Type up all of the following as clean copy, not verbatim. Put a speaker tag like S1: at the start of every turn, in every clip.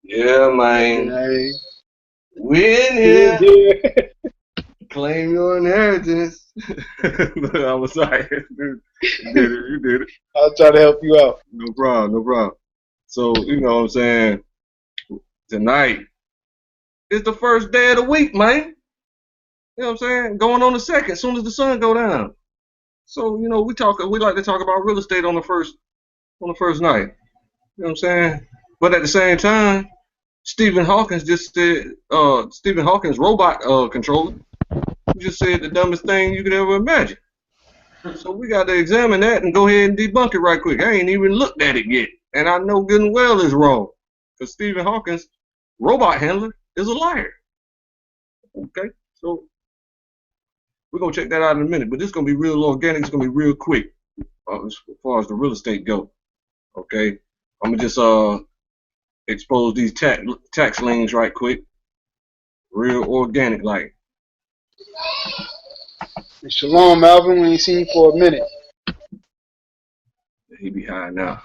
S1: Yeah, man.
S2: Hey.
S1: We in here. Claim your inheritance. I was sorry. You did it. You did it.
S2: I'll try to help you out.
S1: No problem. No problem. So, you know what I'm saying? Tonight is the first day of the week, man. You know what I'm saying? Going on the second, as soon as the sun go down. So, you know, we like to talk about real estate on the first night. You know what I'm saying? But at the same time, Stephen Hawkins just said, Stephen Hawkins robot controller just said the dumbest thing you could ever imagine. So we got to examine that and go ahead and debunk it right quick. I ain't even looked at it yet, and I know good and well it's wrong, because Stephen Hawkins, robot handler, is a liar. Okay, so we're gonna check that out in a minute, but this is gonna be real organic. It's gonna be real quick as far as the real estate go. Okay, I'm gonna just expose these tax liens right quick, real organic like.
S2: Shalom, Alvin. We ain't seen you for a minute.
S1: He behind now.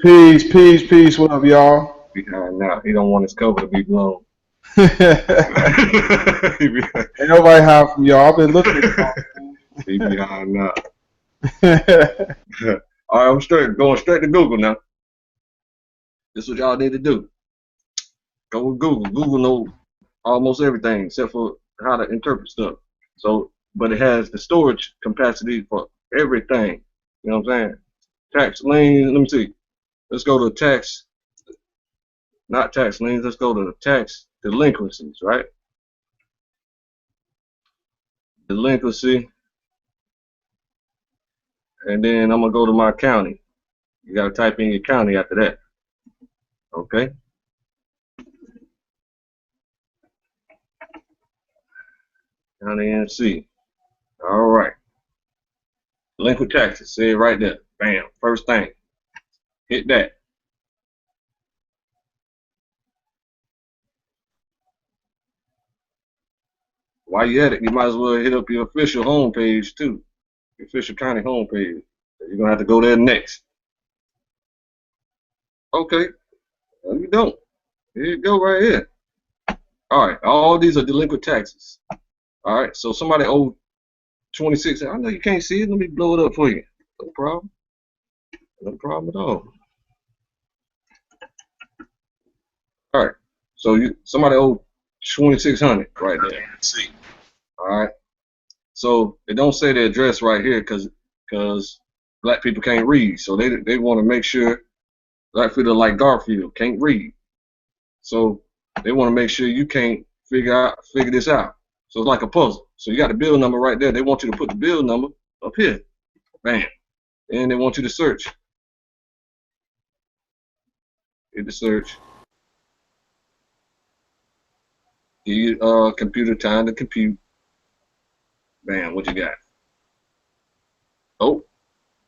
S3: Peace, peace, peace. What up, y'all?
S1: Behind now. He don't want his cover to be blown.
S3: Ain't nobody hide from y'all. I've been looking at y'all.
S1: He behind now. All right, I'm going straight to Google now. This is what y'all need to do. Go with Google. Google knows almost everything except for how to interpret stuff. So, but it has the storage capacity for everything. You know what I'm saying? Tax liens. Let me see. Let's go to tax. Not tax liens. Let's go to tax delinquencies, right? Delinquency. And then I'm going to go to my county. You got to type in your county after that. Okay? County NC. All right. Delinquent taxes. Say it right there. Bam. First thing. Hit that. While you at it, you might as well hit up your official homepage too. Your official county homepage. You're going to have to go there next. Okay. No, you don't. Here you go right here. All right. All these are delinquent taxes. All right. So somebody owed 26. I know you can't see it. Let me blow it up for you. No problem. No problem at all. All right. So somebody owed 2,600 right there. See. All right. So it don't say the address right here because black people can't read. So they want to make sure black people like Garfield can't read. So they want to make sure you can't figure this out. So it's like a puzzle. So you got the bill number right there. They want you to put the bill number up here. Bam. And they want you to search. Hit the search. Give you computer time to compute. Bam, what you got? Oh,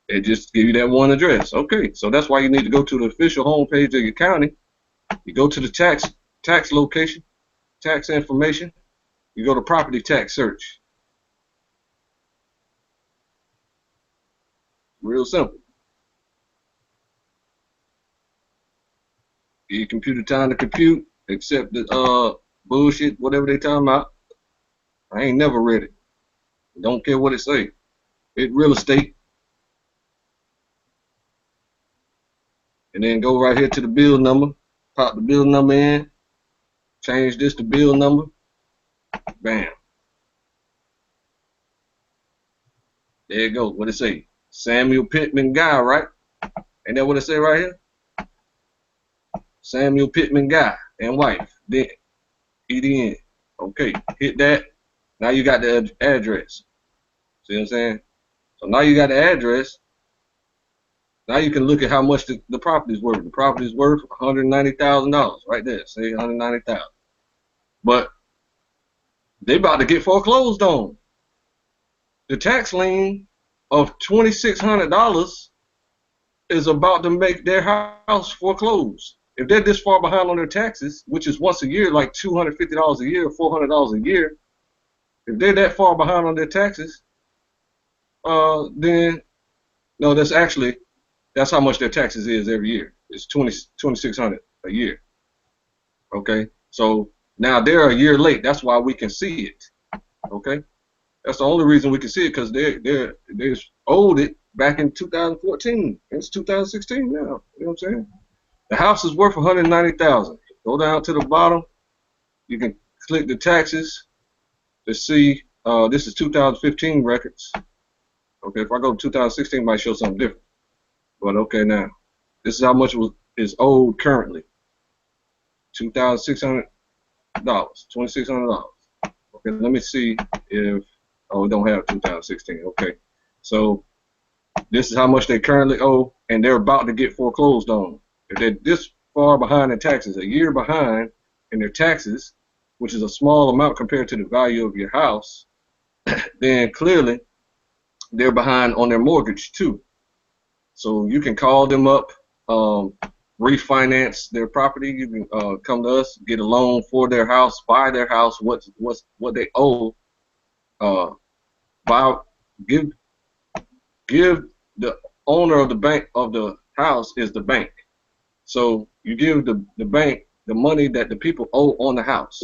S1: it just give you that one address. Okay, so that's why you need to go to the official homepage of your county. You go to the tax location, tax information. You go to property tax search. Real simple. Give your computer time to compute, except the bullshit, whatever they talking about. I ain't never read it. Don't care what it say. It real estate. And then go right here to the bill number. Pop the bill number in. Change this to bill number. Bam. There you go. What it say? Samuel Pittman Guy, right? Ain't that what it say right here? Samuel Pittman Guy and wife. Then EDN. Okay. Hit that. Now you got the address. See what I'm saying? So now you got the address. Now you can look at how much the property is worth. The property is worth $190,000 right there. Say $190,000. But they about to get foreclosed on. The tax lien of $2,600 is about to make their house foreclosed. If they're this far behind on their taxes, which is once a year, like $250 a year, $400 a year, if they're that far behind on their taxes, then no, that's how much their taxes is every year. It's $2,600 a year. Okay, so now they're a year late. That's why we can see it. Okay, that's the only reason we can see it, because they owed it back in 2014. It's 2016 now. You know what I'm saying? The house is worth 190,000. Go down to the bottom. You can click the taxes to see. This is 2015 records. Okay, if I go to 2016, it might show something different. But okay, now this is how much is owed currently. $2,600, $2,600. Okay, let me see if we don't have 2016. Okay, so this is how much they currently owe, and they're about to get foreclosed on. If they're this far behind in taxes, a year behind in their taxes, which is a small amount compared to the value of your house, then clearly they're behind on their mortgage too. So you can call them up, refinance their property. You can come to us, get a loan for their house, buy their house, what they owe. Buy, give the owner of the bank of the house is the bank. So you give the bank the money that the people owe on the house.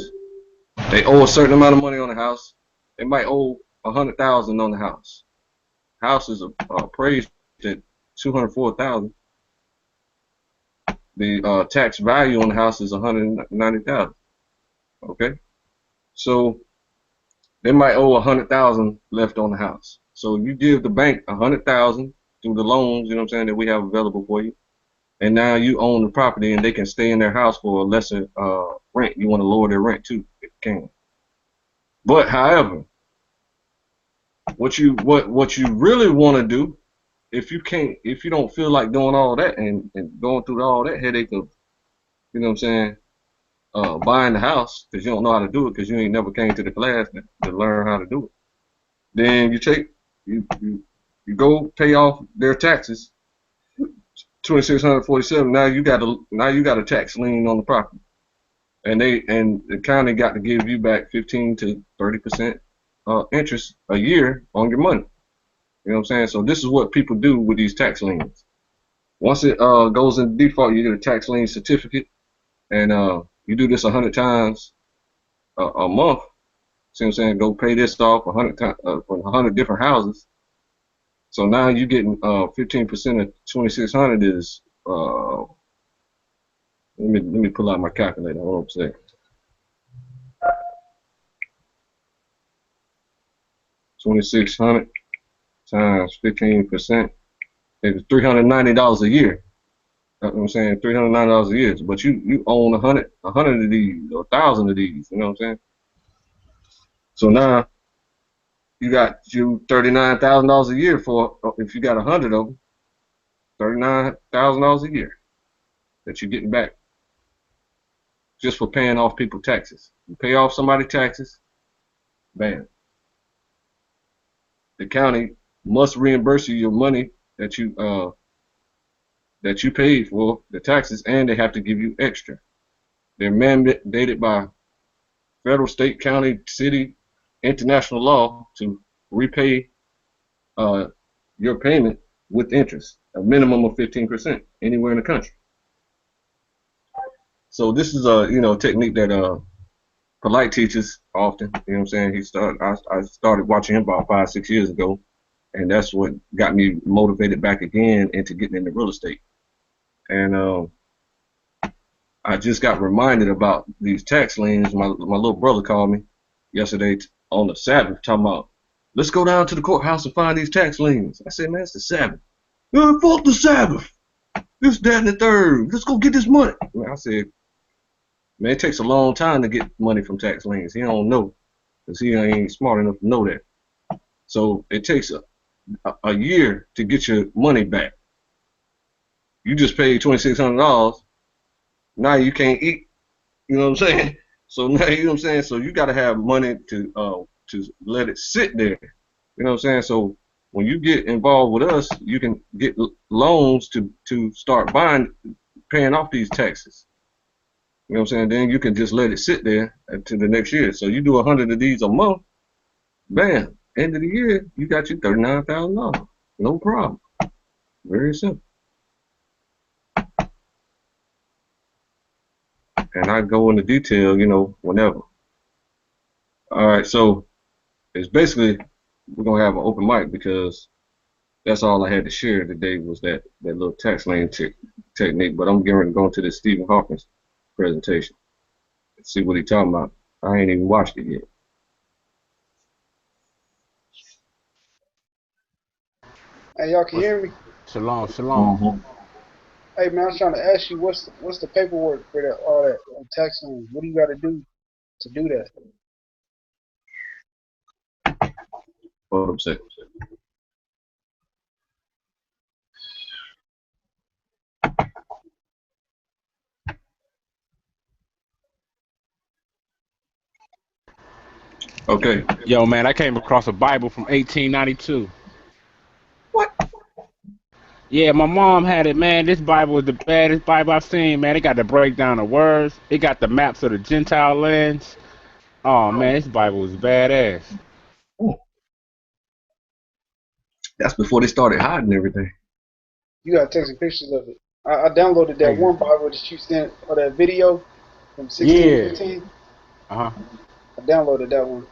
S1: They owe a certain amount of money on the house. They might owe 100,000 on the house. House is appraised at 204,000. The tax value on the house is 190,000. Okay, so they might owe 100,000 left on the house. So you give the bank 100,000 through the loans, you know what I'm saying, that we have available for you, and now you own the property, and they can stay in their house for a lesser rent. You want to lower their rent too, if you can. But however, what you really want to do, if you don't feel like doing all that and going through all that headache of, you know what I'm saying, buying the house, because you don't know how to do it, because you ain't never came to the class to learn how to do it, then you go pay off their taxes, 2,647. Now you got a tax lien on the property, and the county got to give you back 15 to 30% interest a year on your money. You know what I'm saying? So this is what people do with these tax liens. Once it goes in default, you get a tax lien certificate, and you do this 100 times a month. See what I'm saying? Go pay this off 100 times for 100 different houses. So now you're getting 15% of 2,600 is let me pull out my calculator. Hold on a second. 2,600 times 15% is $390 a year. You know what I'm saying? $390 a year. But you own 100 of these or 1,000 of these. You know what I'm saying? So now you got you $39,000 a year for, if you got 100 of them, $39,000 a year that you're getting back just for paying off people taxes. You pay off somebody's taxes, bam. The county must reimburse you your money that you paid for the taxes, and they have to give you extra. They're mandated by federal, state, county, city, international law to repay your payment with interest, a minimum of 15% anywhere in the country. So this is a technique that Polite teaches often. You know what I'm saying? I started watching him about 5-6 years ago, and that's what got me motivated back again into getting into real estate. And I just got reminded about these tax liens. My little brother called me yesterday on the Sabbath, talking about, let's go down to the courthouse and find these tax liens. I said, man, it's the Sabbath. Fuck the Sabbath. This, that, and the third. Let's go get this money. I said, man, it takes a long time to get money from tax liens. He don't know, because he ain't smart enough to know that. So it takes a year to get your money back. You just paid $2,600. Now you can't eat. You know what I'm saying? So now, you know what I'm saying? So you got to have money to let it sit there. You know what I'm saying? So when you get involved with us, you can get loans to start paying off these taxes. You know what I'm saying? Then you can just let it sit there until the next year. So you do 100 of these a month, bam, end of the year, you got you $39,000. No problem. Very simple. and I go into detail, you know, whenever. All right, so it's basically we're gonna have an open mic because that's all I had to share today was that little tax lien technique. But I'm getting ready to go into this Stephen Hawkins presentation and see what he's talking about. I ain't even watched it yet.
S2: Hey, y'all can hear me?
S4: Shalom, shalom.
S2: Hey, man, I was trying to ask you, what's the paperwork for that, all that tax liens? What do you got to do that?
S1: Hold up a second. Okay.
S4: Yo, man, I came across a Bible from 1892.
S1: What?
S4: Yeah, my mom had it, man. This Bible is the baddest Bible I've seen, man. It got the breakdown of words. It got the maps of the Gentile lands. Oh, man, this Bible is badass.
S1: That's before they started hiding everything.
S2: You got to take some pictures of it. I downloaded that one Bible that you sent, or that video from 1615.
S4: Uh-huh.
S2: I downloaded that one.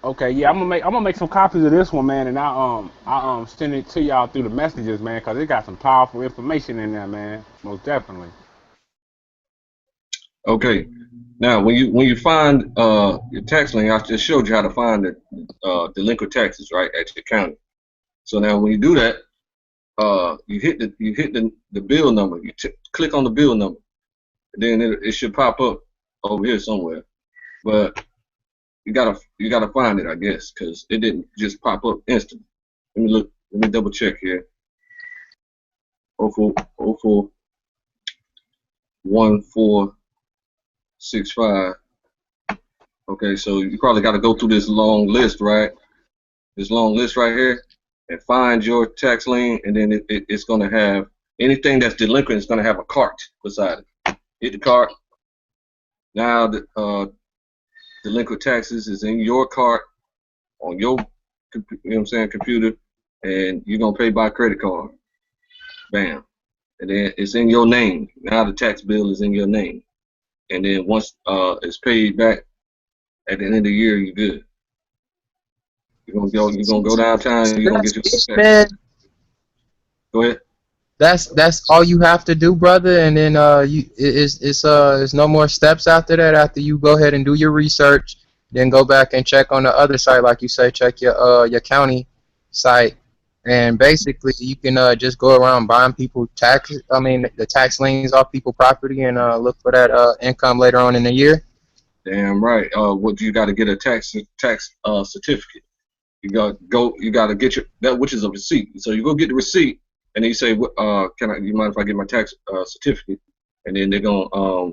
S4: Okay, yeah, I'm gonna make some copies of this one, man, and I send it to y'all through the messages, man, cause it got some powerful information in there, man. Most definitely.
S1: Okay. Now, when you find your tax lien, I just showed you how to find the delinquent taxes, right, at your county. So now, when you do that, you hit the bill number. You click on the bill number, and then it should pop up over here somewhere. But you gotta find it, I guess, because it didn't just pop up instantly. Let me look. Let me double check here. 041465. Okay, so you probably got to go through this long list, right? This long list right here, and find your tax lien, and then it's going to have anything that's delinquent is going to have a cart beside it. Hit the cart. Now the delinquent taxes is in your cart on your, you know what I'm saying, computer, and you're going to pay by credit card. Bam. And then it's in your name. Now the tax bill is in your name. And then once it's paid back at the end of the year, you're good. You're gonna go downtown. You're gonna get your tax. Go ahead.
S5: That's all you have to do, brother. And then it's no more steps after that. After you go ahead and do your research, then go back and check on the other site, like you say, check your county site, and basically you can just go around buying people the tax liens off people property, and look for that income later on in the year.
S1: Damn right. What you got to get a tax certificate. You got to get that, which is a receipt. So you go get the receipt, and then you say, you mind if I get my tax certificate? And then they're gonna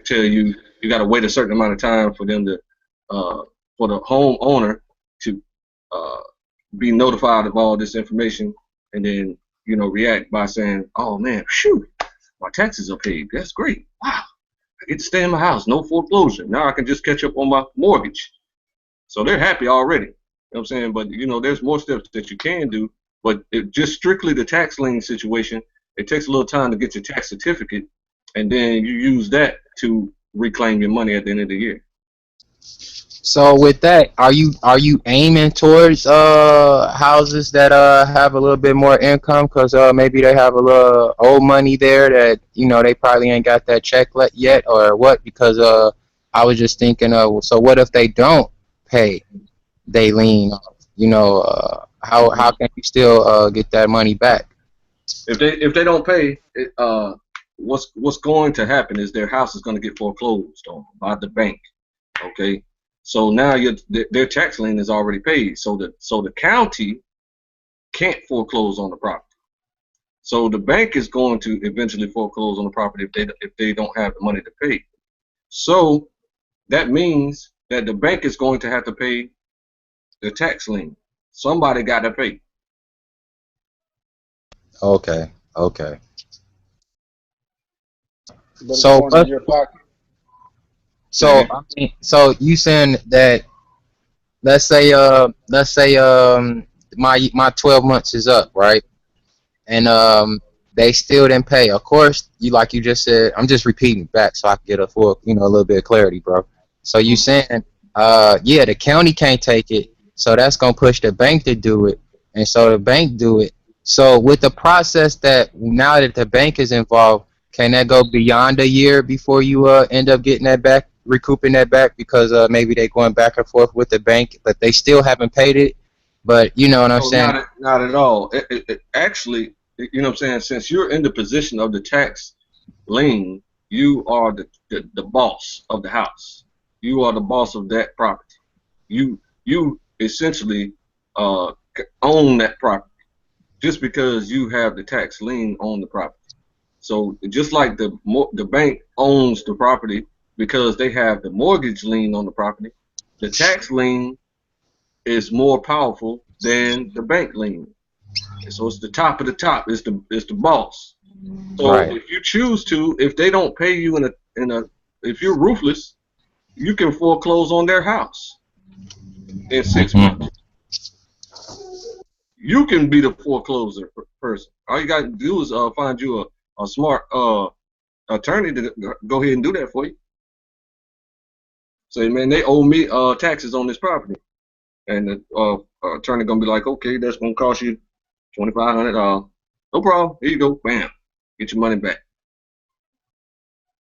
S1: tell you got to wait a certain amount of time for them to for the homeowner to be notified of all this information, and then react by saying, "Oh man, shoot, my taxes are paid. That's great. Wow, I get to stay in my house, no foreclosure. Now I can just catch up on my mortgage." So they're happy already. You know what I'm saying? But there's more steps that you can do. But just strictly the tax lien situation, it takes a little time to get your tax certificate, and then you use that to reclaim your money at the end of the year.
S5: So with that, are you aiming towards houses that have a little bit more income, because maybe they have a little old money there that they probably ain't got that check yet, or what? Because I was just thinking, so what if they don't pay? They lien, how can you still get that money back?
S1: If they don't pay, what's going to happen is their house is going to get foreclosed on by the bank. Okay, so now their tax lien is already paid. So the county can't foreclose on the property. So the bank is going to eventually foreclose on the property if they don't have the money to pay. So that means that the bank is going to have to pay the tax lien. Somebody got to pay.
S5: Okay.
S2: But
S5: So
S2: it's going in your pocket.
S5: So you saying that, let's say my 12 months is up, right? And they still didn't pay. Of course, like you just said, I'm just repeating back so I can get a full, a little bit of clarity, bro. So you saying, yeah, the county can't take it, so that's gonna push the bank to do it, and so the bank do it. So with the process that now that the bank is involved, can that go beyond a year before you end up getting that back, recouping that back, because maybe they going back and forth with the bank, but they still haven't paid it. But you know what I'm
S1: So
S5: saying?
S1: not at all. Actually, you know what I'm saying? Since you're in the position of the tax lien, you are the boss of the house. You are the boss of that property. You essentially own that property just because you have the tax lien on the property. So just like the bank owns the property because they have the mortgage lien on the property, the tax lien is more powerful than the bank lien. So it's the top of the top. It's the boss. So
S5: Right.
S1: if you choose to, if they don't pay you if you're ruthless, you can foreclose on their house in 6 months. You can be the forecloser person. All you got to do is find you a smart attorney to go ahead and do that for you. Say, man, they owe me taxes on this property, and the attorney gonna be like, okay, that's gonna cost you $2,500. No problem. Here you go. Bam. Get your money back.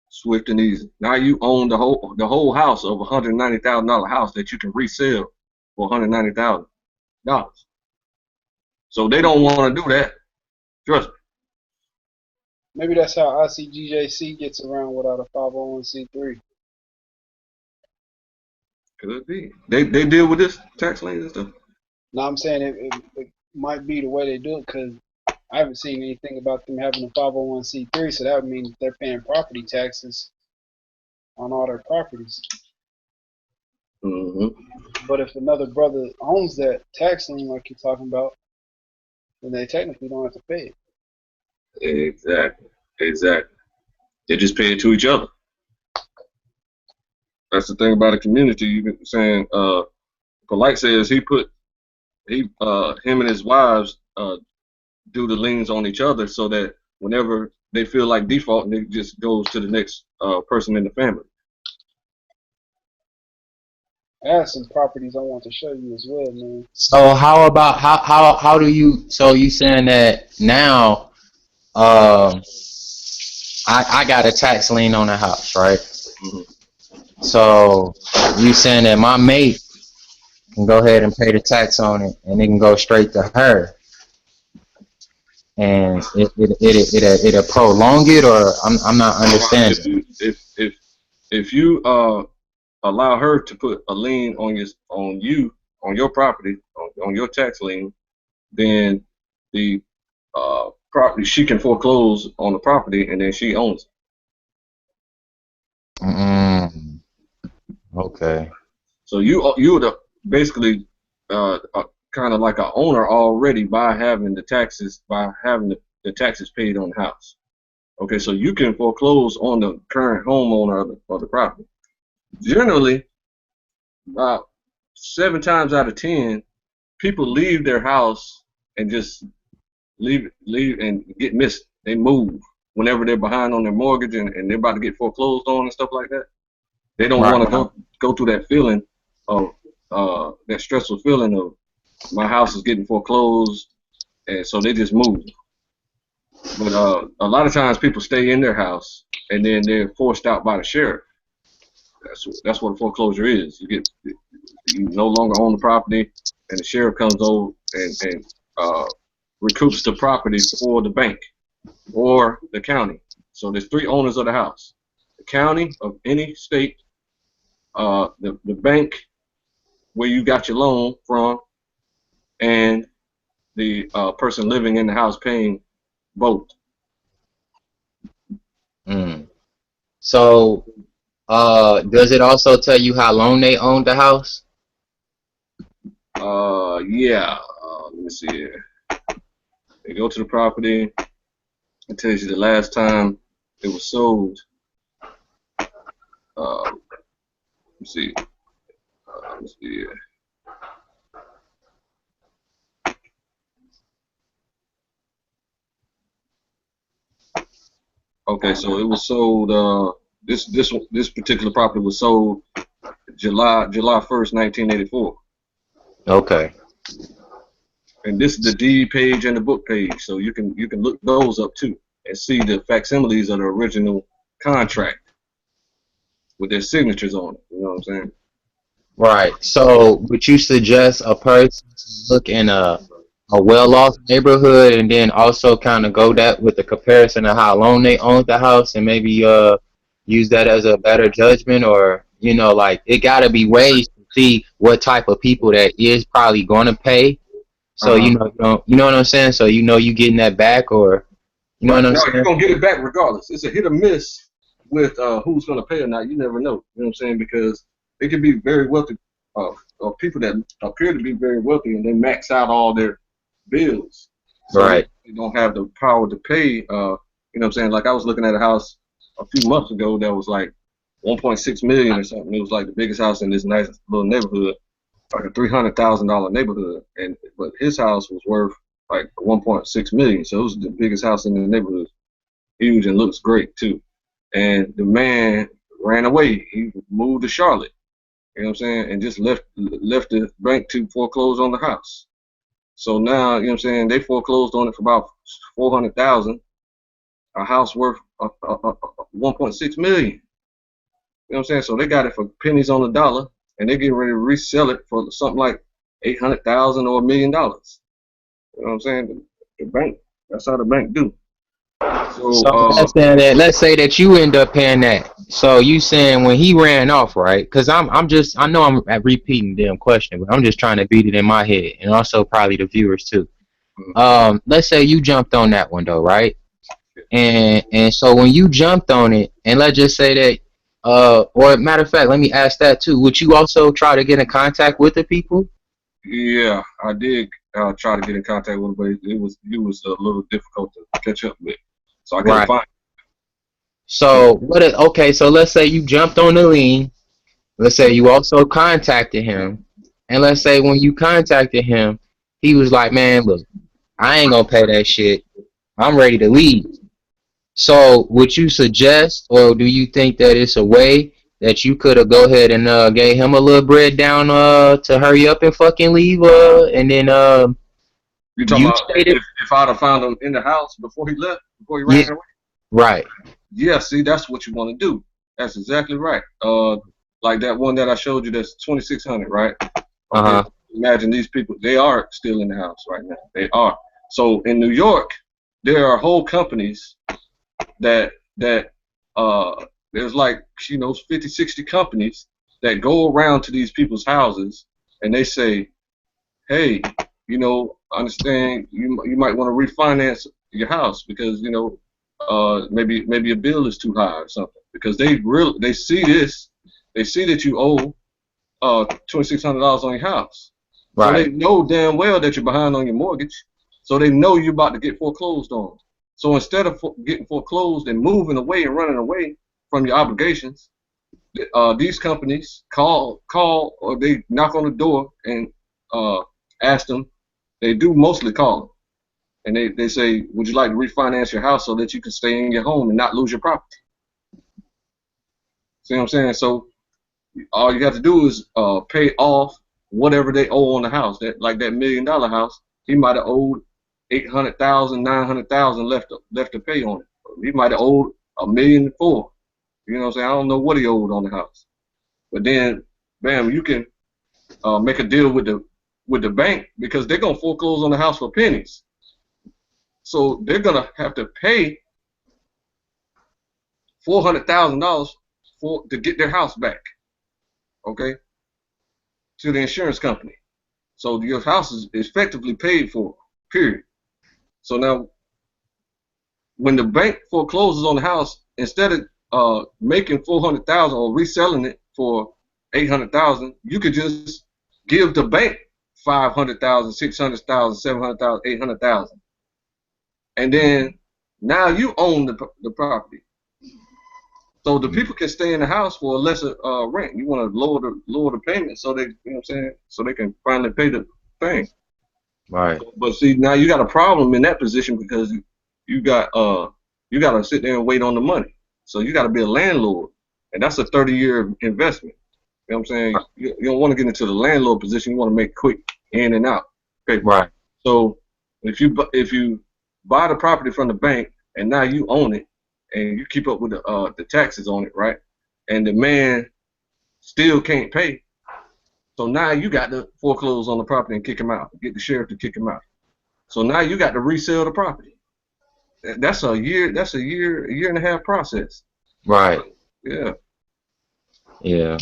S1: Swift and easy. Now you own the whole house of $190,000 house that you can resell for $190,000. So they don't want to do that. Trust me.
S2: Maybe that's how ICGJC gets around without a 501c3.
S1: Could be. They deal with this tax liens and stuff.
S2: No, I'm saying it might be the way they do it because I haven't seen anything about them having a 501c3, so that would mean that they're paying property taxes on all their properties. But if another brother owns that tax lien like you're talking about, then they technically don't have to pay it.
S1: Exactly. They just pay it to each other. That's the thing about a community. You've been saying, Polite says him and his wives do the liens on each other so that whenever they feel like defaulting, it just goes to the next person in the family.
S2: I have some properties I want to show you as well, man.
S5: So how about how do you, so you saying that now I got a tax lien on the house, right? So you saying that my mate can go ahead and pay the tax on it and it can go straight to her, and it'll prolong it, or I'm not understanding.
S1: If you allow her to put a lien on your property, on your tax lien, then the property, she can foreclose on the property and then she owns it.
S5: Okay.
S1: So you're basically kind of like an owner already by having the taxes paid on the house. Okay, so you can foreclose on the current homeowner of the property. Generally, about 7 times out of 10, people leave their house and just leave and get missed. They move whenever they're behind on their mortgage and they're about to get foreclosed on and stuff like that. They don't want to go through that feeling of that stressful feeling of my house is getting foreclosed, and so they just move. But a lot of times people stay in their house and then they're forced out by the sheriff. That's what a foreclosure is. You no longer own the property, and the sheriff comes over and recoups the property for the bank or the county. So there's 3 owners of the house: the county of any state, the bank where you got your loan from, and the person living in the house paying both.
S5: So does it also tell you how long they owned the house?
S1: Yeah. Let me see here. They go to the property. It tells you the last time it was sold. Let me see. Let's see here. Okay, so it was sold. This particular property was sold July 1st, 1984.
S5: Okay.
S1: And this is the deed page and the book page, so you can look those up too and see the facsimiles of the original contract with their signatures on it. You know what I'm saying?
S5: Right. So would you suggest a person look in a well-off neighborhood and then also kind of go that with the comparison of how long they owned the house and maybe use that as a better judgment, or like it gotta be ways to see what type of people that is probably gonna pay. So
S1: Uh-huh.
S5: you know what I'm saying? So you getting that back, or you know
S1: Right.
S5: what I'm
S1: No, you're
S5: saying?
S1: gonna get it back regardless. It's a hit or miss with who's gonna pay or not. You never know. You know what I'm saying? Because it can be very wealthy, people that appear to be very wealthy and they max out all their bills, so
S5: Right.
S1: they don't have the power to pay. You know what I'm saying? Like I was looking at a house a few months ago that was like 1.6 million or something. It was like the biggest house in this nice little neighborhood, like a $300,000 neighborhood, but his house was worth like 1.6 million. So it was the biggest house in the neighborhood, huge and looks great too. And the man ran away. He moved to Charlotte. You know what I'm saying? And just left the bank to foreclose on the house. So now, you know what I'm saying, they foreclosed on it for about 400,000. A house worth 1.6 million. You know what I'm saying? So they got it for pennies on the dollar, and they're getting ready to resell it for something like 800,000 or $1 million. You know what I'm saying? The bank. That's how the bank do. So
S5: So let's say that you end up paying that. So you saying when he ran off, right? Because I know I'm repeating the damn question, but I'm just trying to beat it in my head, and also probably the viewers too. Let's say you jumped on that one though, right? And so when you jumped on it, and let's just say that, or matter of fact, let me ask that too. Would you also try to get in contact with the people?
S1: yeah, I did try to get in contact with him, but it was a little difficult to catch up with. So I couldn't
S5: Right.
S1: find
S5: So okay, so let's say you jumped on the lien. Let's say you also contacted him, and let's say when you contacted him, he was like, "Man, look, I ain't gonna pay that shit. I'm ready to leave." So, would you suggest, or do you think that it's a way that you could have go ahead and gave him a little bread down to hurry up and fucking leave, and then
S1: you talking
S5: you
S1: about
S5: stated,
S1: if I'd have found him in the house before he left, before he
S5: yeah,
S1: ran away.
S5: right,
S1: Yeah, see, that's what you want to do. That's exactly right. Like that one that I showed you, that's 2,600, right? Okay.
S5: uh huh,
S1: Imagine these people; they are still in the house right now. They are. So in New York, there are whole companies that there's like 50, 60 companies that go around to these people's houses and they say, hey, understand you might want to refinance your house because maybe a bill is too high or something, because they see this, they see that you owe $2,600 on your house, so they
S5: right,
S1: know damn well that you're behind on your mortgage, so they know you're about to get foreclosed on. So instead of getting foreclosed and moving away and running away from your obligations, these companies call or they knock on the door and ask them. They do mostly call them, and they say, would you like to refinance your house so that you can stay in your home and not lose your property? See what I'm saying? So all you have to do is pay off whatever they owe on the house. That, like that $1 million house, he might have owed 800,000, 900,000 left to pay on it. He might have owed $1,400,000. You know what I'm saying? I don't know what he owed on the house. But then, bam, you can make a deal with the bank, because they're gonna foreclose on the house for pennies. So they're gonna have to pay $400,000 to get their house back. Okay, to the insurance company. So your house is effectively paid for. Period. So now, when the bank forecloses on the house, instead of making 400,000 or reselling it for 800,000, you could just give the bank 500,000, 600,000, 700,000, 800,000, and then now you own the property. So the people can stay in the house for a lesser rent. You want to lower the payment so they, you know what I'm saying, so they can finally pay the thing.
S5: right.
S1: But see, now you got a problem in that position, because you got you got to sit there and wait on the money. So you got to be a landlord, and that's a 30-year investment. You know what I'm saying? You don't want to get into the landlord position. You want to make quick in and out. Okay.
S5: Right.
S1: So if you buy the property from the bank and now you own it and you keep up with the taxes on it, right? And the man still can't pay. So now you got to foreclose on the property and kick him out. Get the sheriff to kick him out. So now you got to resell the property. That's a year. That's a year and a half process.
S5: Right.
S1: Yeah.
S5: Yeah.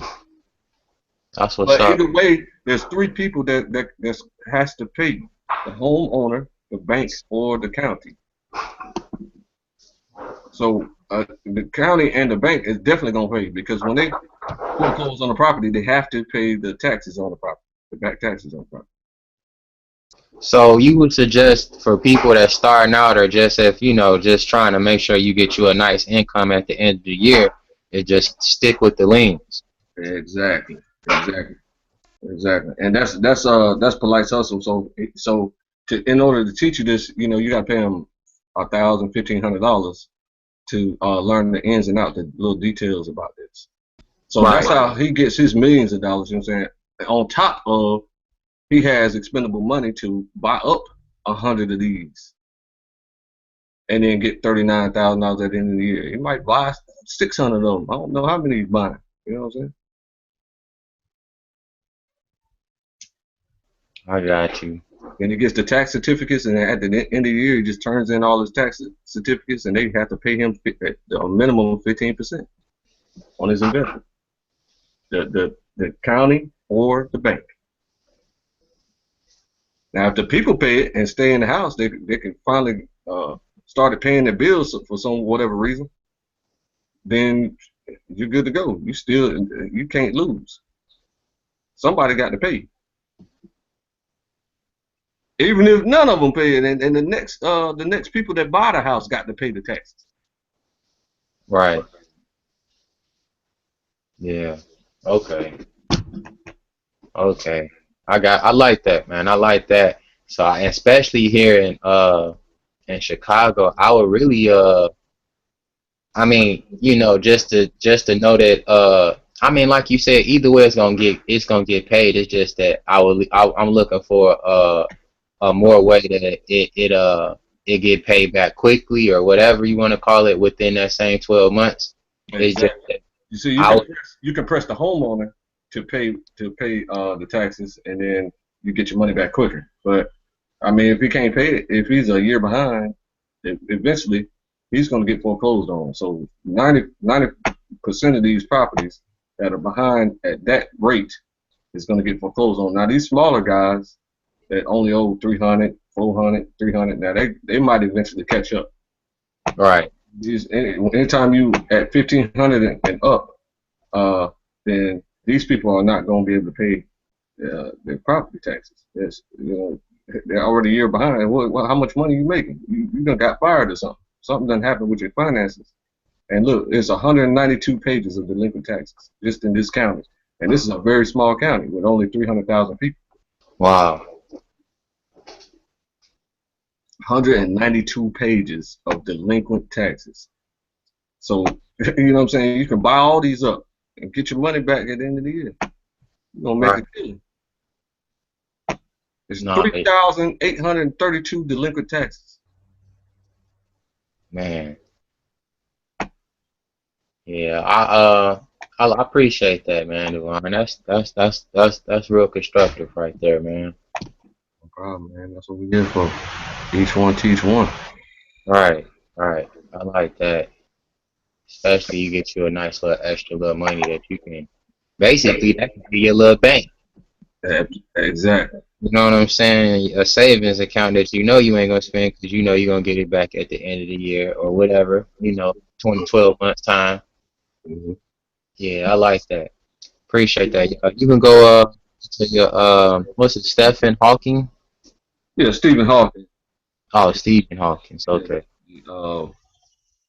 S5: That's what's
S1: But
S5: up.
S1: either way, there's three people that has to pay: the homeowner, the bank, or the county. So the county and the bank is definitely gonna pay, because when they foreclose on the property, they have to pay the taxes on the property, the back taxes on the property.
S5: So you would suggest for people that starting out, or just if just trying to make sure you get you a nice income at the end of the year, is just stick with the liens.
S1: Exactly. And that's polite hustle. So in order to teach you this, you got to pay them $1,000, $1,500 to learn the ins and outs, the little details about this. So that's how he gets his millions of dollars. You know what I'm saying? On top of, he has expendable money to buy up 100 of these, and then get $39,000 at the end of the year. He might buy 600 of them. I don't know how many he's buying. You know what I'm saying?
S5: I got you.
S1: And he gets the tax certificates, and at the end of the year, he just turns in all his tax certificates, and they have to pay him a minimum of 15% on his investment. The county or the bank. Now, if the people pay it and stay in the house, they can finally start paying their bills for whatever reason. Then you're good to go. You can't lose. Somebody got to pay. Even if none of them pay it, and the next people that buy the house got to pay the taxes.
S5: Right. Yeah. Okay. I like that, man. I like that. So, especially here in Chicago, I would really I mean, just to know that I mean, like you said, either way it's gonna get paid. It's just that I'm looking for a more way that it get paid back quickly, or whatever you want to call it, within that same 12 months.
S1: Exactly. You see, you can press the homeowner to pay the taxes, and then you get your money back quicker. But I mean, if he can't pay it, if he's a year behind, eventually he's going to get foreclosed on. So 90% of these properties that are behind at that rate is going to get foreclosed on. Now, these smaller guys that only owe 300, 400, 300, now they might eventually catch up.
S5: Right.
S1: Anytime you at 1,500 and up, then these people are not going to be able to pay their property taxes. They're already a year behind. How much money are you making? You done got fired or something. Something done happened with your finances. And look, it's 192 pages of delinquent taxes just in this county. And this is a very small county with only 300,000 people.
S5: Wow.
S1: 192 pages of delinquent taxes. So, you know what I'm saying? You can buy all these up and get your money back at the end of the year. You're going to make a killing. It's 3,832 delinquent taxes.
S5: Man. Yeah, I appreciate that, man, Devon. That's real constructive right there, man.
S1: No problem, man. That's what we're here for. Each one teach one.
S5: Right. I like that. Especially you get you a nice little extra little money that you can, basically, that can be your little bank.
S1: Exactly.
S5: You know what I'm saying? A savings account that you ain't gonna spend, because you're gonna get it back at the end of the year or whatever. 12 months time.
S1: Mm-hmm.
S5: Yeah, I like that. Appreciate that. You can go to your what's it, Stephen Hawking?
S1: Yeah, Stephen Hawking.
S5: Oh, Stephen Hawking. Okay.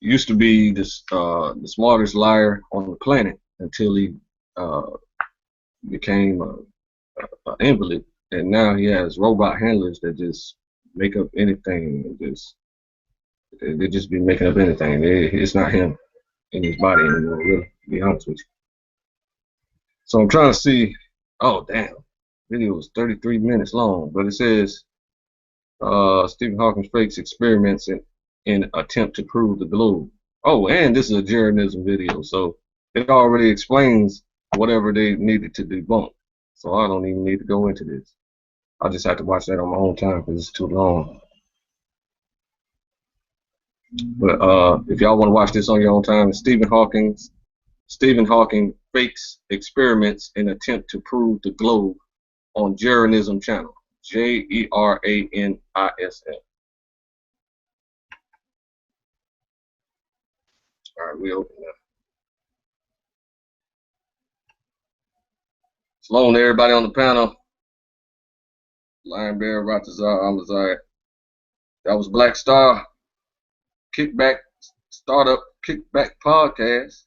S1: Used to be the smartest liar on the planet until he became an invalid, and now he has robot handlers that just make up anything and just They just be making up anything. It's not him in his body anymore, really, to be honest with you. So I'm trying to see. Oh, damn. Video is 33 minutes long, but it says Stephen Hawking fakes experiments in attempt to prove the globe. Oh, and this is a Jeranism video, so it already explains whatever they needed to debunk. So I don't even need to go into this. I just have to watch that on my own time because it's too long. But if y'all want to watch this on your own time, it's Stephen Hawking fakes experiments in attempt to prove the globe on Jeranism channel. Jeranism. All right, we open that. Shalom to everybody on the panel. Lion Bear, Ratazar, Amazai. That was Black Star Kickback Startup Kickback Podcast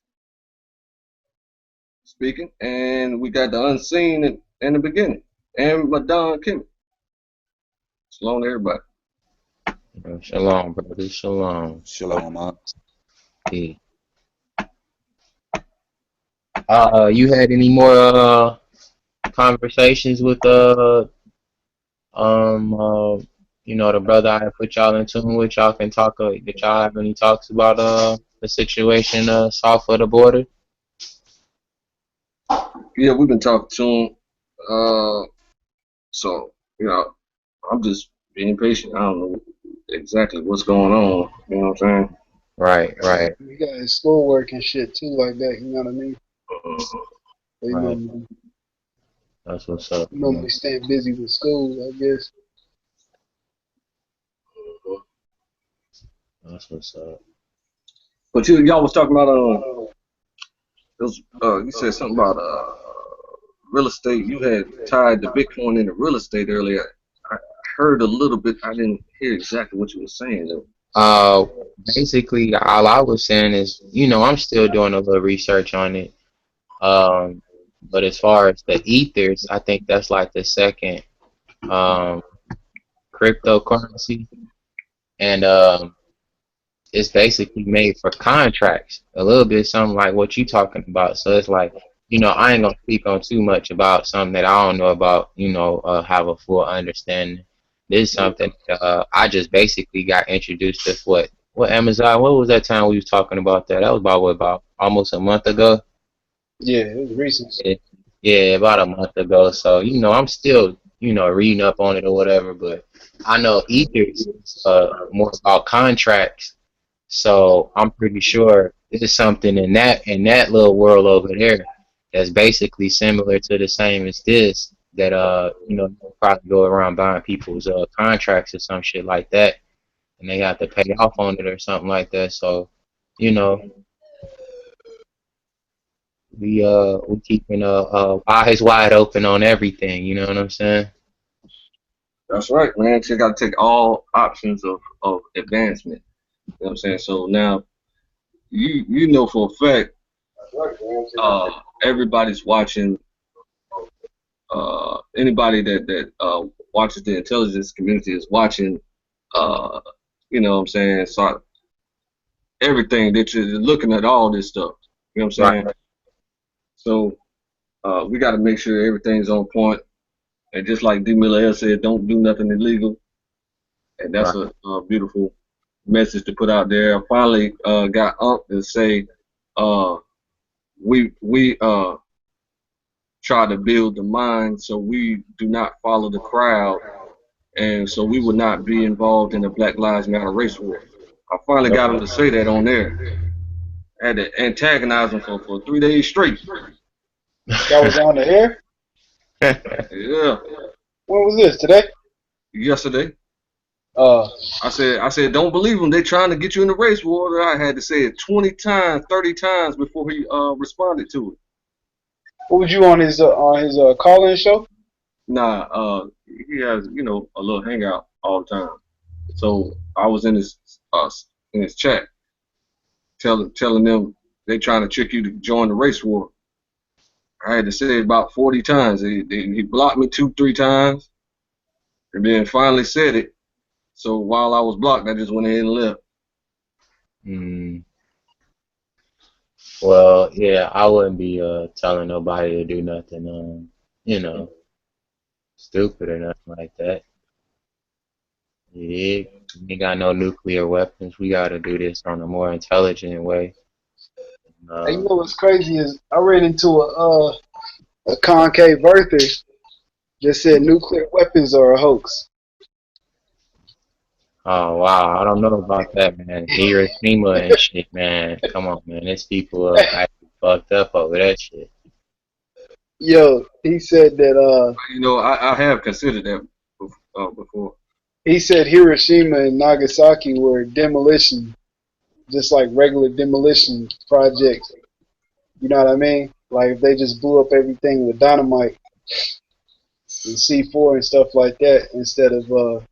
S1: speaking, and we got the Unseen in the beginning, and Madon Kimmy. Shalom to everybody.
S5: Shalom, brother. Shalom.
S6: Shalom, Mark.
S5: Yeah. You had any more conversations with the brother I put y'all in tune with? Y'all can talk. Did y'all have any talks about the situation south of the border?
S1: Yeah, we've been talking to him. So I'm just being patient. I don't know exactly what's going on. You know what I'm saying?
S5: Right.
S2: You got his schoolwork and shit too, like that. You know what I mean? They
S5: Right.
S2: normally,
S5: That's what's up.
S2: normally staying busy with school, I guess.
S5: That's what's up.
S1: But y'all was talking about you said something about real estate. You had tied the Bitcoin into real estate earlier. I heard a little bit. I didn't hear exactly what you were saying though.
S5: Basically, all I was saying is, I'm still doing a little research on it. But as far as the ethers, I think that's like the second cryptocurrency, and it's basically made for contracts, a little bit something like what you talking about. So it's like, I ain't gonna speak on too much about something that I don't know about, have a full understanding. This is something I just basically got introduced to. What Amazon? What was that time we was talking about that? That was about almost a month ago.
S2: Yeah, it was recent.
S5: Yeah, about a month ago. So, I'm still, reading up on it or whatever, but I know Ethers is more about contracts. So I'm pretty sure there's something in that little world over there that's basically similar to the same as this, that you'll probably go around buying people's contracts or some shit like that, and they have to pay off on it or something like that. So, we keeping eyes wide open on everything. You know what I'm saying?
S1: That's right, man. You got to take all options of advancement. You know what I'm saying? So now you know for a fact everybody's watching. Anybody that watches the intelligence community is watching. You know what I'm saying? So everything that you're looking at, all this stuff. You know what I'm saying? Right. So we got to make sure everything's on point. And just like D. Miller said, don't do nothing illegal. And that's a beautiful message to put out there. I finally got up to say we try to build the mind so we do not follow the crowd, and so we would not be involved in the Black Lives Matter race war. I finally got him to say that on there. I had to antagonize him for 3 days straight.
S2: That was on the air?
S1: Yeah.
S2: When was this? Today?
S1: Yesterday. I said, don't believe them. They're trying to get you in the race war. I had to say it 20 times, 30 times before he responded to it.
S2: What was you on his call-in show?
S1: Nah, he has a little hangout all the time. So I was in his chat, telling them they trying to trick you to join the race war. I had to say it about 40 times. He blocked me 2-3 times, and then finally said it. So while I was blocked, I just went ahead and left.
S5: Mm. Well, yeah, I wouldn't be telling nobody to do nothing, you know, stupid or nothing like that. Yeah, we ain't got no nuclear weapons. We got to do this on a more intelligent way.
S2: Hey, you
S5: Uh,
S2: know what's crazy is I ran into a concave earther that said nuclear weapons are a hoax.
S5: oh wow, I don't know about that, man. Hiroshima and shit, man. Come on, man. There's people actually fucked up over that shit.
S2: Yo, he said that
S1: You know, I have considered that before.
S2: he said Hiroshima and Nagasaki were demolition, just like regular demolition projects. You know what I mean? Like if they just blew up everything with dynamite and C4 and stuff like that instead of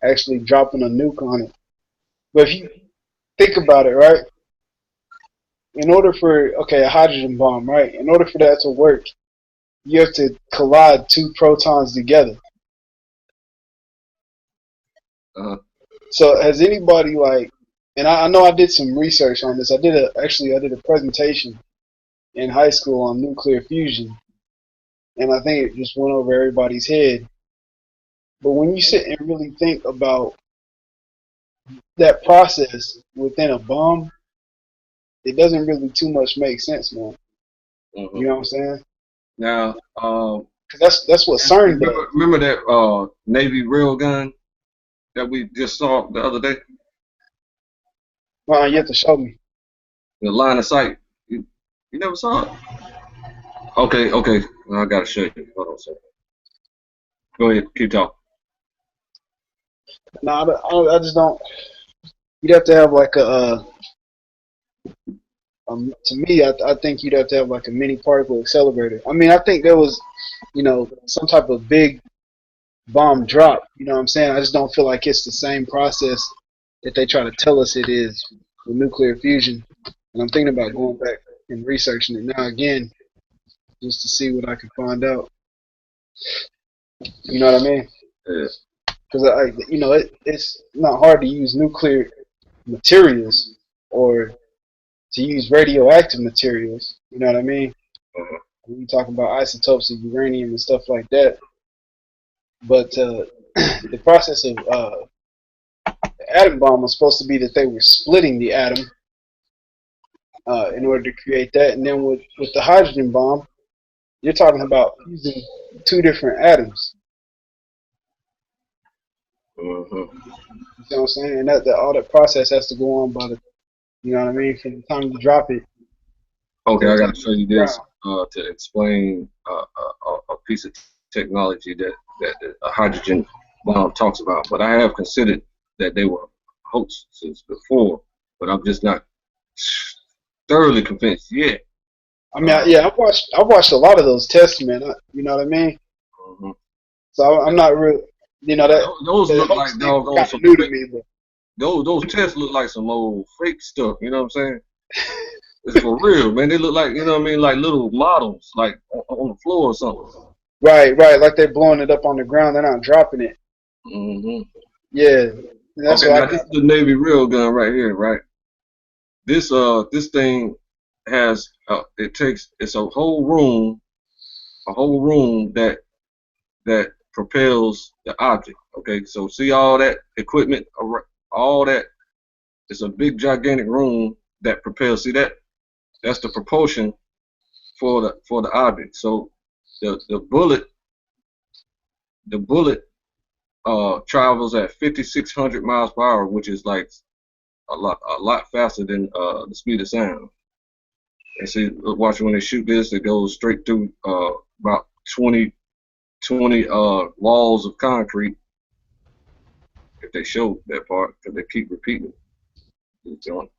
S2: actually dropping a nuke on it. But if you think about it, right? In order for a hydrogen bomb, right? In order for that to work, you have to collide two protons together.
S1: Uh,
S2: So has anybody and I know I did some research on this. I did a presentation in high school on nuclear fusion, and I think it just went over everybody's head. But when you sit and really think about that process within a bomb, it doesn't really too much make sense, man. You know what I'm saying?
S1: Now,
S2: Because that's what CERN does.
S1: remember that Navy railgun that we just saw the other day?
S2: You have to show me.
S1: The line of sight. You never saw it? Okay. I gotta show you. Hold on a second. Go ahead. Keep talking.
S2: No, I just don't. You'd have to have like to me, I think you'd have to have like a mini particle accelerator. I mean, I think there was, some type of big bomb drop. You know what I'm saying? I just don't feel like it's the same process that they try to tell us it is with nuclear fusion. And I'm thinking about going back and researching it now again, just to see what I can find out. You know what I mean?
S1: Yeah.
S2: Because it's not hard to use nuclear materials or to use radioactive materials. You know what I mean?
S1: Uh-huh.
S2: When you talk about isotopes of uranium and stuff like that. But the process of the atom bomb was supposed to be that they were splitting the atom in order to create that. And then with the hydrogen bomb, you're talking about using two different atoms.
S1: Uh-huh.
S2: You know what I'm saying? And that all that process has to go on by you know what I mean, from the time you drop it to
S1: Okay,
S2: the
S1: I
S2: time
S1: gotta show
S2: it hits
S1: you
S2: the
S1: this
S2: ground.
S1: to explain a piece of technology that a hydrogen bomb talks about. But I have considered that they were hoaxes before, but I'm just not thoroughly convinced yet.
S2: I mean, I've watched a lot of those tests, man. You know what I mean?
S1: Uh-huh.
S2: So I'm not real. You know that
S1: Those
S2: the
S1: look
S2: hoax
S1: like
S2: thing is
S1: doggone
S2: kind of
S1: some
S2: new to
S1: fake.
S2: me, but
S1: Those tests look like some old fake stuff. You know what I'm saying? It's for real, man. They look like, you know what I mean, like little models, like on the floor or something.
S2: right, like they're blowing it up on the ground. They're not dropping it.
S1: Mm-hmm.
S2: Yeah, and that's
S1: Okay,
S2: what
S1: now
S2: I
S1: this
S2: got.
S1: is the Navy railgun right here, right? This thing has it's a whole room that propels the object. Okay, so see all that equipment, all that. It's a big gigantic room that propels. See that? That's the propulsion for the object. So the bullet travels at 5,600 miles per hour, which is like a lot faster than the speed of sound. And see, watch when they shoot this, it goes straight through about 20 walls of concrete. If they show that part, because they keep repeating it.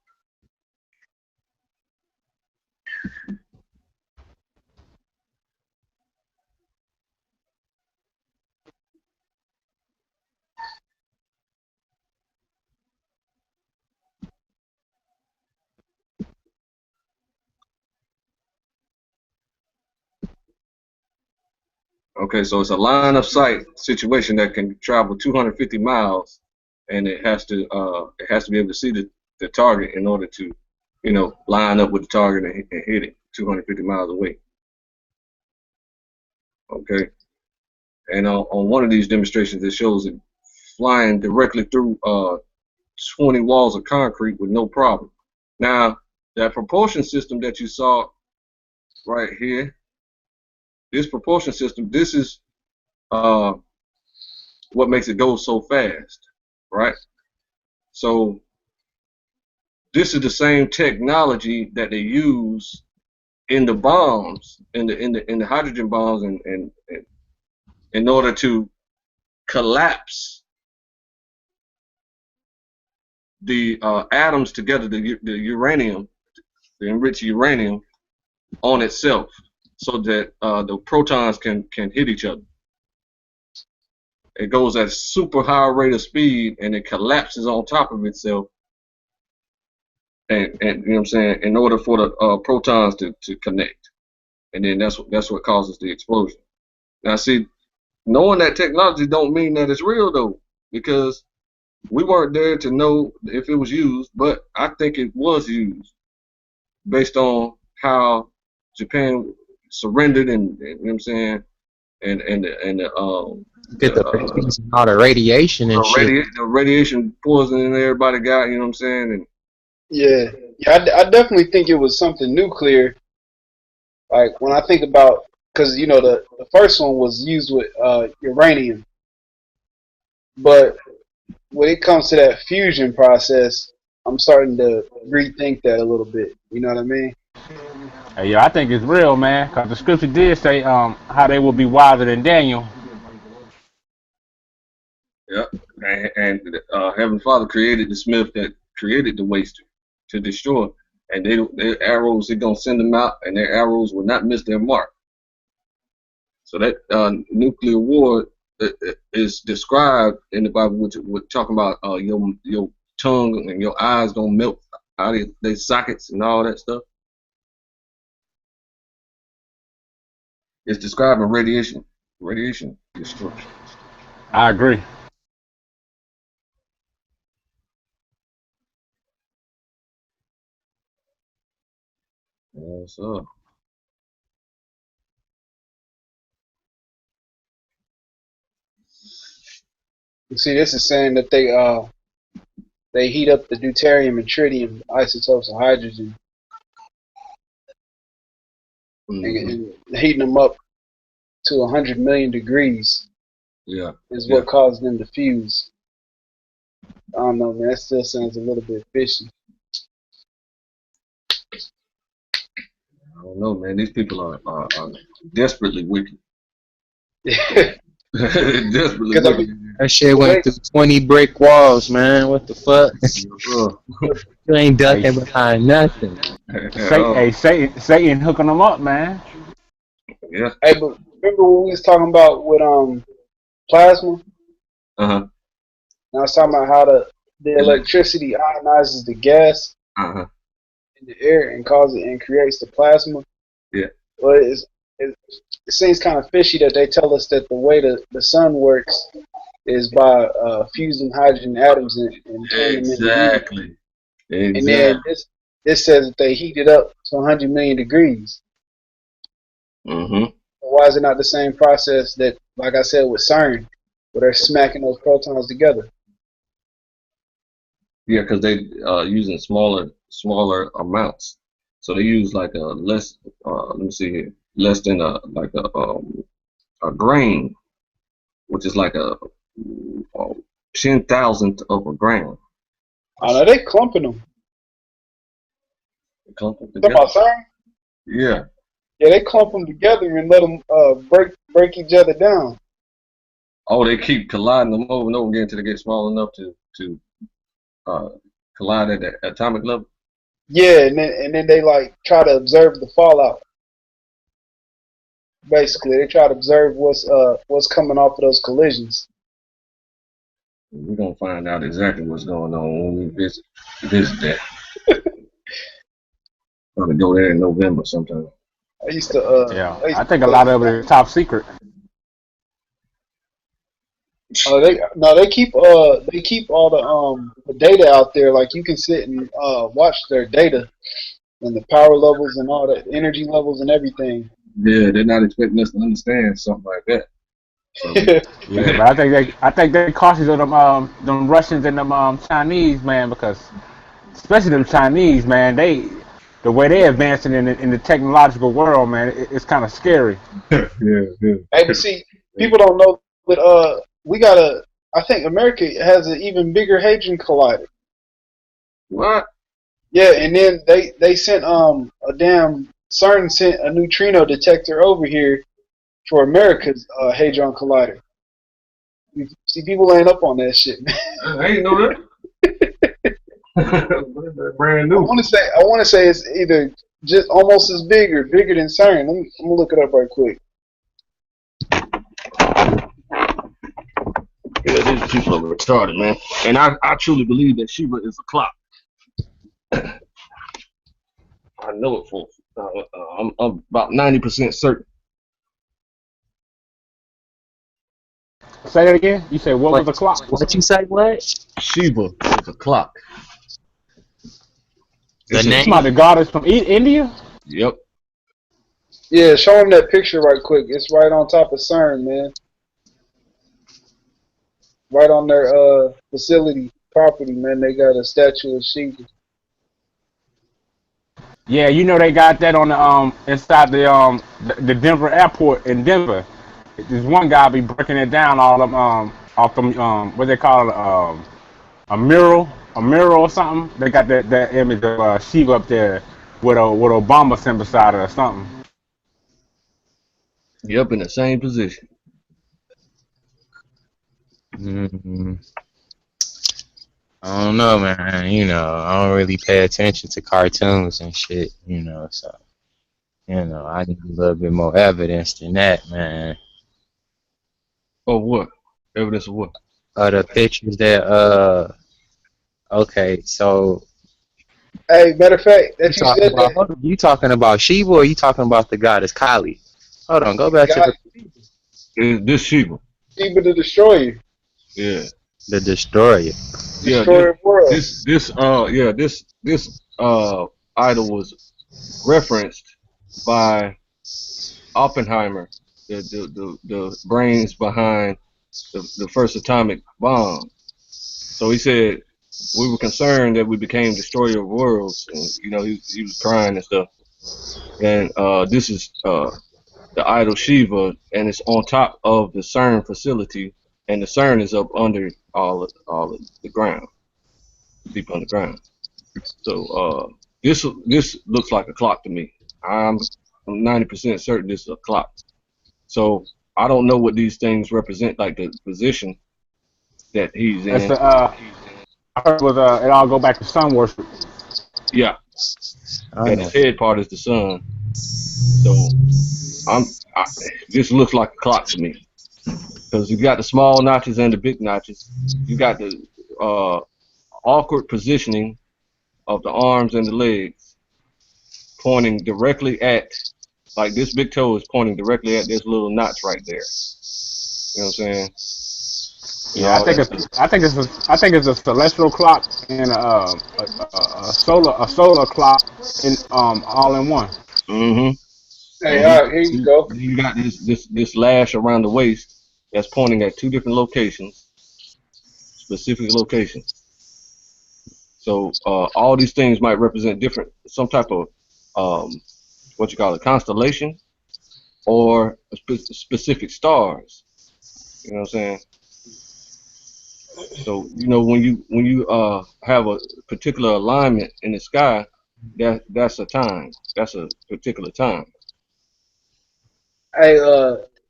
S1: Okay, so it's a line of sight situation that can travel 250 miles, and it has to be able to see the the target in order to, line up with the target and hit it 250 miles away. Okay. And on one of these demonstrations, it shows it flying directly through 20 walls of concrete with no problem. Now, that propulsion system that you saw right here, this propulsion system, this is what makes it go so fast, right? So this is the same technology that they use in the bombs, in the hydrogen bombs, and in order to collapse the atoms together, the uranium, the enriched uranium, on itself, so that the protons can hit each other. It goes at a super high rate of speed, and it collapses on top of itself. And you know what I'm saying, in order for the protons to connect, and then that's what causes the explosion. Now, see, knowing that technology don't mean that it's real though, because we weren't there to know if it was used, but I think it was used based on how Japan surrendered, and you know what I'm saying, and
S5: all the radiation and shit.
S1: the radiation poisoning everybody got, you know what I'm saying, and
S2: Yeah, I definitely think it was something nuclear. Like when I think about, because the first one was used with uranium, but when it comes to that fusion process, I'm starting to rethink that a little bit. You know what I mean?
S4: Hey, yeah, I think it's real, man, because the scripture did say how they will be wiser than Daniel.
S1: yeah, and Heavenly Father created the smith that created the waster to destroy, and their arrows, they're gonna send them out, and their arrows will not miss their mark. So that nuclear war is described in the Bible, which we're talking about your tongue and your eyes gonna melt out of their sockets and all that stuff. It's describing radiation destruction.
S4: I agree.
S1: Yeah, so
S2: You see, this is saying that they heat up the deuterium and tritium isotopes of hydrogen, and heating them up to 100 million degrees is what caused them to fuse. I don't know, man. That still sounds a little bit fishy.
S1: I don't know, man. These people are desperately wicked. Desperately wicked.
S5: That shit went through 20 brick walls, man. What the fuck? You ain't ducking behind nothing.
S4: Satan hooking them up, man.
S1: Yeah.
S2: Hey, but remember what we was talking about with plasma?
S1: Uh-huh.
S2: And I was talking about how the electricity ionizes the gas in the air and causes it and creates the plasma.
S1: Yeah.
S2: Well, it seems kind of fishy that they tell us that the way the sun works is by fusing hydrogen atoms and turning them into
S1: Exactly.
S2: And then this says that they heat it up to 100 million degrees. Why is it not the same process that, like I said, with CERN, where they're smacking those protons together?
S1: Yeah, because they using smaller amounts. So they use like a less. Let me see here. Less than a grain, which is like a 10,000th of a gram.
S2: Oh, no, they clumping them.
S1: They clump them
S2: together. About CERN?
S1: Yeah.
S2: Yeah, they clump them together and let them break each other down.
S1: Oh, they keep colliding them over and over again until they get small enough to collide at the atomic level.
S2: Yeah, and then they like try to observe the fallout. Basically, they try to observe what's coming off of those collisions.
S1: We're gonna find out exactly what's going on when we visit that. Probably go there in November sometime.
S2: I used to.
S4: I think a lot of it is top secret.
S2: They keep all the data out there. Like you can sit and watch their data and the power levels and all the energy levels and everything.
S1: Yeah, they're not expecting us to understand something like that. So
S4: Yeah, but I think they cautious of them Russians and them Chinese, man, because especially them Chinese, man, the way they advancing in the technological world, man, it's kind of scary.
S1: yeah, yeah.
S2: Hey, but see, people don't know, but we got a. I think America has an even bigger hadron collider.
S1: What?
S2: Yeah, and then they sent a damn CERN sent a neutrino detector over here for America's hadron collider. You see, people ain't up on that shit, man.
S1: I ain't know that. Brand
S2: I
S1: new.
S2: want to say it's either just almost as big or bigger than CERN. I'm gonna look it up right quick.
S1: Yeah, these people are retarded, man. And I truly believe that Shiva is a clock. I know it, folks. I'm about 90% certain.
S4: Say that again. You said what was the clock?
S5: What you say? What?
S1: Shiva is a clock.
S5: The
S1: It's
S5: name?
S4: Come on, the goddess from India.
S1: Yep.
S2: Yeah, show them that picture right quick. It's right on top of CERN, man. Right on their facility property, man. They got a statue of Shiva.
S4: Yeah, you know they got that on the inside the Denver airport in Denver. There's one guy be breaking it down all them off them what they call it a mural or something. They got that image of Shiva up there with Obama sitting beside it or something.
S1: Yep, in the same position.
S5: Mm, I don't know, man. You know, I don't really pay attention to cartoons and shit. You know, so I need a little bit more evidence than that, man.
S1: Oh, what? Evidence of what?
S5: The pictures that okay, so
S2: Hey, matter of fact,
S5: you
S2: that you
S5: talking
S2: said
S5: about
S2: that,
S5: you talking about Shiva or you talking about the goddess Kali? Hold on, go back to
S2: God,
S1: This Shiva.
S2: Shiva the Destroyer,
S1: Yeah.
S5: the destroyer.
S1: Yeah,
S2: Destroyer of worlds.
S1: this idol was referenced by Oppenheimer, the brains behind the first atomic bomb. So he said we were concerned that we became destroyer of worlds, and he was crying and stuff. And this is the idol Shiva, and it's on top of the CERN facility, and the CERN is up under all of the ground, deep underground. So this looks like a clock to me. I'm 90% certain this is a clock. So I don't know what these things represent, like the position that he's
S4: That's
S1: in.
S4: the I heard it was it all go back to sun worship.
S1: Yeah,
S5: I
S1: yeah.
S5: know.
S1: This head part is the sun. So this looks like a clock to me because you got the small notches and the big notches. You got the awkward positioning of the arms and the legs pointing directly at, like this big toe is pointing directly at this little notch right there. You know what I'm saying? And
S4: Yeah,
S1: all that stuff.
S4: I think it's a celestial clock and a solar clock in all in one.
S1: Mm-hmm.
S2: Hey,
S1: Mm-hmm.
S2: all right, here you go.
S1: Then you got this lash around the waist that's pointing at two different locations, specific locations. So all these things might represent different, some type of what you call a constellation or specific stars. You know what I'm saying? So when you have a particular alignment in the sky, that's a time. That's a particular time.
S2: Hey,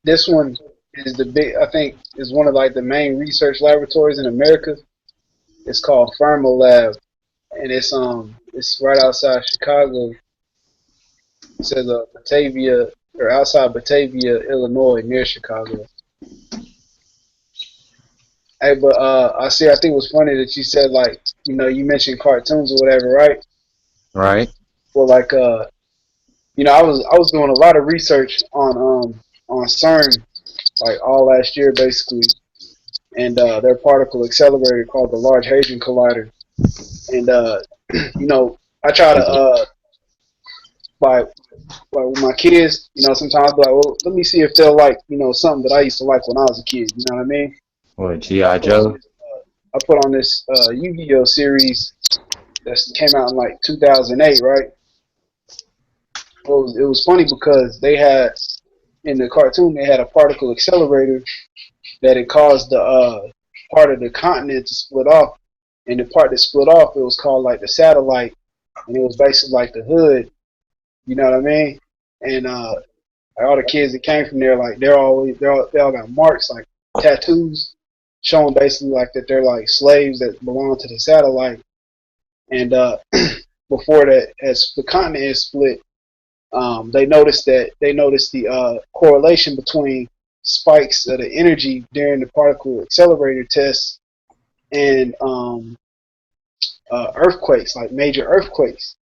S2: this one is the big. I think is one of like the main research laboratories in America. It's called Lab, and it's right outside Chicago. It says Batavia or outside Batavia, Illinois, near Chicago. Hey, but I see. I think it was funny that you said like you mentioned cartoons or whatever, right?
S5: Right?
S2: Well, like I was doing a lot of research on CERN like all last year basically, and their particle accelerator called the Large Hadron Collider. And you know, I try to like with my kids, you know, sometimes I'll be like, well, let me see if they'll like, you know, something that I used to like when I was a kid. You know what I mean?
S5: What,
S2: So
S5: G.I. Joe?
S2: I put on this Yu-Gi-Oh series that came out in like 2008, right? Well, it was funny because they had in the cartoon they had a particle accelerator that it caused the part of the continent to split off, and the part that split off it was called like the satellite, and it was basically like the hood. You know what I mean? And all the kids that came from there, like they all got marks like tattoos, showing basically like that they're like slaves that belong to the satellite. And before that, as the continent is split, they noticed the correlation between spikes of the energy during the particle accelerator tests and earthquakes, like major earthquakes.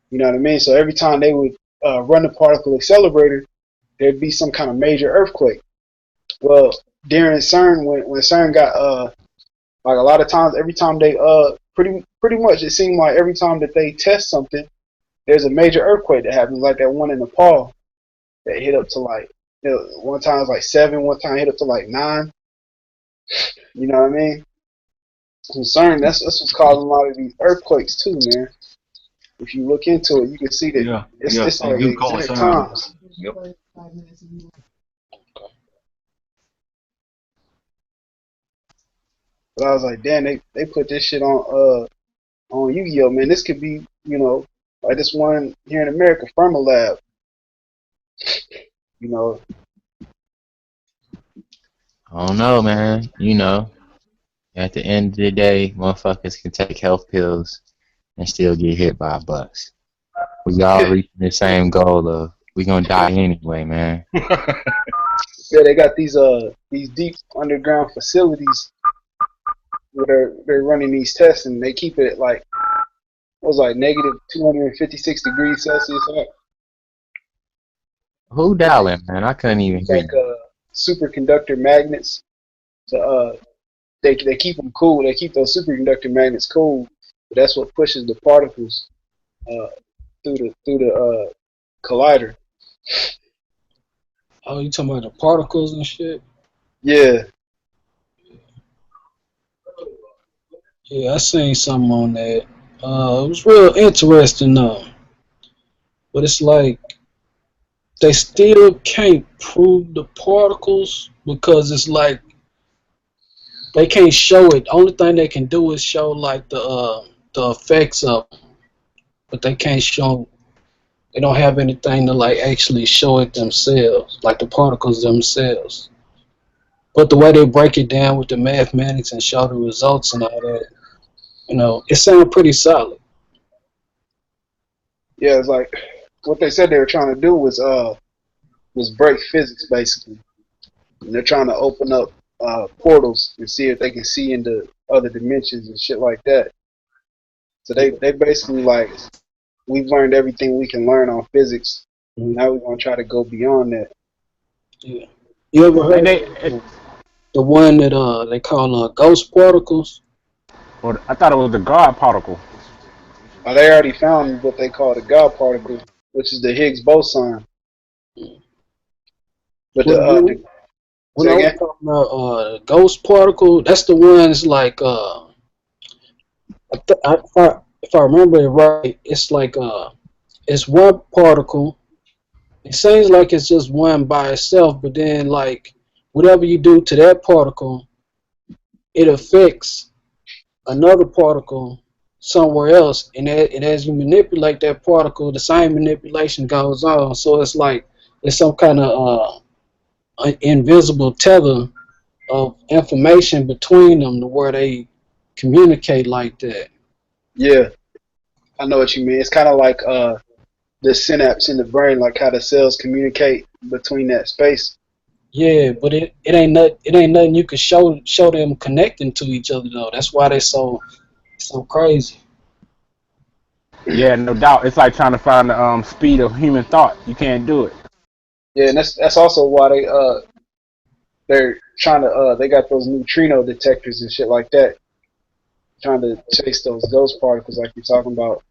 S2: You know what I mean? So every time they would run the particle accelerator, there'd be some kind of major earthquake. Well, during CERN, when CERN got like a lot of times, every time they pretty much it seemed like every time that they test something, there's a major earthquake that happens, like that one in Nepal that hit up to like, you know, one time it was like 7, one time it hit up to like 9. You know what I mean? CERN, that's what's causing a lot of these earthquakes too, man. If you look into it, you can see that it's
S6: they
S2: like
S6: do call it
S2: exact
S6: CERN.
S2: times.
S6: Yep.
S2: But I was like, damn, they put this shit on Yu-Gi-Oh, man. This could be, you know, like this one here in America, Lab. You know,
S5: I don't know, man. You know, at the end of the day, motherfuckers can take health pills and still get hit by a bus. We all reaching the same goal of we gonna die anyway, man.
S2: yeah, they got these deep underground facilities where they're running these tests, and they keep it at like what was like negative 256 degrees Celsius.
S5: Who dialing, man? I couldn't even
S2: It's
S5: hear
S2: like
S5: you.
S2: superconductor magnets. So they keep them cool. They keep those superconductor magnets cool. But that's what pushes the particles uh, through the collider.
S7: Oh, you talking about the particles and shit?
S2: Yeah,
S7: Yeah, I seen something on that. It was real interesting though. But it's like they still can't prove the particles because it's like they can't show it. Only thing they can do is show like the effects of them, but they can't show. They don't have anything to like actually show it themselves, like the particles themselves. But the way they break it down with the mathematics and show the results and all that, you know, it sounds pretty solid.
S2: yeah. It's like what they said they were trying to do was break physics basically, and they're trying to open up portals and see if they can see into other dimensions and shit like that. So they basically like we've learned everything we can learn on physics. Now we're gonna try to go beyond that.
S7: Yeah. You ever
S4: And
S7: heard
S4: they,
S7: the one that they call ghost particles?
S4: or I thought it was the God particle.
S2: They already found what they call the God particle, which is the Higgs boson. But
S7: When, when
S2: say
S7: I was
S2: again?
S7: talking about ghost particle, that's the ones like if I remember it right, it's like it's one particle. It seems like it's just one by itself, but then like whatever you do to that particle, it affects another particle somewhere else, and as you manipulate that particle, the same manipulation goes on. So it's like it's some kind of invisible tether of information between them to where they communicate like that.
S2: Yeah, I know what you mean. It's kind of like the synapse in the brain, like how the cells communicate between that space.
S7: Yeah, but it ain't nothing you can show them connecting to each other though. That's why they so crazy.
S4: Yeah, no doubt. It's like trying to find the speed of human thought. You can't do it.
S2: Yeah, and that's also why they're trying to they got those neutrino detectors and shit like that, trying to chase those ghost particles like you're talking about.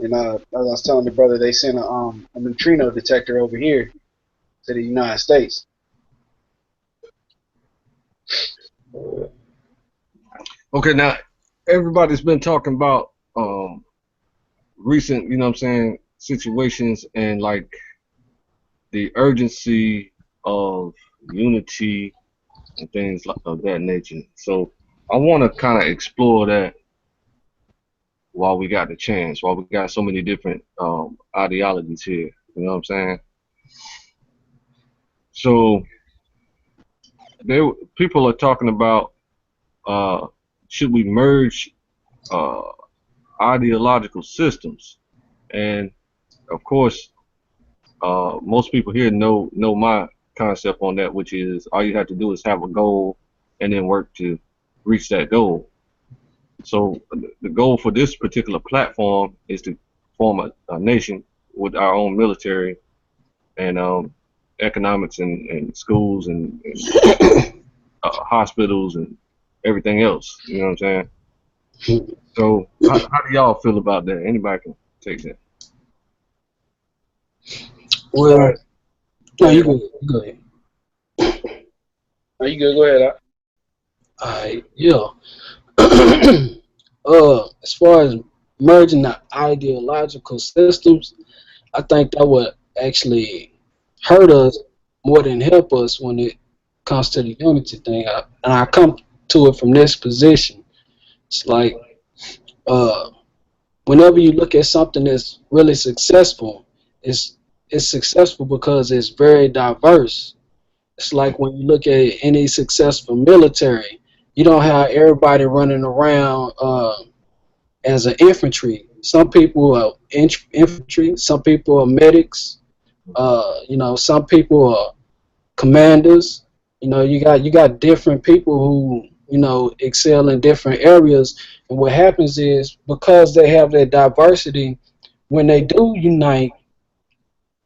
S2: And as I was telling the brother, they sent a neutrino detector over here to the United States.
S1: Okay, now everybody's been talking about recent, you know what I'm saying, situations and like the urgency of unity and things like of that nature. So I want to kind of explore that while we got the chance, while we got so many different ideologies here. You know what I'm saying? So people are talking about should we merge uh, ideological systems, and of course most people here know my concept on that, which is all you have to do is have a goal and then work to reach that goal. So the goal for this particular platform is to form a nation with our own military and economics and schools and hospitals and everything else. You know what I'm saying? So how do y'all feel about that? Anybody can take that.
S7: Well,
S2: All right.
S7: no, you go. You go ahead.
S2: No, you good? Go ahead.
S7: Alright, yeah. As far as merging the ideological systems, I think that would actually hurt us more than help us when it comes to the unity thing. And I come to it from this position. It's like uh, whenever you look at something that's really successful, it's successful because it's very diverse. It's like when you look at any successful military, you don't have everybody running around as an infantry. Some people are infantry, some people are medics, some people are commanders. You got different people who excel in different areas, and what happens is because they have that diversity, when they do unite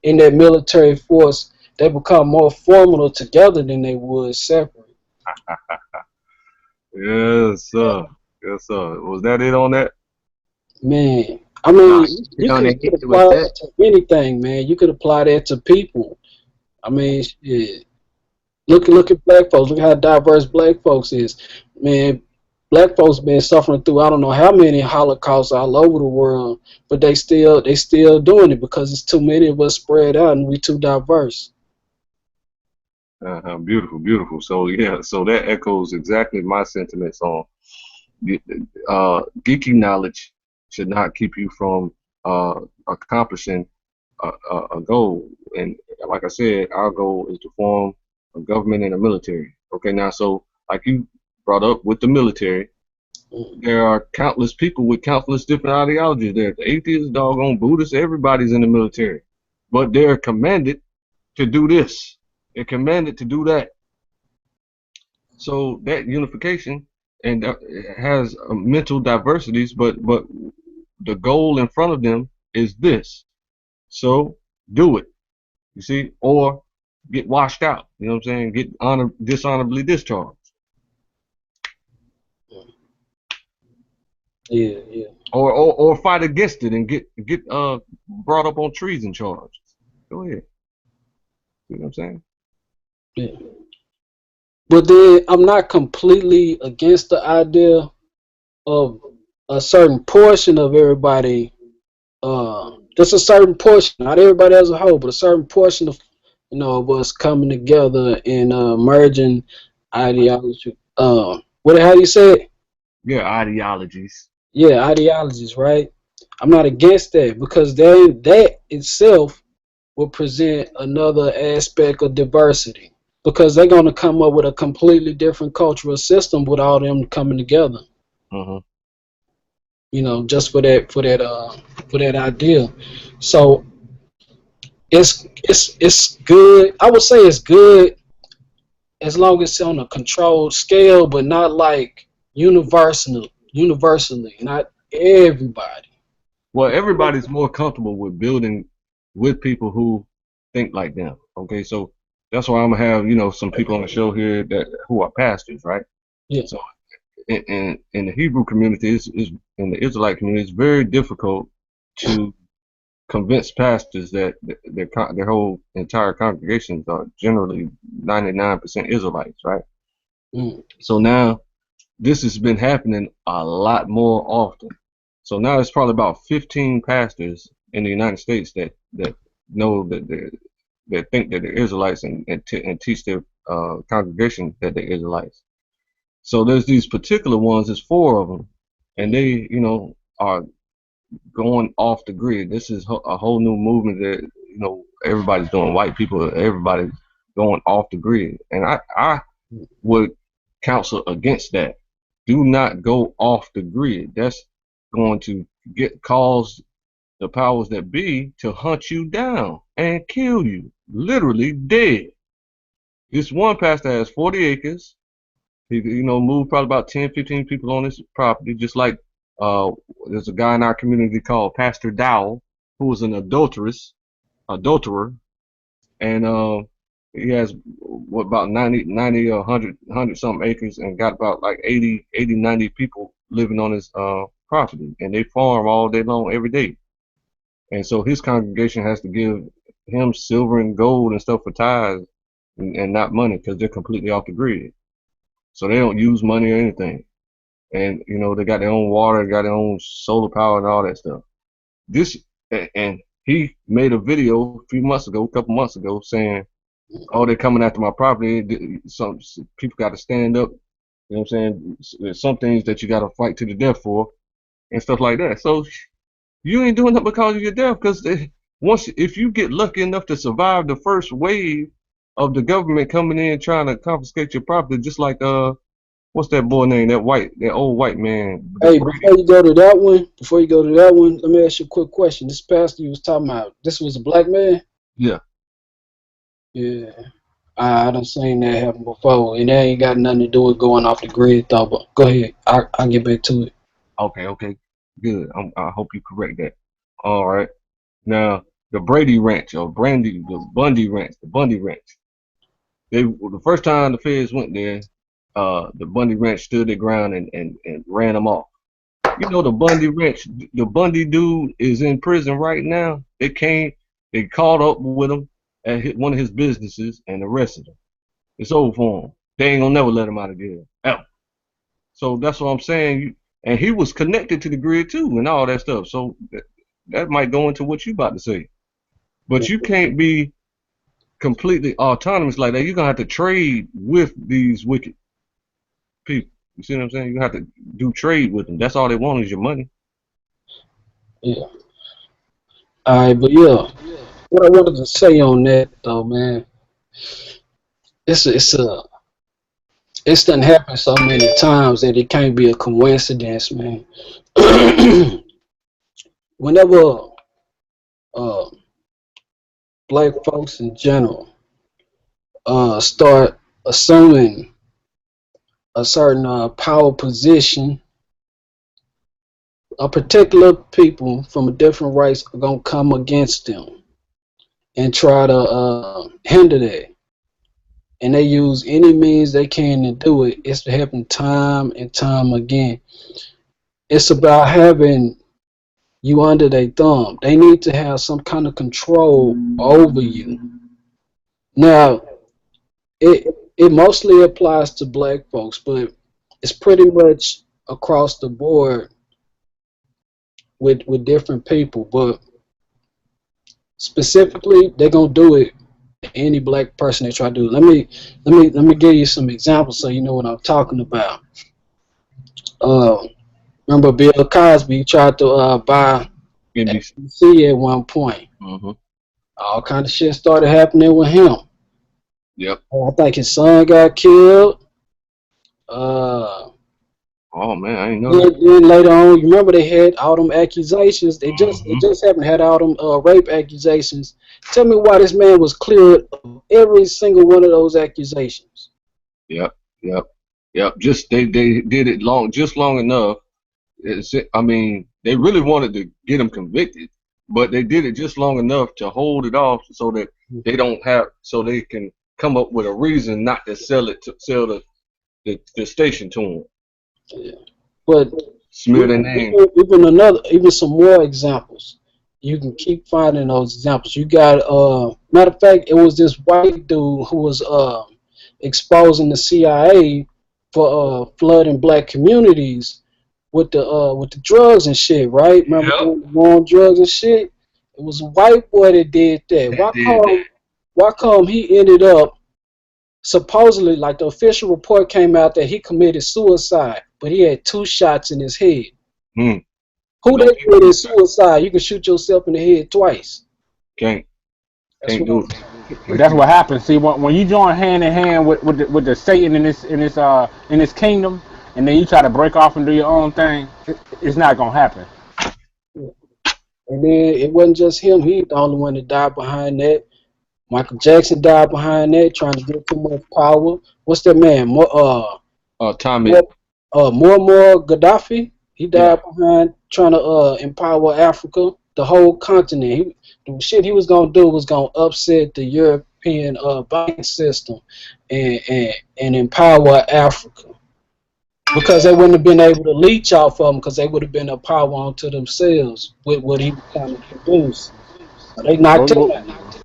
S7: in that military force, they become more formidable together than they would separate.
S1: Yes, sir. Yes, sir. Was that it on that?
S7: Man, I
S5: Nah,
S7: mean, you
S5: on
S7: could
S5: the head
S7: apply
S5: with
S7: that
S5: that.
S7: to anything, man. You could apply that to people. I mean, shit. Look at black folks. Look how diverse black folks is. Man, black folks been suffering through I don't know how many holocausts all over the world, but they still doing it because it's too many of us spread out and we too diverse.
S1: Beautiful, beautiful. So yeah, so that echoes exactly my sentiments on geeky knowledge should not keep you from accomplishing a goal. And like I said, our goal is to form a government and a military. Okay, now so like you brought up with the military, there are countless people with countless different ideologies. There's atheists, doggone Buddhists, everybody's in the military, but they're commanded to do this. They're commanded to do that. So that unification and has mental diversities, but the goal in front of them is this. So do it. You see, or get washed out. You know what I'm saying? Get dishonorably discharged,
S7: Yeah, yeah,
S1: or fight against it and get brought up on treason charges. Go ahead. You know what I'm saying?
S7: yeah. But then I'm not completely against the idea of a certain portion of everybody. Just a certain portion, not everybody as a whole, but a certain portion of of us coming together and merging ideology. How do you say it?
S1: Yeah, ideologies.
S7: Yeah, ideologies, right? I'm not against that because that itself will present another aspect of diversity because they're going to come up with a completely different cultural system with all them coming together.
S1: Uh-huh.
S7: Just for that idea. So it's good. I would say it's good as long as it's on a controlled scale, but not like universally, not everybody.
S1: Well, everybody's more comfortable with building with people who think like them. Okay, so that's why I'm gonna have, you know, some people on the show here who are pastors, right?
S7: Yeah.
S1: So in the Hebrew community, is in the Israelite community, it's very difficult to convince pastors that their whole entire congregations are generally 99% Israelites, right?
S7: Mm.
S1: So now this has been happening a lot more often. So now it's probably about 15 pastors in the United States that know that think that they're Israelites and teach their congregation that they're Israelites. So there's these particular ones. There's 4 of them, and they, you know, are going off the grid. This is a whole new movement that, you know, everybody's doing. White people, everybody's going off the grid, and I would counsel against that. Do not go off the grid. That's going to cause the powers that be to hunt you down and kill you, literally dead. This one pastor has 40 acres. He, you know, moved probably about 10, 15 people on this property, just like uh, there's a guy in our community called Pastor Dowell, who was an adulterer, and he has what about 90 or 100 something acres, and got about like 80, 90 people living on his property, and they farm all day long, every day. And so his congregation has to give him silver and gold and stuff for tithes and not money, because they're completely off the grid. So they don't use money or anything. And, you know, they got their own water, got their own solar power and all that stuff. And he made a video a couple months ago, saying, oh, they're coming after my property. Some people got to stand up. You know what I'm saying? There's some things that you got to fight to the death for and stuff like that. So you ain't doing that because of your death. Because if you get lucky enough to survive the first wave of the government coming in trying to confiscate your property, just like what's that boy name? That old white man.
S7: Hey, before you go to that one, let me ask you a quick question. This pastor you was talking about, this was a black man?
S1: Yeah.
S7: Yeah. I done seen that happen before, and that ain't got nothing to do with going off the grid, though. But go ahead, I'll get back to it.
S1: Okay, good. I hope you correct that. All right. Now, the Brady Ranch or the Bundy Ranch. The first time the feds went there, the Bundy Ranch stood their ground and ran them off. You know, the Bundy dude is in prison right now. They caught up with him at one of his businesses and arrested him. It's over for him. They ain't gonna never let him out of jail, ever. So that's what I'm saying. And he was connected to the grid too and all that stuff. So that might go into what you about to say. But you can't be completely autonomous like that. You're gonna have to trade with these wicked people. You see what I'm saying? You have to do trade with them. That's all they want is your money.
S7: Yeah. All right, but yeah, what I wanted to say on that though, man, it's done happened so many times that it can't be a coincidence, man. Whenever uh, black folks in general start assuming a certain power position, a particular people from a different race are gonna come against them and try to hinder that. And they use any means they can to do it. It's happened time and time again. It's about having you under their thumb. They need to have some kind of control over you. Now, it mostly applies to black folks, but it's pretty much across the board with different people. But specifically, they're gonna do it to any black person they try to do it. Let me give you some examples so you know what I'm talking about. Remember Bill Cosby tried to buy NBC at one point.
S1: Mm-hmm.
S7: All kind of shit started happening with him.
S1: Yep.
S7: I think his son got killed.
S1: Oh man, I didn't know that.
S7: Then later on, you remember they had all them accusations. They just happened had all them rape accusations. Tell me why this man was cleared of every single one of those accusations.
S1: Yep. Just they did it long enough. I mean, they really wanted to get him convicted, but they did it just long enough to hold it off so that they can come up with a reason not to sell the station to them.
S7: Yeah. But
S1: Smear their name.
S7: even some more examples. You can keep finding those examples. You got matter of fact, it was this white dude who was exposing the CIA for flooding black communities with the drugs and shit, right? Remember
S1: Yep.
S7: doing the war on drugs and shit? It was a white boy that did that. Why come he ended up supposedly, like the official report came out that he committed suicide, but he had 2 shots in his head.
S1: Hmm.
S7: Who they committed suicide? You can shoot yourself in the head twice.
S1: Can't do it.
S4: But that's what happens. See, when you join hand in hand with the Satan in this kingdom, and then you try to break off and do your own thing, it's not gonna happen.
S7: And then it wasn't just him. He the only one that died behind that. Michael Jackson died behind that, trying to get too much power. What's that man?
S1: Tommy.
S7: Muammar Gaddafi. He died behind trying to empower Africa, the whole continent. The shit he was gonna do was gonna upset the European banking system and empower Africa, because they wouldn't have been able to leech off of them, because they would have been a power onto themselves with what he was trying to produce. They knocked him out.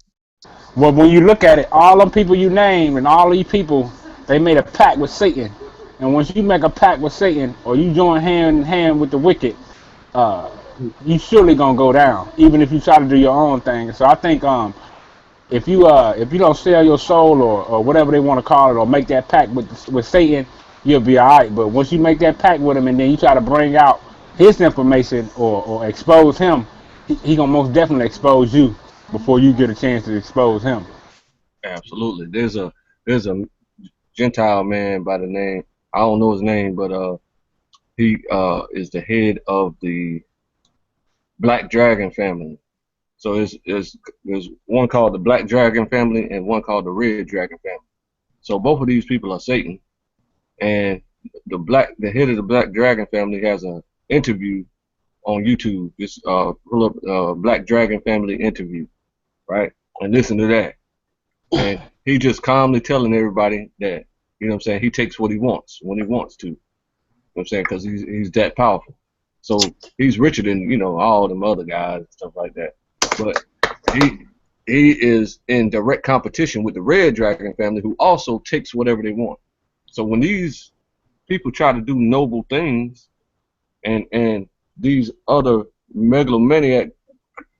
S4: Well, when you look at it, all them people you name and all these people, they made a pact with Satan. And once you make a pact with Satan, or you join hand in hand with the wicked, you surely gonna go down, even if you try to do your own thing. So I think if you don't sell your soul or whatever they want to call it, or make that pact with Satan, you'll be all right. But once you make that pact with him and then you try to bring out his information or expose him, he gonna most definitely expose you before you get a chance to expose him.
S1: Absolutely. There's a Gentile man by the name, I don't know his name, but he is the head of the Black Dragon family. So there's one called the Black Dragon family and one called the Red Dragon family. So both of these people are Satan, and the head of the Black Dragon family has an interview on YouTube. Just pull up Black Dragon family interview, right? And listen to that. And he just calmly telling everybody that, you know what I'm saying, he takes what he wants when he wants to. You know what I'm saying? Because he's that powerful. So he's richer than, you know, all them other guys and stuff like that. But he is in direct competition with the Red Dragon family, who also takes whatever they want. So when these people try to do noble things, and these other megalomaniac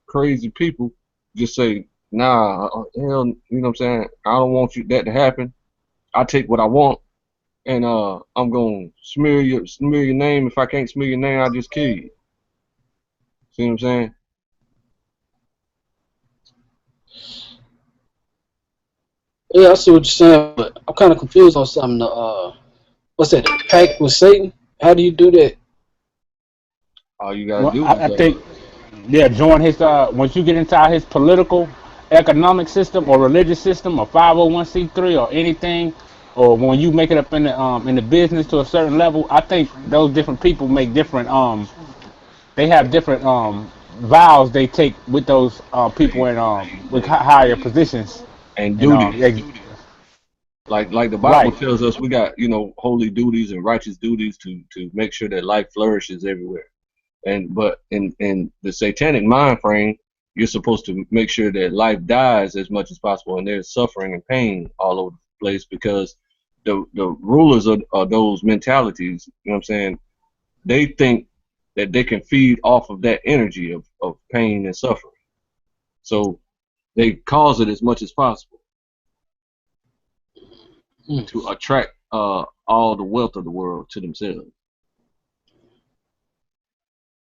S1: crazy people just say, nah, hell, you know what I'm saying, I don't want that to happen. I take what I want, and I'm gonna smear your name. If I can't smear your name, I'll just kill you. See what I'm saying?
S7: Yeah, I see what you're saying, but I'm kind of confused on something. What's that? Pact with Satan? How do you do that?
S1: All you gotta do is
S4: I think, yeah, join his. Once you get into his political, economic system or religious system or 501c3 or anything, or when you make it up in the business to a certain level, I think those different people make different they have different vows they take with those people in with higher positions
S1: and
S4: and
S1: duties. Like the Bible
S4: right.
S1: tells us, we got, you know, holy duties and righteous duties to make sure that life flourishes everywhere. But in the satanic mind frame, you're supposed to make sure that life dies as much as possible, and there's suffering and pain all over the place, because the rulers of those mentalities, you know what I'm saying, they think that they can feed off of that energy of pain and suffering. So they cause it as much as possible to attract all the wealth of the world to themselves.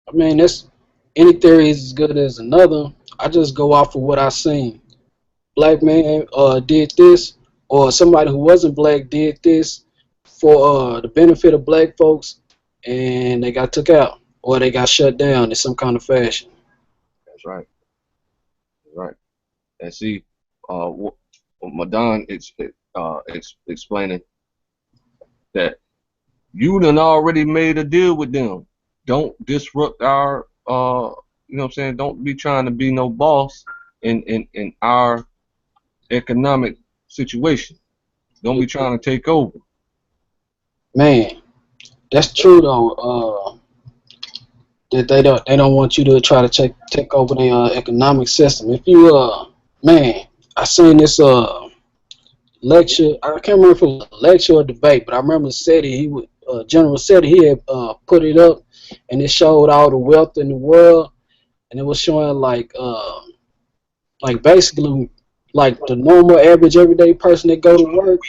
S7: I mean, that's any theory is as good as another. I just go off of what I seen. Black man did this, or somebody who wasn't black did this for the benefit of black folks, and they got took out or they got shut down in some kind of fashion.
S1: That's right. That's right. And see, Madan is explaining that you done already made a deal with them. Don't disrupt our, you know what I'm saying, don't be trying to be no boss in our economic situation. Don't be trying to take over.
S7: Man, that's true though. That they don't want you to try to take over their economic system. If you man, I seen this lecture. I can't remember if it was a lecture or debate, but I remember General Seti, he had put it up, and it showed all the wealth in the world, and it was showing like basically like the normal average everyday person that go to work.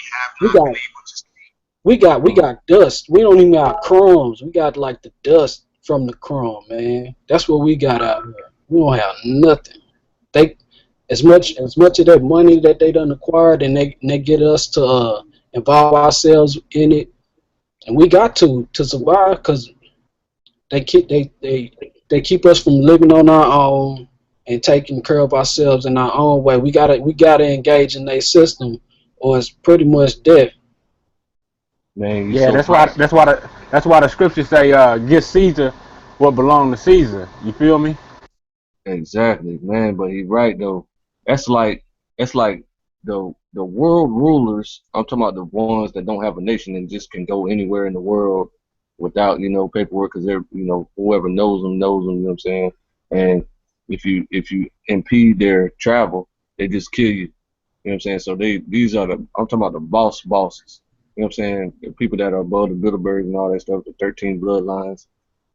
S7: We got dust. We don't even got crumbs. We got like the dust from the crumb, man. That's what we got out here. We don't have nothing. They as much of that money that they done acquired, and they get us to involve ourselves in it, and we got to survive because they keep us from living on our own and taking care of ourselves in our own way. We gotta engage in their system, or it's pretty much death.
S1: Man, you
S4: Yeah,
S1: so right.
S4: that's why the scriptures say, "Give Caesar what belongs to Caesar." You feel me?
S1: Exactly, man. But he's right though. That's like the world rulers. I'm talking about the ones that don't have a nation and just can go anywhere in the world without paperwork, because they're whoever knows them knows them. You know what I'm saying? And if you impede their travel, they just kill you. You know what I'm saying? So these are I'm talking about the bosses. You know what I'm saying? The people that are above the Bilderbergs and all that stuff, the 13 bloodlines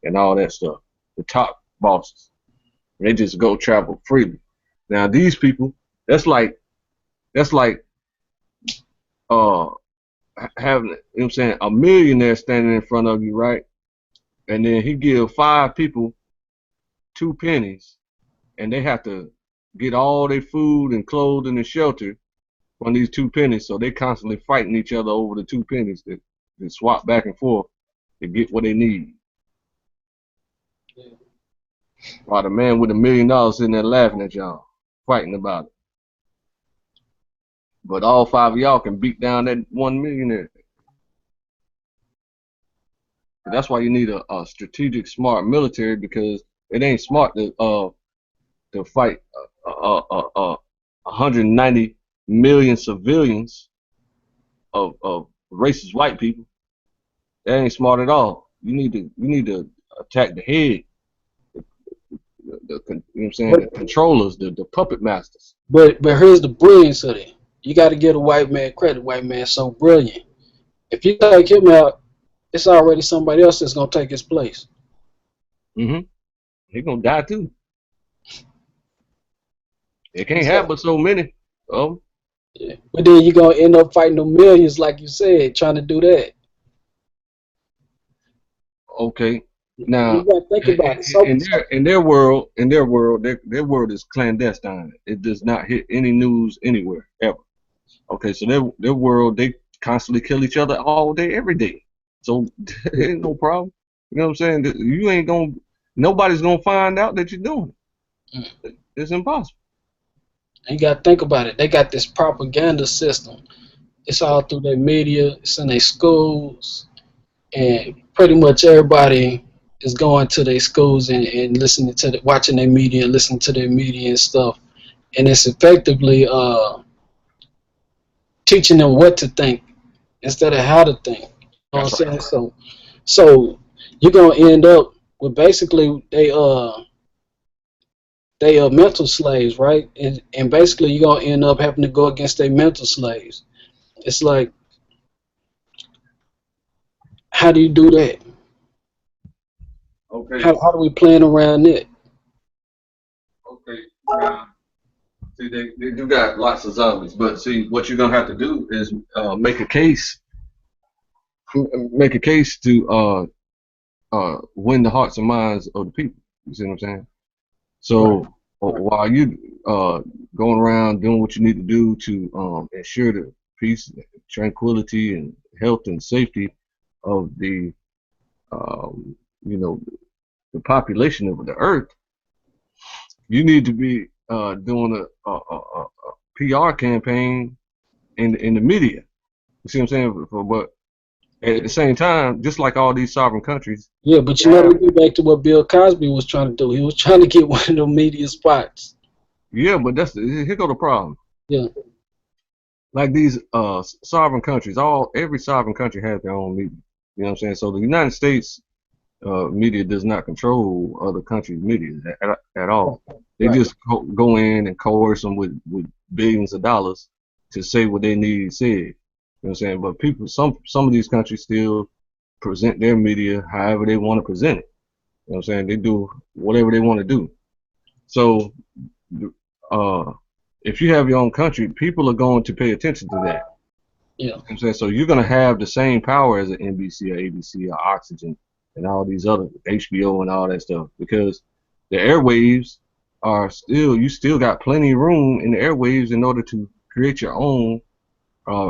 S1: and all that stuff. The top bosses. They just go travel freely. Now these people, that's like having, you know what I'm saying, a millionaire standing in front of you, right? And then he give 5 people 2 pennies, and they have to get all their food and clothing and shelter from these 2 pennies. So they constantly fighting each other over the 2 pennies that swap back and forth to get what they need. While the man with $1 million sitting there laughing at y'all, fighting about it. But all 5 of y'all can beat down that 1 millionaire. That's why you need a strategic, smart military, because it ain't smart to fight 190 million civilians of racist white people. That ain't smart at all. You need to attack the head, you know what I'm saying, the controllers, the puppet masters.
S7: But here's the brilliance of it. You got to give a white man credit. White man so brilliant. If you take him out, it's already somebody else that's gonna take his place.
S1: He gonna die too. It can't have but so many.
S7: Yeah. But then you're gonna end up fighting the millions, like you said, trying to do that.
S1: Okay. Now,
S7: you gotta think about it.
S1: In their world, their world is clandestine. It does not hit any news anywhere ever. Okay, so their world, they constantly kill each other all day, every day. So there ain't no problem. You know what I'm saying? Nobody's gonna find out that you're doing it. It's impossible.
S7: You gotta think about it. They got this propaganda system. It's all through their media. It's in their schools, and pretty much everybody is going to their schools and listening to watching their media, listening to their media and stuff. And it's effectively teaching them what to think instead of how to think. You know what I'm saying? So you're gonna end up with basically they mental slaves, right? And basically you're gonna end up having to go against their mental slaves. It's like, how do you do that?
S1: Okay.
S7: How do we plan around it?
S1: Okay. See, they do got lots of zombies, but see, what you're gonna have to do is make a case to win the hearts and minds of the people. You see what I'm saying? So while you going around doing what you need to do to ensure the peace, tranquility, and health and safety of the the population of the earth, you need to be doing a PR campaign in the media. You see what I'm saying? But at the same time, just like all these sovereign countries.
S7: Yeah, but you know, we go back to what Bill Cosby was trying to do. He was trying to get one of the media spots.
S1: Yeah, but here go the problem.
S7: Yeah.
S1: like these sovereign countries, every sovereign country has their own media. You know what I'm saying? So the United States media does not control other countries' media at all. They
S2: Right.
S1: just go in and coerce them with billions of dollars to say what they need said. You know what I'm saying? But people, some of these countries still present their media however they want to present it. You know what I'm saying? They do whatever they want to do. So uh, if you have your own country, people are going to pay attention to that.
S7: Yeah.
S1: You know what I'm saying? So you're going to have the same power as an NBC or ABC or Oxygen and all these other HBO and all that stuff, because the airwaves are still, you still got plenty of room in the airwaves in order to create your own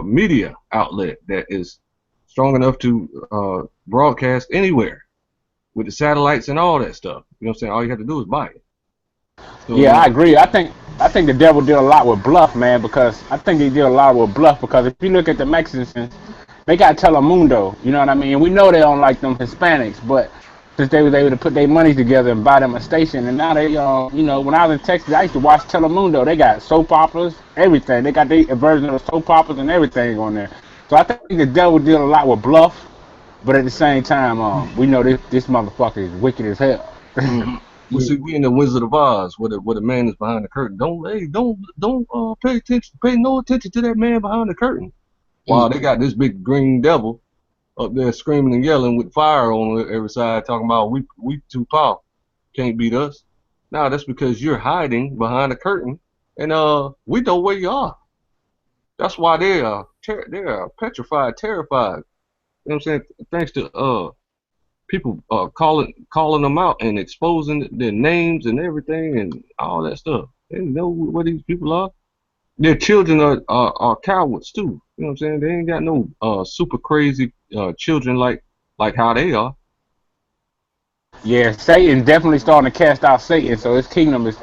S1: media outlet that is strong enough to broadcast anywhere with the satellites and all that stuff. You know what I'm saying? All you have to do is buy it. So
S4: Yeah, I agree. I think the devil did a lot with bluff, man, because I think he did a lot with bluff because if you look at the Mexicans, they got Telemundo, you know what I mean? And we know they don't like them Hispanics, but since they was able to put their money together and buy them a station, and now they, you know, when I was in Texas, I used to watch Telemundo. They got soap operas, everything. They got their version of soap operas and everything on there. So I think the devil did a lot with bluff, but at the same time, we know this motherfucker is wicked as hell.
S1: hmm we
S7: Yeah.
S1: see we in the Wizard of Oz, where the man is behind the curtain. Don't pay attention, pay no attention to that man behind the curtain. While
S7: Mm.
S1: they got this big green devil up there screaming and yelling with fire on every side, talking about we too powerful, can't beat us. Now that's because you're hiding behind the curtain, and we know where you are. That's why they are petrified, terrified. You know what I'm saying? Thanks to people calling them out and exposing their names and everything and all that stuff. They know where these people are. Their children are cowards too. You know what I'm saying? They ain't got no super crazy children like how they are.
S4: Yeah, Satan definitely starting to cast out Satan, so his kingdom is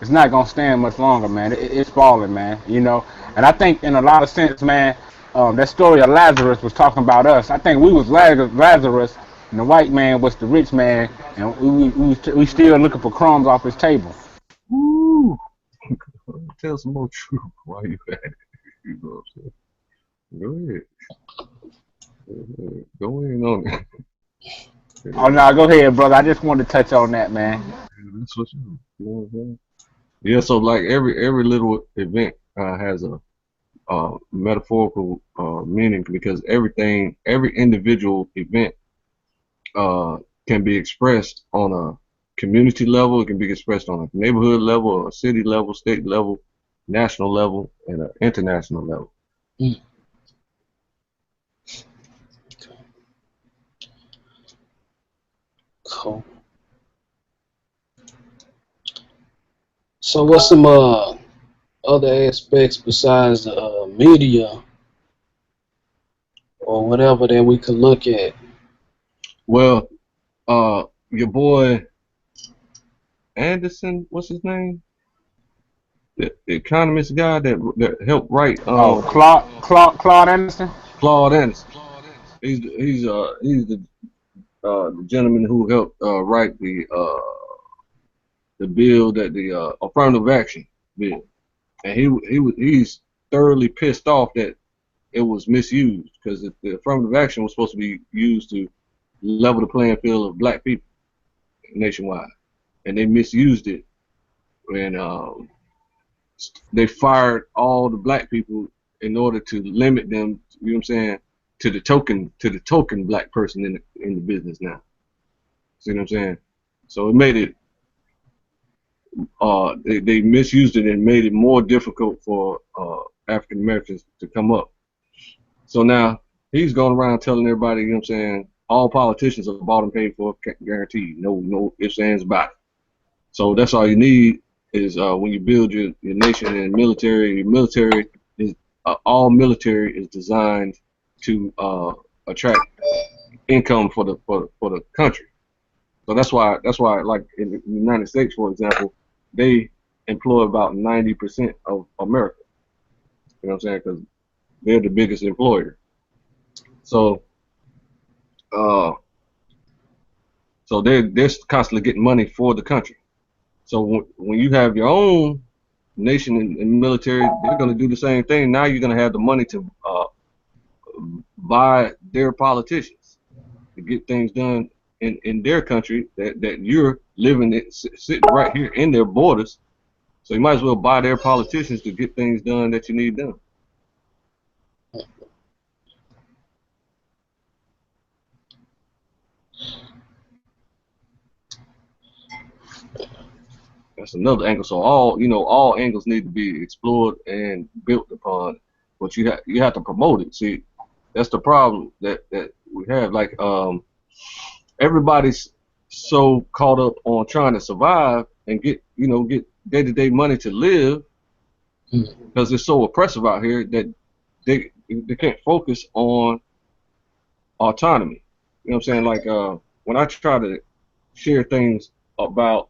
S4: it's not gonna stand much longer, man. It's falling, man. You know, and I think in a lot of sense, man, that story of Lazarus was talking about us. I think we was Lazarus, and the white man was the rich man, and we still looking for crumbs off his table.
S1: Woo! Tell some more truth while you at it. You know what I'm saying? Go ahead. Go ahead. Go in on it.
S4: Oh no, go ahead, brother. I just wanted to touch on that, man.
S1: That's what you know what I'm saying? Yeah, so like every little event has a metaphorical meaning, because every individual event uh, can be expressed on a community level. It can be expressed on a neighborhood level, a city level, state level, national level, and an international level.
S7: Mm. Cool. So what's some other aspects besides the media or whatever that we could look at?
S1: Well, your boy Anderson, what's his name? The economist guy that helped write
S4: Oh, Claude Anderson.
S1: Claude Anderson. He's the gentleman who helped write the bill, that the affirmative action bill, and he's thoroughly pissed off that it was misused, because the affirmative action was supposed to be used to level the playing field of black people nationwide, and they misused it, and they fired all the black people in order to limit them. You know what I'm saying? To the token black person in the business now. See what I'm saying? So it made it they misused it and made it more difficult for African Americans to come up. So now he's going around telling everybody, you know what I'm saying, all politicians are bought and paid for, guaranteed. No ifs, ands, about it. So that's all you need is when you build your nation and military. Your military is all military is designed to attract income for the country. So that's why like in the United States, for example, they employ about 90% of America. You know what I'm saying? Because they're the biggest employer. So uh, they're constantly getting money for the country. So when you have your own nation and military, they're going to do the same thing. Now you're going to have the money to buy their politicians to get things done in their country that you're living sitting right here in their borders. So you might as well buy their politicians to get things done that you need done. That's another angle. So all angles need to be explored and built upon, but you have to promote it. See, that's the problem that we have. Like everybody's so caught up on trying to survive and get day-to-day money to live, because it's so oppressive out here that they can't focus on autonomy. You know what I'm saying? Like when I try to share things about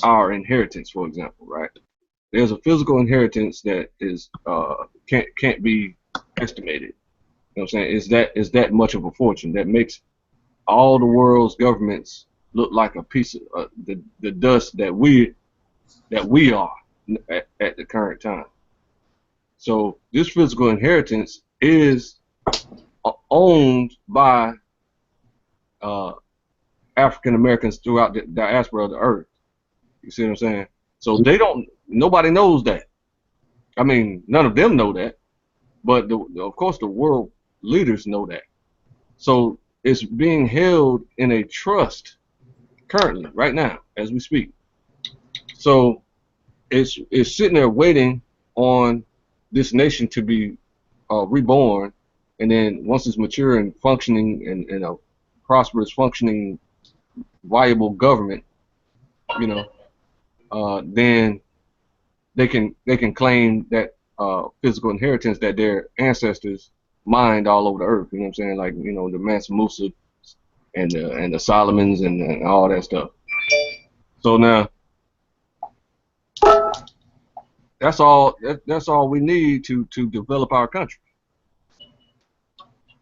S1: our inheritance, for example, right? There's a physical inheritance that is can't be estimated. You know what I'm saying? Is that much of a fortune that makes all the world's governments look like a piece of the dust that we are at the current time. So this physical inheritance is owned by African Americans throughout the diaspora of the earth. You see what I'm saying? So nobody knows that. I mean, none of them know that, but of course the world leaders know that. So it's being held in a trust currently, right now, as we speak. So it's sitting there waiting on this nation to be reborn, and then once it's mature and functioning and a prosperous, functioning, viable government, then they can claim that physical inheritance that their ancestors mined all over the earth. You know what I'm saying? Like the Mansa Musa and the Solomons and all that stuff. So now that's all we need to develop our country.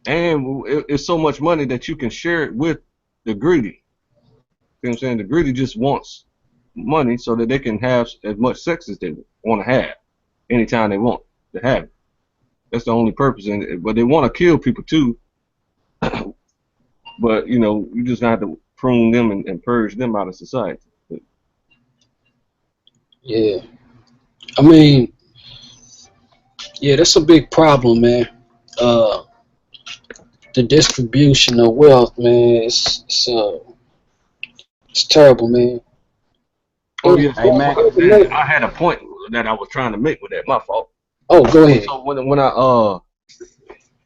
S1: And it's so much money that you can share it with the greedy. You know what I'm saying? The greedy just wants money so that they can have as much sex as they want to have anytime they want to have it. That's the only purpose in it. But they want to kill people too. But you just have to prune them and purge them out of society.
S7: Yeah. I mean, yeah, that's a big problem, man. The distribution of wealth, man, it's terrible, man.
S1: Oh yeah,
S4: Hey, man.
S1: I had a point that I was trying to make with that. My fault.
S7: Oh, go ahead.
S1: So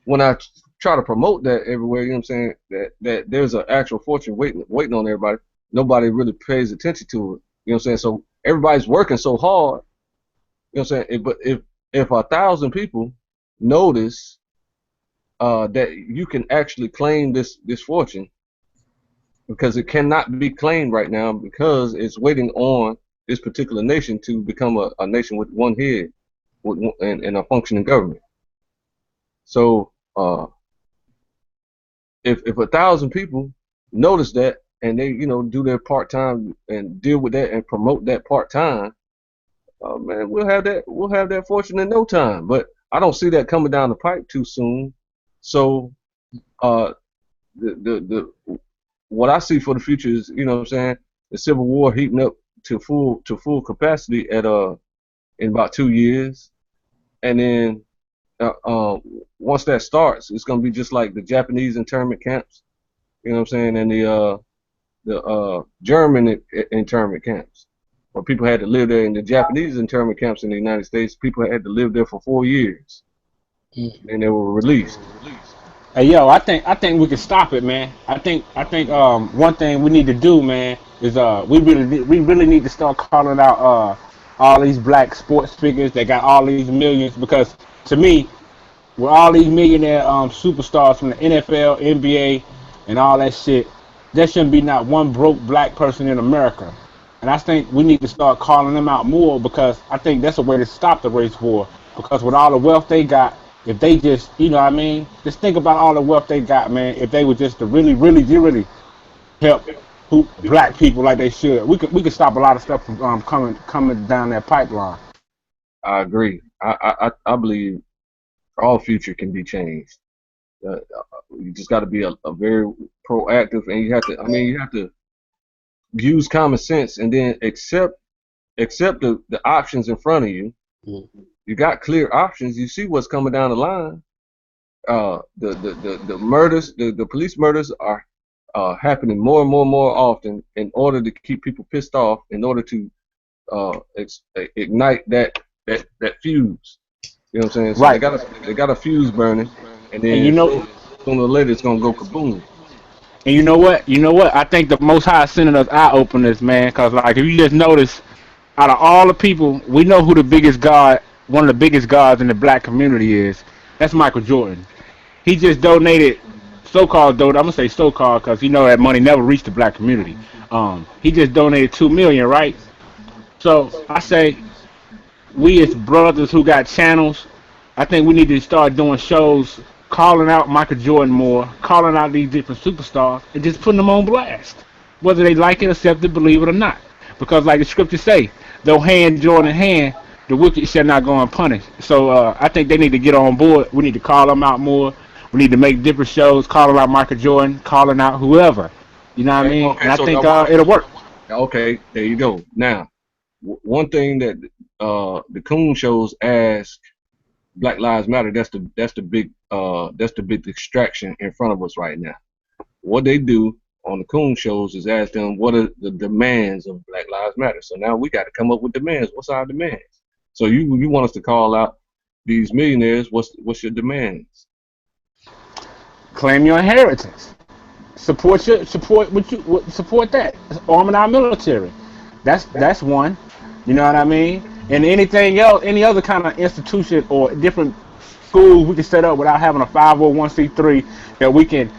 S1: when I try to promote that everywhere, you know what I'm saying, that there's an actual fortune waiting on everybody. Nobody really pays attention to it. You know what I'm saying? So everybody's working so hard. You know what I'm saying? But if 1,000 people notice that you can actually claim this fortune, because it cannot be claimed right now because it's waiting on this particular nation to become a nation with one head and a functioning government. So if 1,000 people notice that and they do their part-time and deal with that and promote that part-time, man, we'll have that fortune in no time. But I don't see that coming down the pipe too soon. So what I see for the future is, what I'm saying, the Civil War heating up to full capacity at in about 2 years, and then once that starts, it's gonna be just like the Japanese internment camps, you know what I'm saying, and the German internment camps, where people had to live there. In the Japanese internment camps in the United States, people had to live there for 4 years, and they were released.
S4: Hey yo, I think we can stop it, man. I think one thing we need to do, man, is we really need to start calling out all these black sports figures that got all these millions, because to me, with all these millionaire superstars from the NFL, NBA, and all that shit, there shouldn't be not one broke black person in America. And I think we need to start calling them out more, because I think that's a way to stop the race war. Because with all the wealth they got, if they just, what I mean, just think about all the wealth they got, man. If they were just to really help who black people like they should. We could stop a lot of stuff from coming down that pipeline.
S1: I agree. I believe all future can be changed. You just got to be a very proactive, and you have to. I mean, you have to use common sense, and then accept the options in front of you. You got clear options. You see what's coming down the line. The murders, the police murders are happening more and more often in order to keep people pissed off, in order to ignite that fuse. You know what I'm saying? So
S4: Right.
S1: they got a fuse burning, and
S4: And
S1: then sooner or later it's gonna go kaboom.
S4: And you know what? You know what? I think the Most High is sending us eye openers, man. Cause like if you just notice, out of all the people, we know who the biggest god, one of the biggest gods in the black community is. That's Michael Jordan. He just donated, so-called donate. I'm gonna say so-called because you know that money never reached the black community. He just donated 2 million, right? So I say we as brothers who got channels, I think we need to start doing shows calling out Michael Jordan more, calling out these different superstars, and just putting them on blast, whether they like it, accept it, believe it or not. Because like the scriptures say, though hand join in hand, the wicked shall not go unpunished. So I think they need to get on board. We need to call them out more. We need to make different shows, calling out Michael Jordan, calling out whoever. You know what I mean?
S1: Okay,
S4: And I
S1: so
S4: think it'll work.
S1: okay, there you go. Now, one thing that the Coon shows ask Black Lives Matter. That's the big distraction in front of us right now. What they do on the Coon shows is ask them what are the demands of Black Lives Matter. So now we got to come up with demands. What's our demands? So you want us to call out these millionaires? What's your demands?
S4: Claim your inheritance. Support that. Arming our military. That's one. You know what I mean? And anything else, any other kind of institution or different schools we can set up without having a 501c3 that we can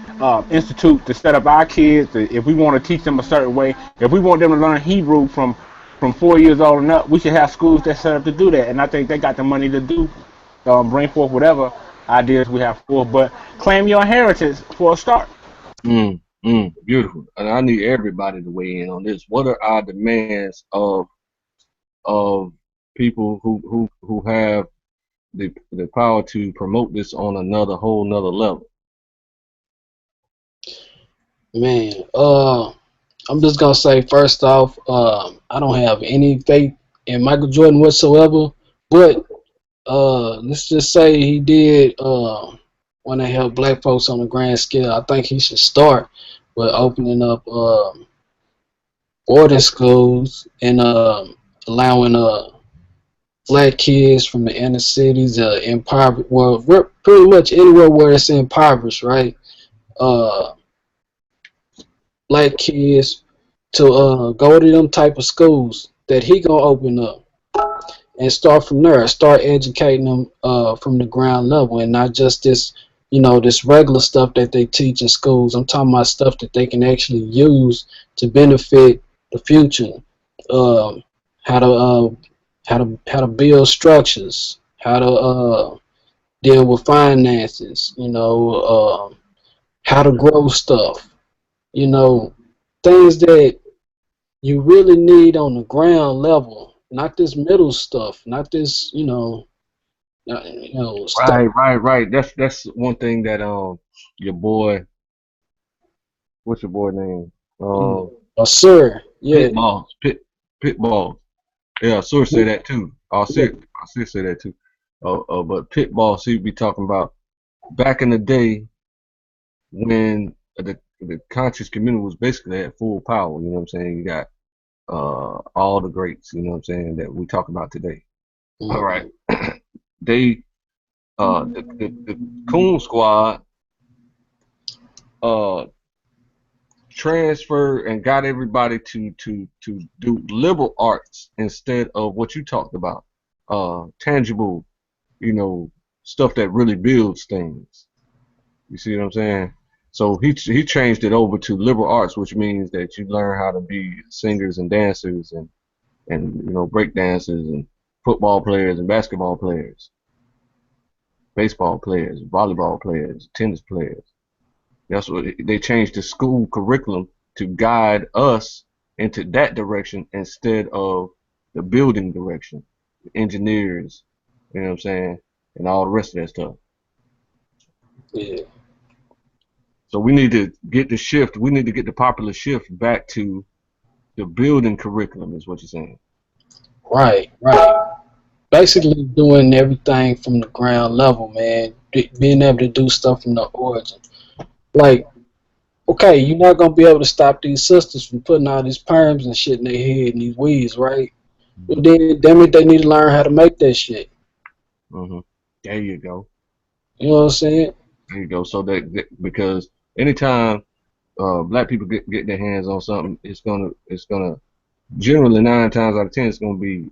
S4: institute to set up our kids. If we want to teach them a certain way, if we want them to learn Hebrew from 4 years old and up, we should have schools that set up to do that. And I think they got the money to bring forth whatever ideas we have for. But claim your inheritance for a start.
S1: Beautiful. And I need everybody to weigh in on this. What are our demands of people who have the power to promote this on whole nother level?
S7: Man, I'm just gonna say first off, I don't have any faith in Michael Jordan whatsoever. But let's just say he did want to help black folks on a grand scale. I think he should start with opening up boarding schools and allowing black kids from the inner cities, impoverished, well, pretty much anywhere where it's impoverished, right? Black kids to go to them type of schools that he gonna open up and start from there. Start educating them from the ground level, and not just this, this regular stuff that they teach in schools. I'm talking about stuff that they can actually use to benefit the future. How to build structures, how to deal with finances, how to grow stuff, things that you really need on the ground level, not this middle stuff, not this, stuff.
S1: Right. That's one thing that your boy, what's your boy name?
S7: Sir, yeah.
S1: Pitballs. Yeah, Sir say that too. I'll say that too. But Pitball, see, be talking about back in the day when the conscious community was basically at full power. You know what I'm saying? You got all the greats. You know what I'm saying, that we talk about today. All right, they the Coon Squad transferred and got everybody to do liberal arts instead of what you talked about, tangible, stuff that really builds things. You see what I'm saying? So he changed it over to liberal arts, which means that you learn how to be singers and dancers and break dancers and football players and basketball players, baseball players, volleyball players, tennis players. That's what they changed the school curriculum to guide us into that direction instead of the building direction, the engineers, you know what I'm saying, and all the rest of that stuff.
S7: Yeah.
S1: So we need to get the shift. We need to get the popular shift back to the building curriculum, is what you're saying.
S7: Right. Basically doing everything from the ground level, man. Being able to do stuff from the origin. Like, okay, you're not gonna be able to stop these sisters from putting all these perms and shit in their head and these weaves, right? Well, then, damn it, they need to learn how to make that shit.
S1: There you go.
S7: You know what I'm saying?
S1: There you go. So because anytime black people get their hands on something, it's gonna generally 9 times out of 10 it's gonna be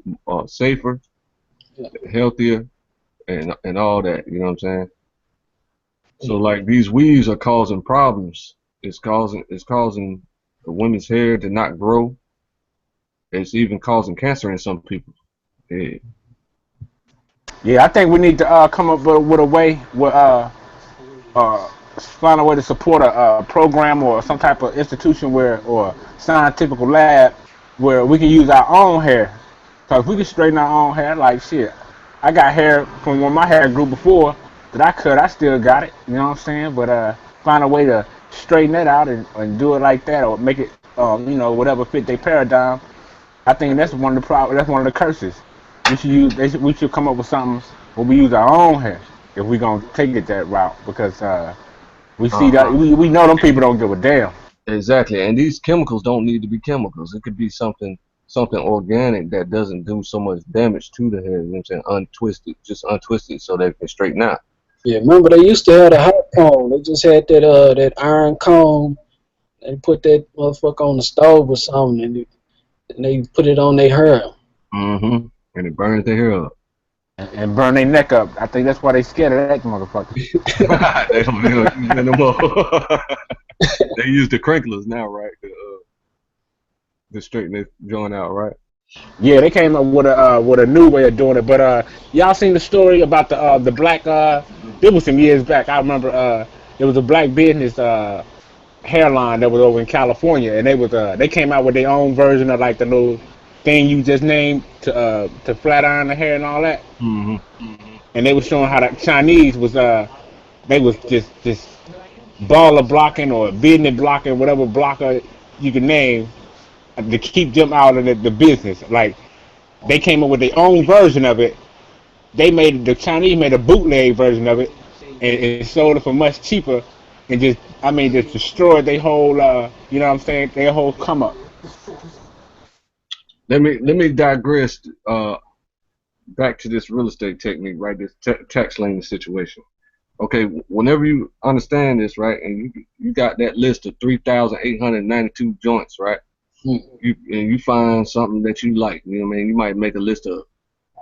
S1: safer, healthier, and all that. You know what I'm saying? So like these weaves are causing problems. It's causing the women's hair to not grow. It's even causing cancer in some people. Yeah.
S4: Yeah, I think we need to come up with a way with find a way to support a program or some type of institution where or scientific lab where we can use our own hair. Cause we can straighten our own hair like shit. I got hair from when my hair grew before that I cut. I still got it. You know what I'm saying? But find a way to straighten that out and do it like that or make it whatever fit their paradigm. I think that's one of the that's one of the curses. We should come up with something where we use our own hair if we gonna take it that route because we see that we know them people don't give a damn.
S1: Exactly, and these chemicals don't need to be chemicals. It could be something organic that doesn't do so much damage to the hair. You know what I'm saying? Just untwist it so that it can straighten out.
S7: Yeah, remember they used to have the hot comb. They just had that iron comb. They put that motherfucker on the stove or something, and they put it on their hair.
S1: And it burns their hair up.
S4: And burn their neck up. I think that's why they scared of that motherfucker.
S1: They don't use it no more. They use the crinklers now, right? To straighten this joint out, right?
S4: Yeah, they came up with a new way of doing it. But y'all seen the story about the black it was some years back. I remember there was a black business hairline that was over in California, and they came out with their own version of like the little thing you just named to flat iron the hair and all that. And they was showing how the Chinese was they was just baller blocking or business blocking, whatever blocker you can name, to keep them out of the business. Like they came up with their own version of it. The Chinese made a bootleg version of it and sold it for much cheaper and just destroyed their whole you know what I'm saying, their whole come up.
S1: Let me digress back to this real estate technique, right? This tax lien situation. Okay, whenever you understand this, right, and you got that list of 3,892 joints, right? You find something that you like, you know what I mean? You might make a list of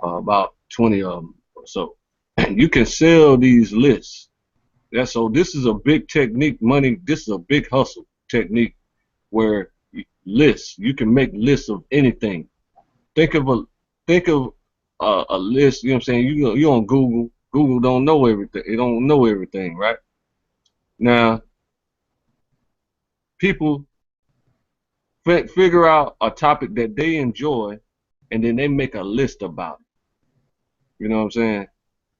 S1: about 20 of them or so. You can sell these lists. So this is a big technique, money. This is a big hustle technique where you can make lists of anything. Think of a list, you know what I'm saying? You on Google. Google don't know everything. It don't know everything, right? Now, people figure out a topic that they enjoy, and then they make a list about it. You know what I'm saying?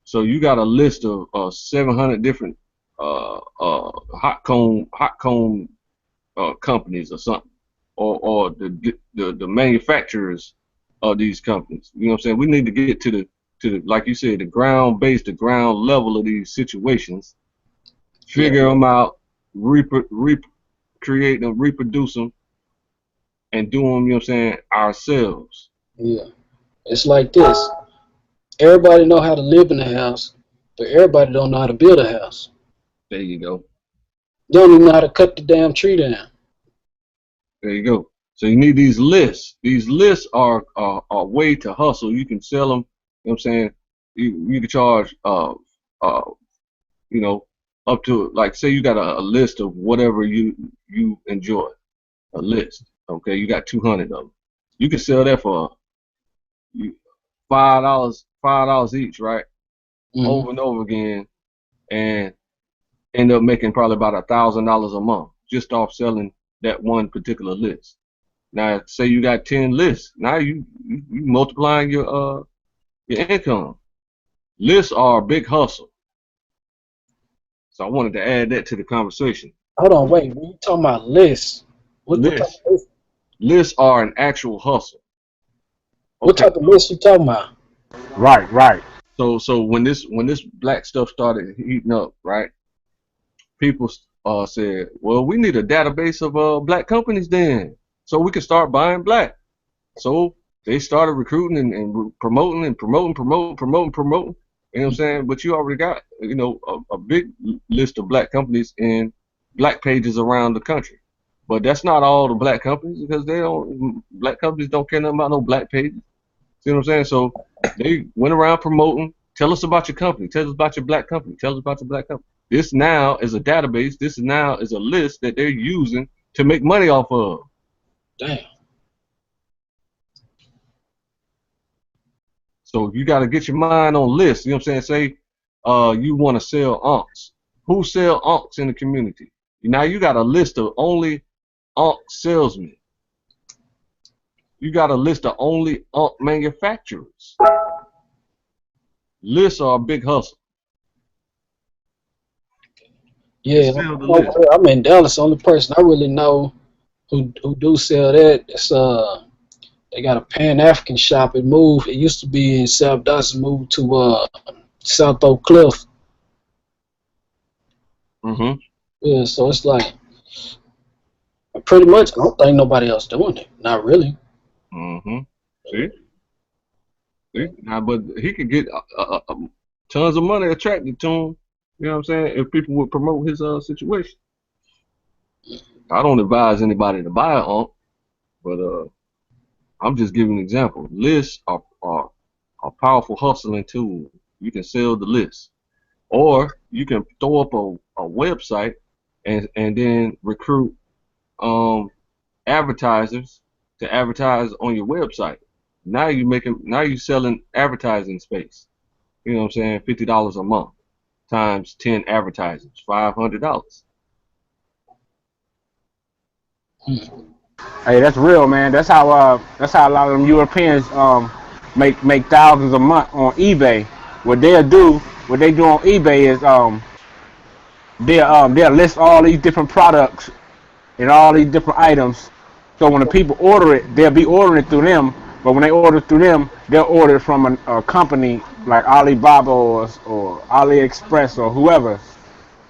S1: So you got a list of 700 different hot comb companies or something, or the manufacturers of these companies. You know what I'm saying? We need to get to the like you said, the ground base, the ground level of these situations, figure them out, create them, reproduce them, and do them, you know what I'm saying, ourselves.
S7: Yeah. It's like this. Everybody know how to live in a house, but everybody don't know how to build a house.
S1: There you go.
S7: They don't even know how to cut the damn tree down.
S1: There you go. So you need these lists. These lists are a way to hustle. You can sell them. You know what I'm saying? You can charge you know, up to, like, say you got a list of whatever you enjoy. A list. Okay, you got 200 of them. You can sell that for $5 each, right? Over and over again, and end up making probably about $1,000 a month just off selling that one particular list. Now, say you got 10 lists. Now you multiplying your income. Lists are a big hustle. So I wanted to add that to the conversation.
S7: Hold on, wait. When you talking about lists, what type of list?
S1: Lists are an actual hustle.
S7: What type of list you talking about?
S4: Right, right.
S1: So when this black stuff started heating up, right? People said, well, we need a database of black companies then, so we can start buying black. So they started recruiting and promoting. You know what I'm saying? But you already got, you know, a big list of black companies in black pages around the country. But that's not all the black companies, because black companies don't care nothing about no black pages. See what I'm saying? So they went around promoting. Tell us about your company. Tell us about your black company. Tell us about your black company. This now is a database. This now is a list that they're using to make money off of.
S7: Damn.
S1: So you got to get your mind on lists. You know what I'm saying? Say you want to sell unks. Who sell unks in the community? Now you got a list of only unk salesmen. You got a list of only unk manufacturers. Lists are a big hustle.
S7: Yeah,
S1: Sell the list.
S7: I'm in Dallas. The only person I really know who do sell that, it's they got a Pan African shop. It moved. It used to be in South Dawson, moved to South Oak Cliff. Yeah, so it's like pretty much. I don't think nobody else doing it. Not really.
S1: See? Now, but he could get tons of money attracted to him. You know what I'm saying? If people would promote his situation. I don't advise anybody to buy an unk, but I'm just giving an example. Lists are a powerful hustling tool. You can sell the list, or you can throw up a website and then recruit advertisers to advertise on your website. Now you selling advertising space. You know what I'm saying? $50 a month times 10 advertisers, $500.
S4: Hey, that's real, man. That's how a lot of them Europeans make thousands a month on eBay. What they do on eBay is they'll list all these different products and all these different items. So when the people order it, they'll be ordering it through them. But when they order through them, they'll order it from a company like Alibaba or AliExpress or whoever,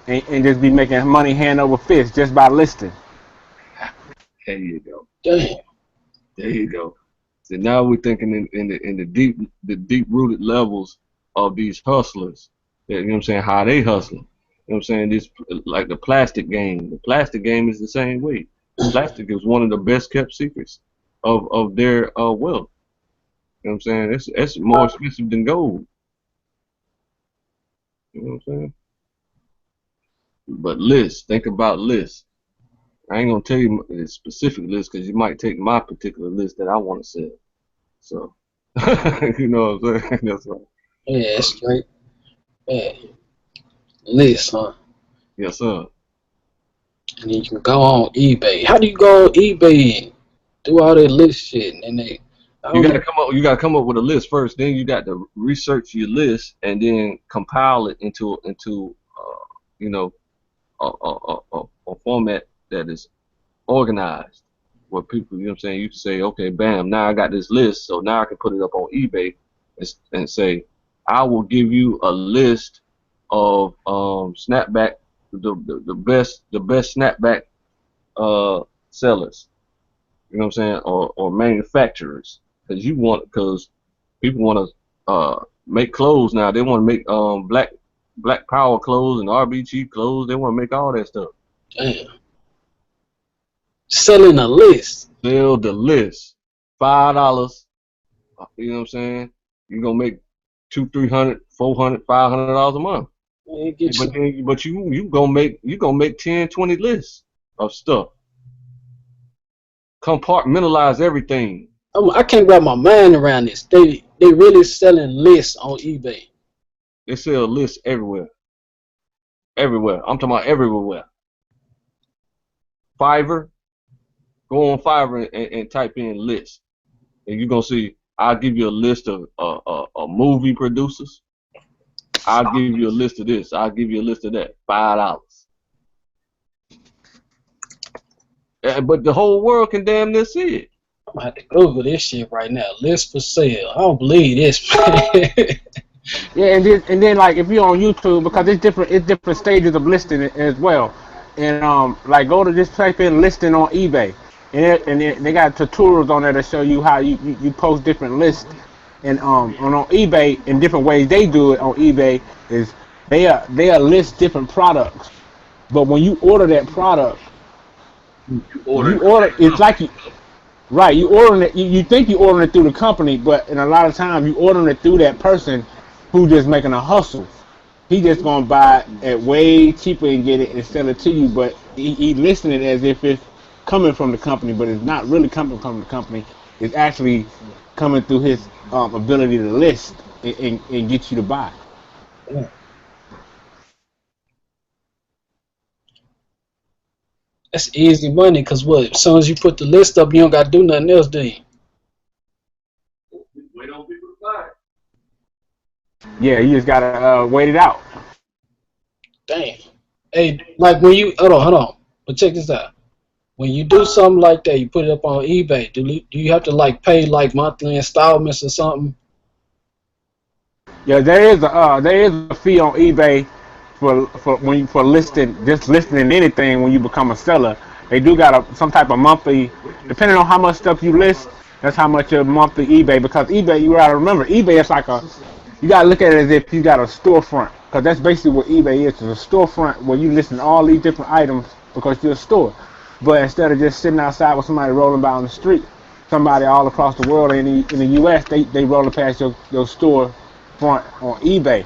S4: and just be making money hand over fist just by listing.
S1: There you go.
S7: Damn.
S1: There you go. So now we're thinking in the deep rooted levels of these hustlers. You know what I'm saying? How they hustling. You know what I'm saying? This like the plastic game. The plastic game is the same way. Plastic is one of the best kept secrets of their wealth. You know what I'm saying? It's more expensive than gold. You know what I'm saying? But lists, think about lists. I ain't gonna tell you a specific list because you might take my particular list that I want to sell. So, you know what I'm saying? That's right.
S7: Yeah, straight. Yeah. List, huh?
S1: Yes, sir.
S7: And then you can go on eBay. How do you go on eBay and do all that list shit? And then
S1: You gotta come up with a list first. Then you got to research your list and then compile it into you know a format that is organized, where people, you know what I'm saying, you can say, okay, bam, now I got this list, so now I can put it up on eBay and say, I will give you a list of snapback, the best snapback sellers, you know what I'm saying, or manufacturers, because people want to make clothes now. They want to make black power clothes and RBG clothes. They want to make all that stuff.
S7: damn. Selling a list.
S1: Sell the list. $5. You know what I'm saying? You're gonna make $200, $300, $400, $500 a month.
S7: Man,
S1: But you gonna make 10, 20 lists of stuff. Compartmentalize everything.
S7: I can't wrap my mind around this. They really selling lists on eBay.
S1: They sell lists everywhere. Everywhere. I'm talking about everywhere. Fiverr, Go on Fiverr and type in list, and you're gonna see. I'll give you a list of movie producers. I'll give you a list of this. I'll give you a list of that. $5. But the whole world can damn near see it.
S7: I'm gonna have to Google this shit right now. List for sale. I don't believe this, man.
S4: Yeah, and then like if you're on YouTube, because it's different stages of listing as well, and like go to this type in listing on eBay, and they got tutorials on there to show you how you post different lists, and on eBay in different ways they do it on eBay is they list different products, but when you order that product, you order it's like you. Right, you ordering it. You think you ordering it through the company, but in a lot of times you ordering it through that person who just making a hustle. He just gonna buy it at way cheaper and get it and sell it to you. But he listing it as if it's coming from the company, but it's not really coming from the company. It's actually coming through his ability to list and get you to buy.
S7: That's easy money, cause what? As soon as you put the list up, you don't gotta do nothing else, do you?
S1: Wait on people to buy it.
S4: Yeah, you just gotta wait it out.
S7: Damn. Hey, like when you hold on, but check this out. When you do something like that, you put it up on eBay. Do you have to like pay like monthly installments or something?
S4: Yeah, there is a fee on eBay for listing just listing anything when you become a seller. They do got some type of monthly, depending on how much stuff you list. That's how much your monthly eBay, because eBay, you gotta remember, eBay is like you gotta look at it as if you got a storefront, because that's basically what eBay is. It's a storefront where you listing all these different items because you're a store. But instead of just sitting outside with somebody rolling by on the street, somebody all across the world in the U.S. they rolling past your store front on eBay.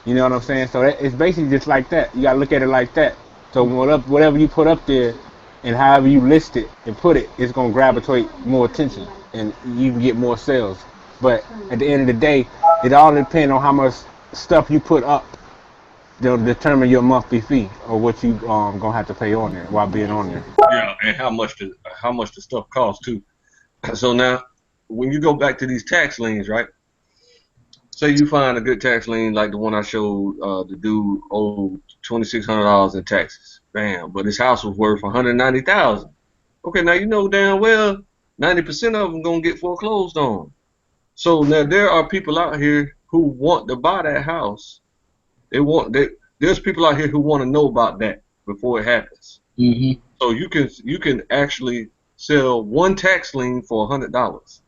S4: You know what I'm saying? So it's basically just like that. You gotta look at it like that. So whatever you put up there, and however you list it and put it, it's gonna gravitate more attention, and you can get more sales. But at the end of the day, it all depends on how much stuff you put up. They'll determine your monthly fee or what you gonna have to pay on there while being on there.
S1: Yeah, and how much the stuff costs too. So now, when you go back to these tax liens, right? Say you find a good tax lien like the one I showed, the dude owed $2,600 in taxes. Bam, but his house was worth $190,000. Okay, now you know damn well 90% of them gonna get foreclosed on. So now there are people out here who want to buy that house. There's people out here who want to know about that before it happens.
S7: Mm-hmm.
S1: So you can actually sell one tax lien for $100.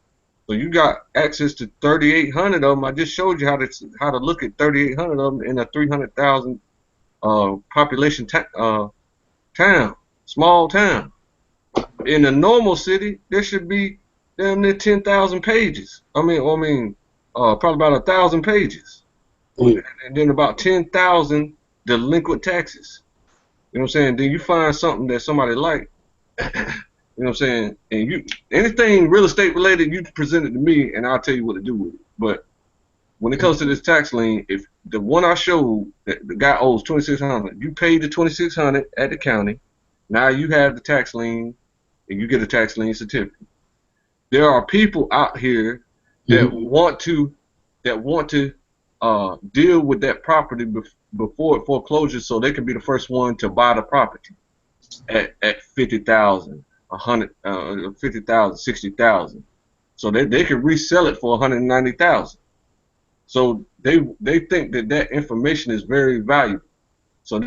S1: So you got access to 3,800 of them. I just showed you how to look at 3,800 of them in a 300,000 population town, small town. In a normal city, there should be damn near 10,000 pages. Probably about 1,000 pages, and then about 10,000 delinquent taxes. You know what I'm saying? Then you find something that somebody like. You know what I'm saying? And anything real estate related, you present it to me, and I'll tell you what to do with it. But when it comes to this tax lien, if the one I showed, that the guy owes $2,600, you paid the $2,600 at the county. Now you have the tax lien, and you get a tax lien certificate. There are people out here that want to deal with that property before it forecloses, so they can be the first one to buy the property at 50,000. 50,000, 60,000, so they can resell it for 190,000. So they think that information is very valuable. So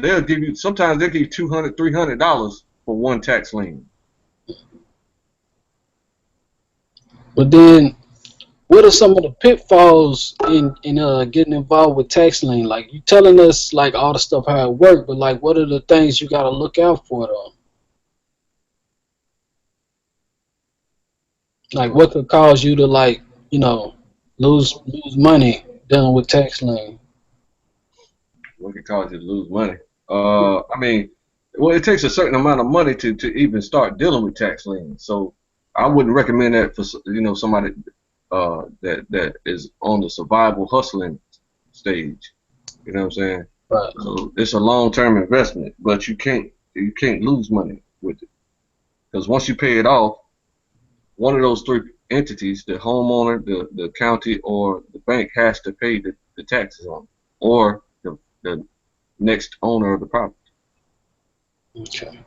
S1: sometimes they'll give you $200, $300 for one tax lien.
S7: But then, what are some of the pitfalls in getting involved with tax lien? Like you telling us like all the stuff how it works, but like what are the things you gotta look out for though? Like what could cause you to like, lose money dealing with tax lien?
S1: What can cause you to lose money? Well, it takes a certain amount of money to even start dealing with tax liens. So I wouldn't recommend that for somebody that is on the survival hustling stage. You know what I'm saying?
S7: Right.
S1: So it's a long-term investment, but you can't lose money with it. Because once you pay it off, one of those three entities, the homeowner, the county, or the bank, has to pay the taxes on it, or the next owner of the property.
S7: Okay.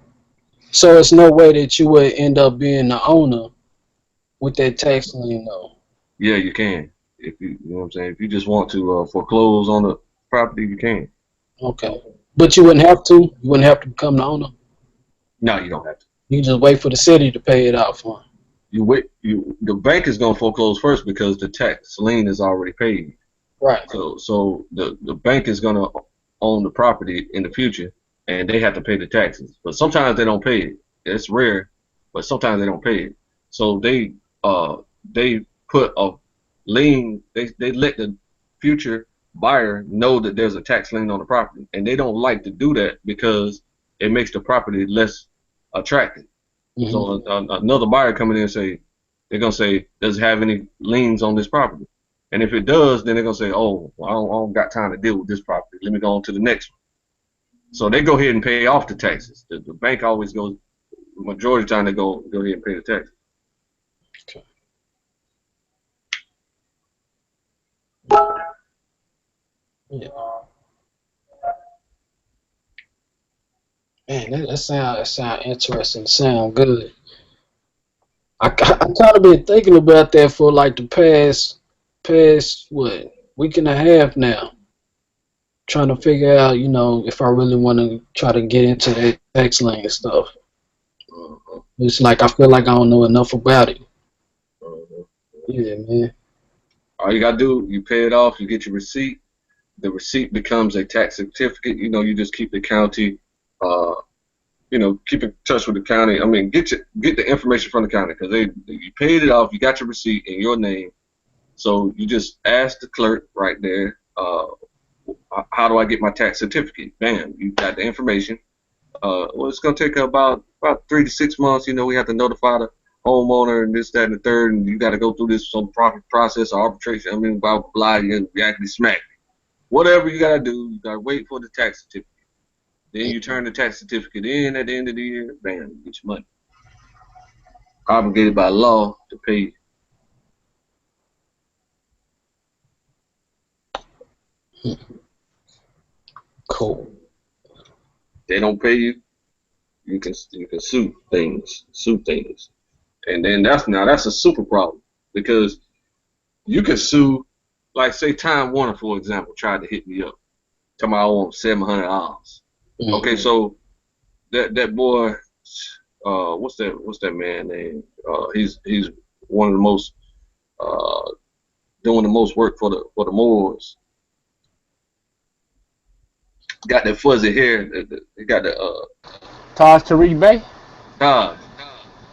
S7: So it's no way that you would end up being the owner with that tax lien, though.
S1: Yeah, you can. If you know what I'm saying. If you just want to foreclose on the property, you can.
S7: Okay. But you wouldn't have to. You wouldn't have to become the owner.
S1: No, you don't have to.
S7: You can just wait for the city to pay it out for you.
S1: The bank is gonna foreclose first because the tax lien is already paid.
S7: Right.
S1: So the bank is gonna own the property in the future, and they have to pay the taxes. But sometimes they don't pay it. It's rare, but sometimes they don't pay it. So they put a lien. They let the future buyer know that there's a tax lien on the property, and they don't like to do that because it makes the property less attractive.
S7: Mm-hmm.
S1: So another buyer coming in and they're gonna say, does it have any liens on this property? And if it does, then they're gonna say, oh, well, I don't got time to deal with this property. Let me go on to the next one. So they go ahead and pay off the taxes. The bank always goes, the majority of the time they go ahead and pay the taxes.
S7: Okay. Yeah. Man, that sound interesting. Sound good. I kind of been thinking about that for like the past what, week and a half now. Trying to figure out, if I really want to try to get into that tax lien stuff. It's like I feel like I don't know enough about it. Yeah, man.
S1: All you gotta do, you pay it off, you get your receipt. The receipt becomes a tax certificate. You just keep the county, keep in touch with the county. I mean, get the information from the county, because you paid it off, you got your receipt in your name. So you just ask the clerk right there, how do I get my tax certificate? Bam, you got the information. Well, it's gonna take about 3 to 6 months. We have to notify the homeowner and this, that, and the third, and you got to go through this some proper process or arbitration. I mean, blah blah blah. You actually smack me. Whatever you gotta do, you gotta wait for the tax certificate. Then you turn the tax certificate in at the end of the year. Bam, you get your money. Obligated by law to pay you.
S7: Cool.
S1: They don't pay you, you can sue things, and then that's a super problem, because you can sue, like say Time Warner, for example, tried to hit me up, talking about I want $700.
S7: Mm-hmm.
S1: Okay, so that boy, what's that man name? He's one of the most doing the most work for the Moors. Got that fuzzy hair. He got the
S4: Taj Tariq Bey?
S1: Taj.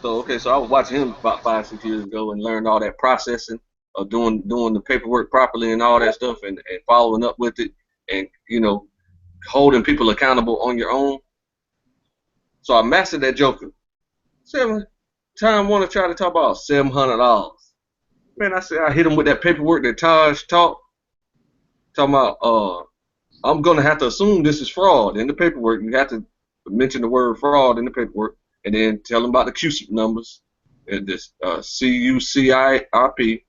S1: So I was watching him about 5-6 years ago and learned all that processing of doing the paperwork properly and all that stuff, and following up with it, and holding people accountable on your own. So I mastered that joker. Time Warner tried to talk about $700. Man, I said I hit him with that paperwork that Taj talking about. I'm gonna have to assume this is fraud in the paperwork. You have to mention the word fraud in the paperwork, and then tell them about the CUSIP numbers, and this CUCIRP.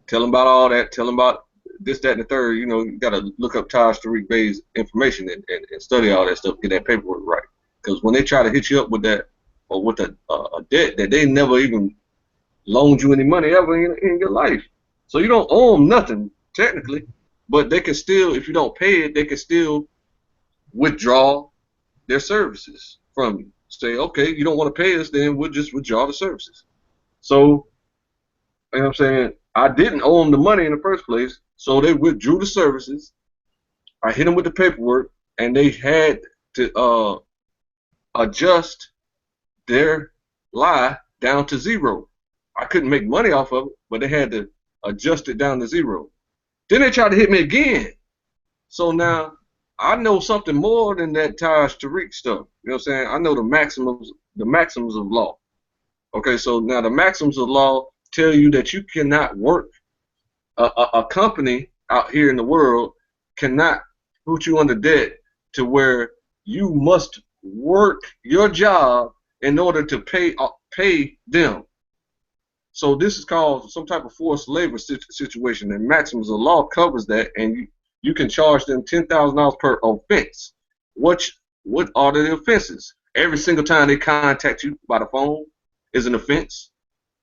S1: Tell them about all that. Tell them about this, that, and the third. You gotta look up Taj Tariq Bey's information and study all that stuff. Get that paperwork right. Because when they try to hit you up with that, or with a debt that they never even loaned you any money ever in your life, so you don't owe them nothing technically. But they can still, if you don't pay it, they can still withdraw their services from you. Say, okay, you don't want to pay us, then we'll just withdraw the services. So, you know what I'm saying? I didn't owe them the money in the first place, so they withdrew the services. I hit them with the paperwork, and they had to adjust their lie down to zero. I couldn't make money off of it, but they had to adjust it down to zero. Then they tried to hit me again. So now I know something more than that Taj Tariq stuff. You know what I'm saying? I know the maxims of law. Okay, so now the maxims of law tell you that you cannot work. A company out here in the world cannot put you under debt to where you must work your job in order to pay pay them. So this is called some type of forced labor situation, and Maxims of law covers that, and you can charge them $10,000 per offense. What are the offenses? Every single time they contact you by the phone is an offense.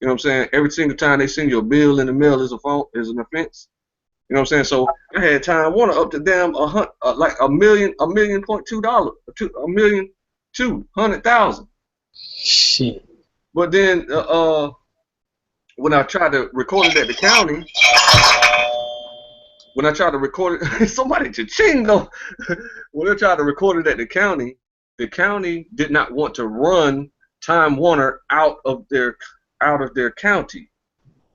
S1: You know what I'm saying? Every single time they send you a bill in the mail is an offense. You know what I'm saying? So I had Time Warner up to damn like $1,200,000.
S7: Shit.
S1: But then when I tried to record it at the county, somebody cha-ching though. When I tried to record it at the county did not want to run Time Warner out of their county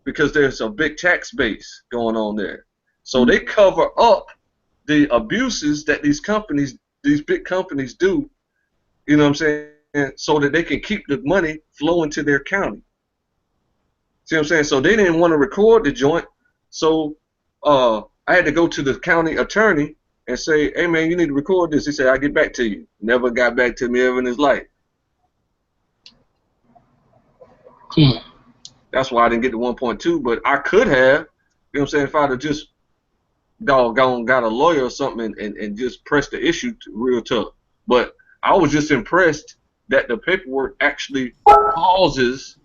S1: because there's a big tax base going on there. So they cover up the abuses that these big companies do, you know what I'm saying, so that they can keep the money flowing to their county. See what I'm saying? So they didn't want to record the joint. So I had to go to the county attorney and say, hey, man, you need to record this. He said, I'll get back to you. Never got back to me ever in his life. That's why I didn't get to 1.2, but I could have, you know what I'm saying, if I'd have just got a lawyer or something and just pressed the issue real tough. But I was just impressed that the paperwork actually causes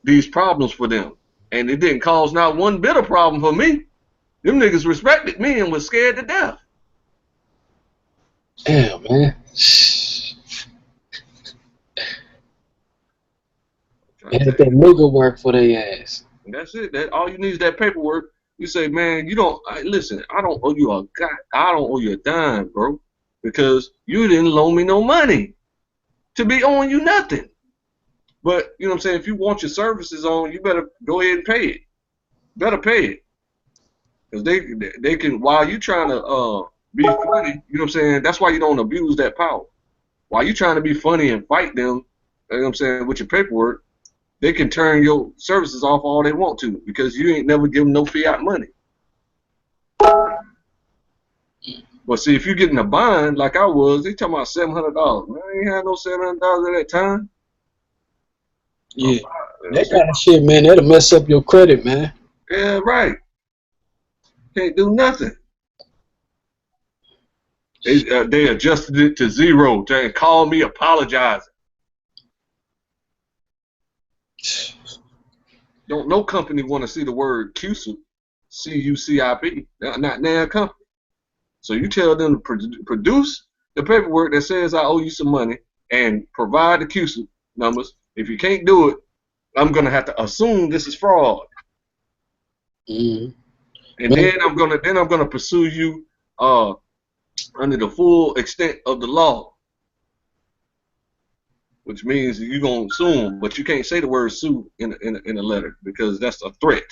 S1: these problems for them. And it didn't cause not one bit of problem for me. Them niggas respected me and was scared to death.
S7: Damn, man. And that nigga work for their ass.
S1: And that's it. That all you need is that paperwork. You say, man, listen, I don't owe you a dime, bro, because you didn't loan me no money to be owing you nothing. But you know what I'm saying, if you want your services on, you better go ahead and pay it. Better pay it. Because they can, while you trying to be funny, you know what I'm saying, that's why you don't abuse that power. While you trying to be funny and fight them, you know what I'm saying, with your paperwork, they can turn your services off all they want to because you ain't never give them no fiat money. But see, if you get in a bind like I was, they talking about $700. Man, I ain't had no $700 at that time.
S7: Yeah, that kind of shit, man, that'll mess up your credit, man.
S1: Yeah, right. Can't do nothing. They adjusted it to 0 and called me apologizing. Don't no company want to see the word CUCIP, C-U-C-I-P, not their company. So you tell them to produce the paperwork that says I owe you some money and provide the CUCIP numbers. If you can't do it, I'm gonna have to assume this is fraud. And then I'm gonna pursue you under the full extent of the law, which means you're gonna sue them, but you can't say the word sue in a letter because that's a threat.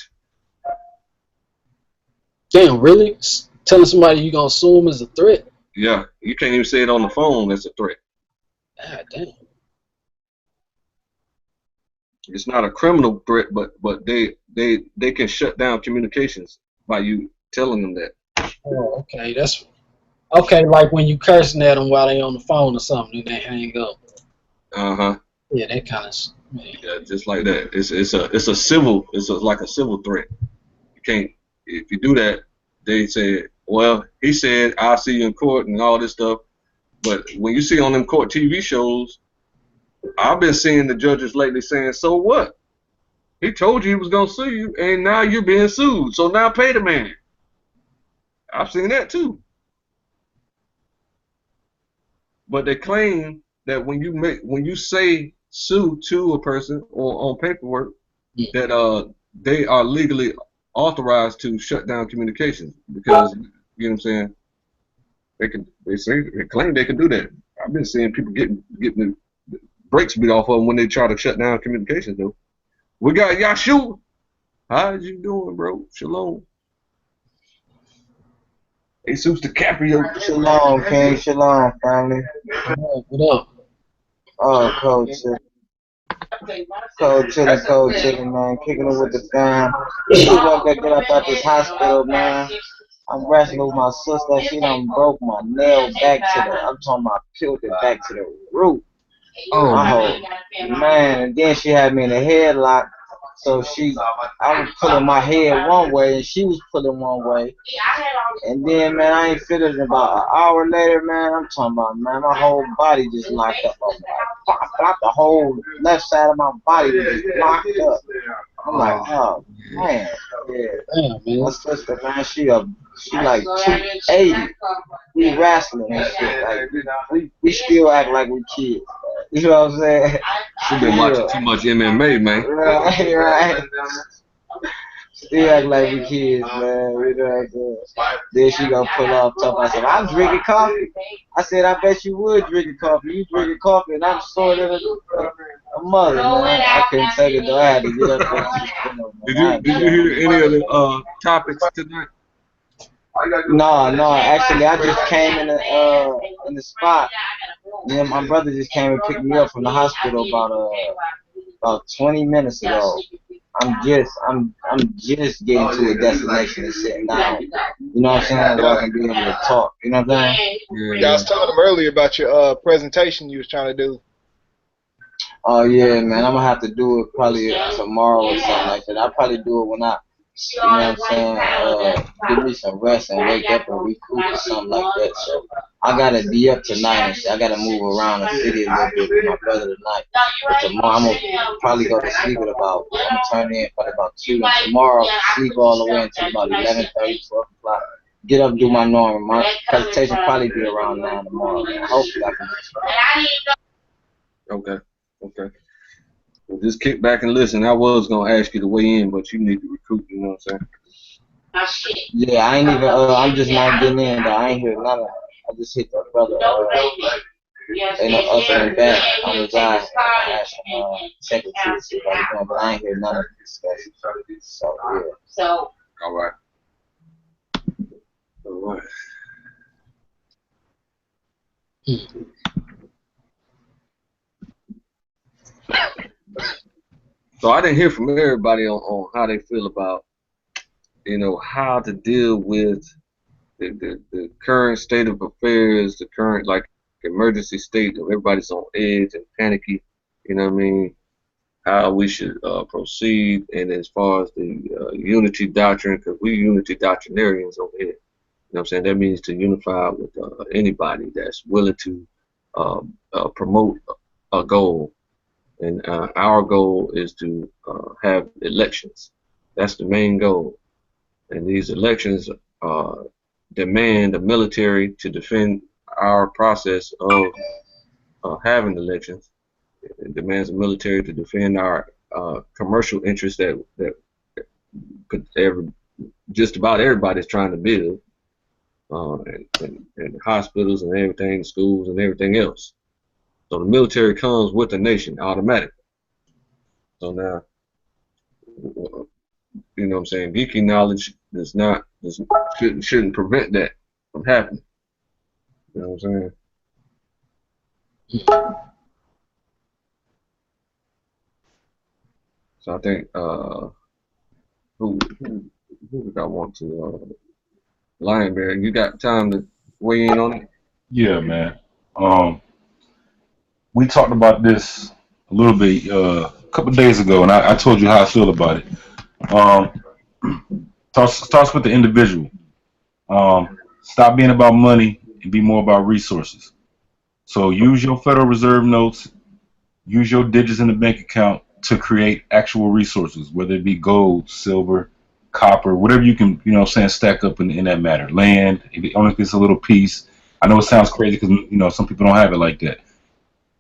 S7: Damn, really? Telling somebody you gonna sue them is a threat?
S1: Yeah, you can't even say it on the phone. That's a threat.
S7: God damn.
S1: It's not a criminal threat, but they can shut down communications by you telling them that.
S7: Oh, okay, that's okay. Like when you cursing at them while they on the phone or something, and they hang up. Yeah, that kind of.
S1: Yeah, just like that. It's like a civil threat. You can't, if you do that, they say, well, he said I'll see you in court and all this stuff. But when you see on them court TV shows, I've been seeing the judges lately saying, so what? He told you he was gonna sue you, and now you're being sued. So now pay the man. I've seen that too. But they claim that when you say sue to a person or on paperwork, that they are legally authorized to shut down communications because you know what I'm saying. They claim they can do that. I've been seeing people getting the brakes beat off of them when they try to shut down communications though. We got Yahshua. How's you doing, bro? Shalom. Jesus DiCaprio.
S6: Shalom, King. Shalom, family.
S7: What up?
S6: Oh, cold chilling, man. Kicking it with the fam. She walked that get up at this hospital, man. I'm wrestling with my sister. She done broke my nail back to the, I'm talking about peeled it back to the root.
S1: Oh,
S6: My whole man, and then she had me in a headlock. So I was pulling my head one way, and she was pulling one way. And then, man, I ain't feel it about an hour later, man. I'm talking about, man, my whole body just locked up. Like, pop, pop, the whole left side of my body was just locked up. I'm like, oh, man, yeah.
S7: Damn, man.
S6: My sister, man, she like 280. We wrestling and shit. Like, we still act like we kids. You know what I'm saying?
S1: She been watching too much MMA, man.
S6: Right, right. Still act like we kids, man. You know what I'm saying? Then she gonna pull off top. I said, I'm drinking coffee. I said, I bet you would drinking coffee. You drinking coffee, and I'm sore than a mother, man. I couldn't take it though. I had to get up there.
S1: Did you hear any of the topics tonight?
S6: No. Actually, I just came in the spot. Yeah, my brother just came and picked me up from the hospital about 20 minutes ago. I'm just getting to a destination and sitting down. You know what I'm saying? So I can be able to talk. You know what I'm saying?
S2: Yeah, I was telling him earlier about your presentation you was trying to do.
S6: Oh yeah, man. I'm gonna have to do it probably tomorrow or something like that. I'll probably do it when you know what I'm saying? Give me some rest and wake up and recoup or something like that. So I gotta be up tonight and shit. I gotta move around the city a little bit with my brother tonight. But tomorrow I'm gonna probably go to sleep at I'm gonna turn in probably about 2. And tomorrow sleep all the way until about 11:30, 12 o'clock. Get up, do my normal. My presentation probably be around 9 tomorrow. Hopefully I can.
S1: Okay. Well, just kick back and listen. I was gonna ask you to weigh in, but you need to recruit. You know what I'm saying?
S6: Yeah, I ain't even. I'm just not getting in. Though. I ain't hear none of it. I just hit the brother. Ain't no up and back on the side. I asked him, check it to see how he's doing, but I ain't hear none of the discussion. So yeah.
S1: All right. So I didn't hear from everybody on how they feel about, how to deal with the current state of affairs, the current emergency state of everybody's on edge and panicky. You know what I mean? How we should proceed, and as far as the unity doctrine, because we unity doctrinarians over here. You know what I'm saying? That means to unify with anybody that's willing to promote a goal. And our goal is to have elections. That's the main goal. And these elections demand the military to defend our process of having elections. It demands the military to defend our commercial interests that just about everybody's trying to build, and hospitals and everything, schools and everything else. So the military comes with the nation automatically. So now, you know what I'm saying, geeky knowledge shouldn't prevent that from happening. You know what I'm saying? So I think who did I want to Lion Bear, you got time to weigh in on it?
S8: Yeah, man. We talked about this a little bit a couple of days ago, and I told you how I feel about it. Starts with the individual. Stop being about money and be more about resources. So use your Federal Reserve notes, use your digits in the bank account to create actual resources, whether it be gold, silver, copper, whatever you can, stack up in that matter. Land, only if it's a little piece. I know it sounds crazy because, some people don't have it like that.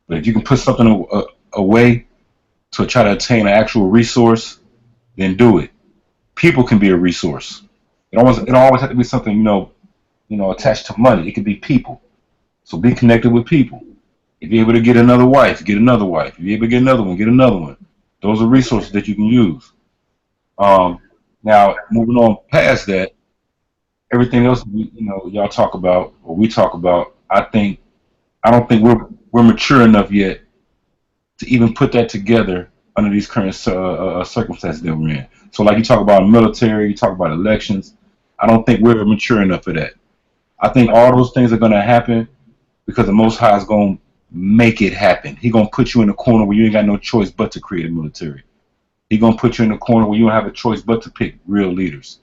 S8: But if you can put something away to try to attain an actual resource, then do it. People can be a resource. It don't always have to be something, attached to money. It could be people. So be connected with people. If you're able to get another wife, get another wife. If you're able to get another one, get another one. Those are resources that you can use. Now, moving on past that, everything else y'all talk about, or we talk about, I don't think we're mature enough yet to even put that together under these current circumstances that we're in. So like you talk about military, you talk about elections, I don't think we're mature enough for that. I think all those things are going to happen because the Most High is going to make it happen. He gonna put you in a corner where you ain't got no choice but to create a military. He gonna put you in a corner where you don't have a choice but to pick real leaders.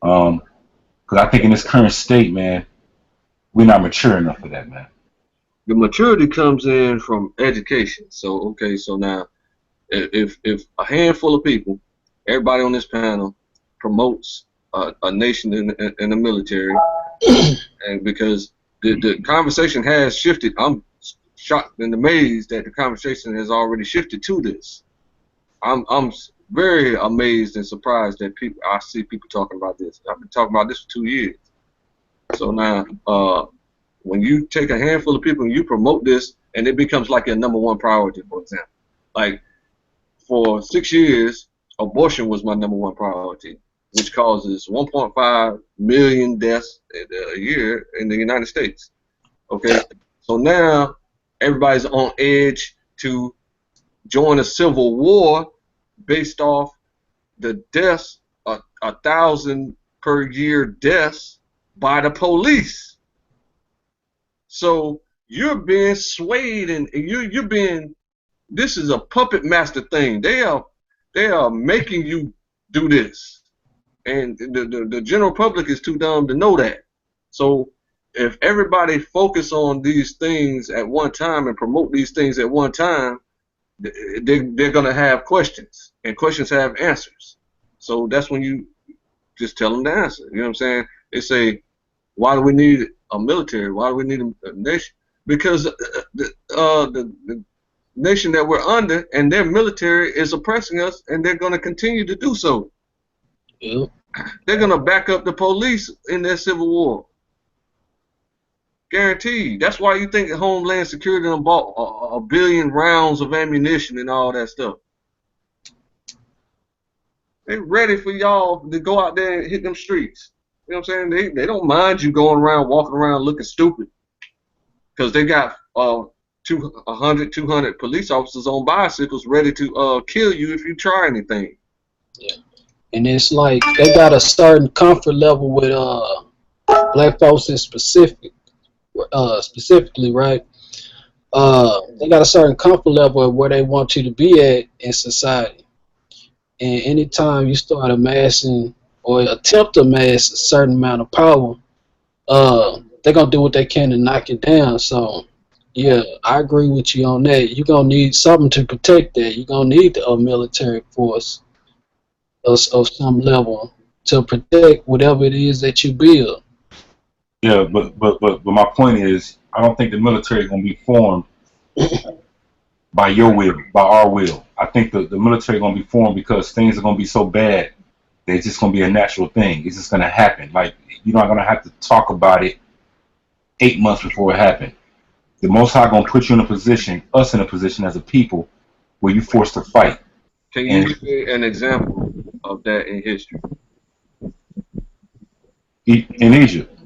S8: Because I think in this current state, man, we're not mature enough for that, man.
S1: The maturity comes in from education. So okay, so now if a handful of people, everybody on this panel, promotes a nation in the military, and because the conversation has shifted, I'm shocked and amazed that the conversation has already shifted to this. I'm very amazed and surprised that I see people talking about this. I've been talking about this for 2 years. So now, when you take a handful of people and you promote this, and it becomes like your #1 priority, for example, like for 6 years, abortion was my #1 priority, which causes 1.5 million deaths a year in the United States. Okay, so now everybody's on edge to join a civil war based off the deaths, 1,000 per year deaths by the police. So you're being swayed, and you're being. This is a puppet master thing. They are making you do this, and the general public is too dumb to know that. So if everybody focus on these things at one time and promote these things at one time, they're gonna have questions, and questions have answers. So that's when you just tell them the answer. You know what I'm saying? They say, why do we need a military? Why do we need a nation? Because the nation that we're under and their military is oppressing us, and they're going to continue to do so.
S7: Yep.
S1: They're going to back up the police in their civil war. Guaranteed. That's why you think Homeland Security done bought a billion rounds of ammunition and all that stuff. They're ready for y'all to go out there and hit them streets. You know what I'm saying? They don't mind you going around, walking around looking stupid, because they got 100, 200 police officers on bicycles ready to kill you if you try anything.
S7: Yeah. And it's like they got a certain comfort level with black folks in specifically, right? They got a certain comfort level of where they want you to be at in society. And anytime you start amassing or attempt to amass a certain amount of power, they're gonna do what they can to knock you down. So yeah, I agree with you on that. You're gonna need something to protect that. You're gonna need a military force of some level to protect whatever it is that you build.
S8: Yeah, but my point is, I don't think the military is gonna be formed by your will, by our will. I think the military is gonna be formed because things are gonna be so bad that it's just gonna be a natural thing. It's just gonna happen. Like, you're not gonna have to talk about it 8 months before it happened. The Most High gonna put you in a position, us in a position as a people, where you're forced to fight.
S1: Can you give me an example of that in history?
S8: In Egypt,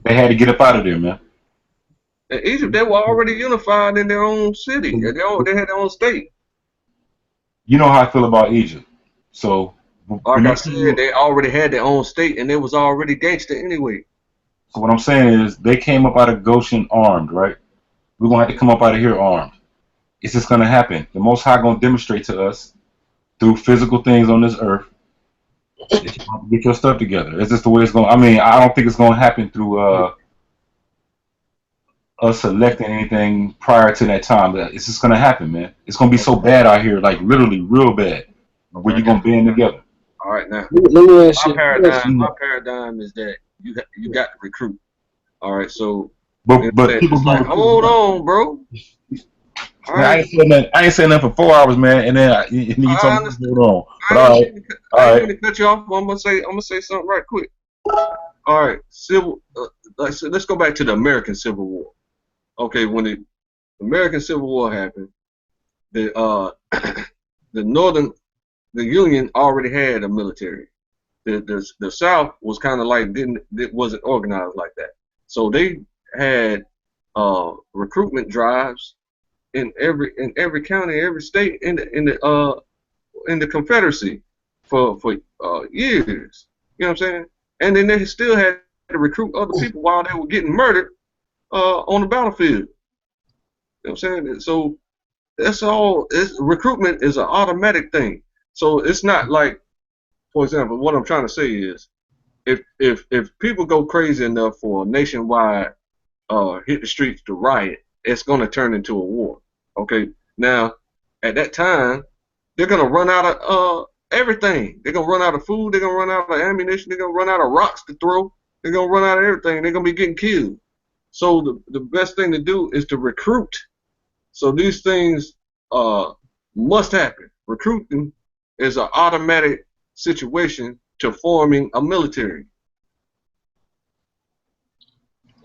S8: they had to get up out of there, man.
S1: In Egypt, they were already unified in their own city. They had their own state.
S8: You know how I feel about Egypt. So,
S1: like I said, they already had their own state, and it was already gangster anyway.
S8: So what I'm saying is, they came up out of Goshen armed, right? We're gonna have to come up out of here armed. It's just gonna happen. The Most High gonna demonstrate to us through physical things on this earth that you have to get your stuff together. It's just the way it's going. I mean, I don't think it's gonna happen through us selecting anything prior to that time. It's just gonna happen, man. It's gonna be so bad out here, like literally real bad, where you're gonna band together.
S1: All right, now
S7: Let me ask you.
S1: My paradigm is that you got to recruit. All right, so
S8: but people
S1: like, hold on, bro.
S8: Man, I ain't saying nothing for 4 hours, man, and then you told me to hold on. But all right,
S1: I ain't gonna cut you off. I'm gonna say something right quick. All right, let's go back to the American Civil War. Okay, when the American Civil War happened, the Union already had a military. The South was kind of like it wasn't organized like that. So they had recruitment drives in every county, every state in the Confederacy for years. You know what I'm saying? And then they still had to recruit other people while they were getting murdered on the battlefield. You know what I'm saying? So that's all. Recruitment is an automatic thing. So it's not like, for example, what I'm trying to say is, if people go crazy enough for a nationwide hit the streets to riot, it's going to turn into a war. Okay. Now, at that time, they're going to run out of everything. They're going to run out of food. They're going to run out of ammunition. They're going to run out of rocks to throw. They're going to run out of everything. They're going to be getting killed. So the best thing to do is to recruit. So these things must happen. Recruiting is an automatic situation to forming a military.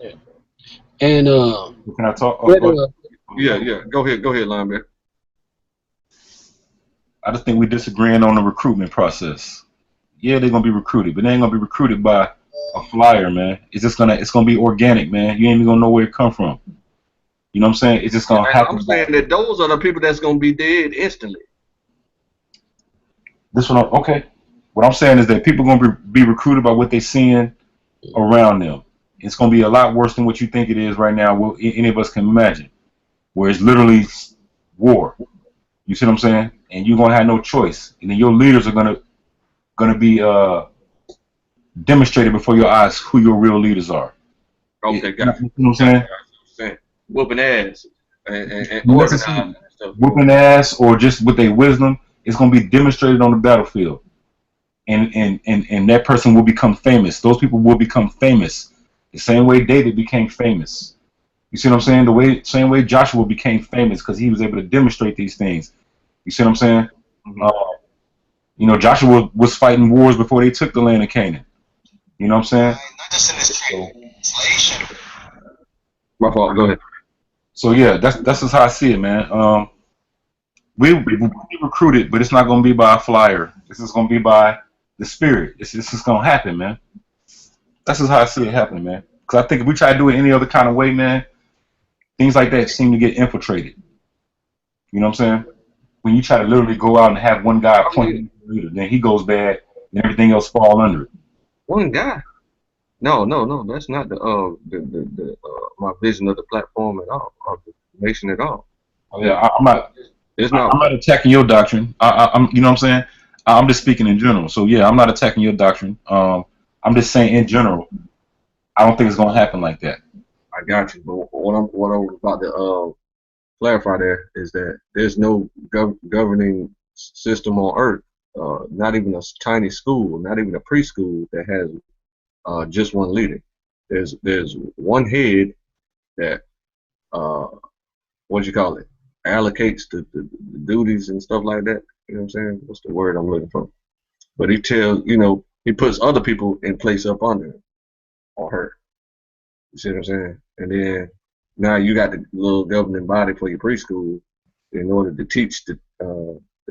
S7: Yeah. And
S8: Can I talk?
S1: Yeah. Go ahead, linebacker.
S8: I just think we're disagreeing on the recruitment process. Yeah, they're gonna be recruited, but they ain't gonna be recruited by a flyer, man. It's gonna be organic, man. You ain't even gonna know where it come from. You know what I'm saying? It's just gonna happen.
S1: I'm saying that those are the people that's gonna be dead instantly.
S8: Okay. What I'm saying is that people are gonna be recruited by what they're seeing around them. It's gonna be a lot worse than what you think it is right now. What any of us can imagine, where it's literally war. You see what I'm saying? And you're gonna have no choice, and then your leaders are gonna be demonstrated before your eyes who your real leaders are.
S1: Okay, got you.
S8: You know what I'm saying?
S1: Whooping ass and organizing stuff.
S8: Whooping ass or just with their wisdom, it's gonna be demonstrated on the battlefield, and that person will become famous. Those people will become famous the same way David became famous. You see what I'm saying? Same way Joshua became famous because he was able to demonstrate these things. You see what I'm saying? Mm-hmm. Joshua was fighting wars before they took the land of Canaan. You know what I'm saying?
S5: Not just in this translation.
S1: My fault. Go ahead.
S8: So yeah, that's just how I see it, man. We be recruited, but it's not gonna be by a flyer. This is gonna be by the spirit. This is gonna happen, man. That's just how I see it happening, man. Because I think if we try to do it any other kind of way, man, things like that seem to get infiltrated. You know what I'm saying? When you try to literally go out and have one guy appointed leader, then he goes bad, and everything else fall under it.
S1: One guy? No. That's not my vision of the platform at all, or the nation at all.
S8: Yeah, I'm not. I'm not attacking your doctrine. I'm, you know what I'm saying? I'm just speaking in general. So yeah, I'm not attacking your doctrine. I'm just saying in general, I don't think it's gonna happen like that.
S1: I got you. But what I was about to clarify there is that there's no governing system on earth, not even a tiny school, not even a preschool that has just one leader. There's one head that allocates the duties and stuff like that. You know what I'm saying? What's the word I'm looking for? But he tells, he puts other people in place up under him or her. You see what I'm saying? And then now you got the little governing body for your preschool in order to teach the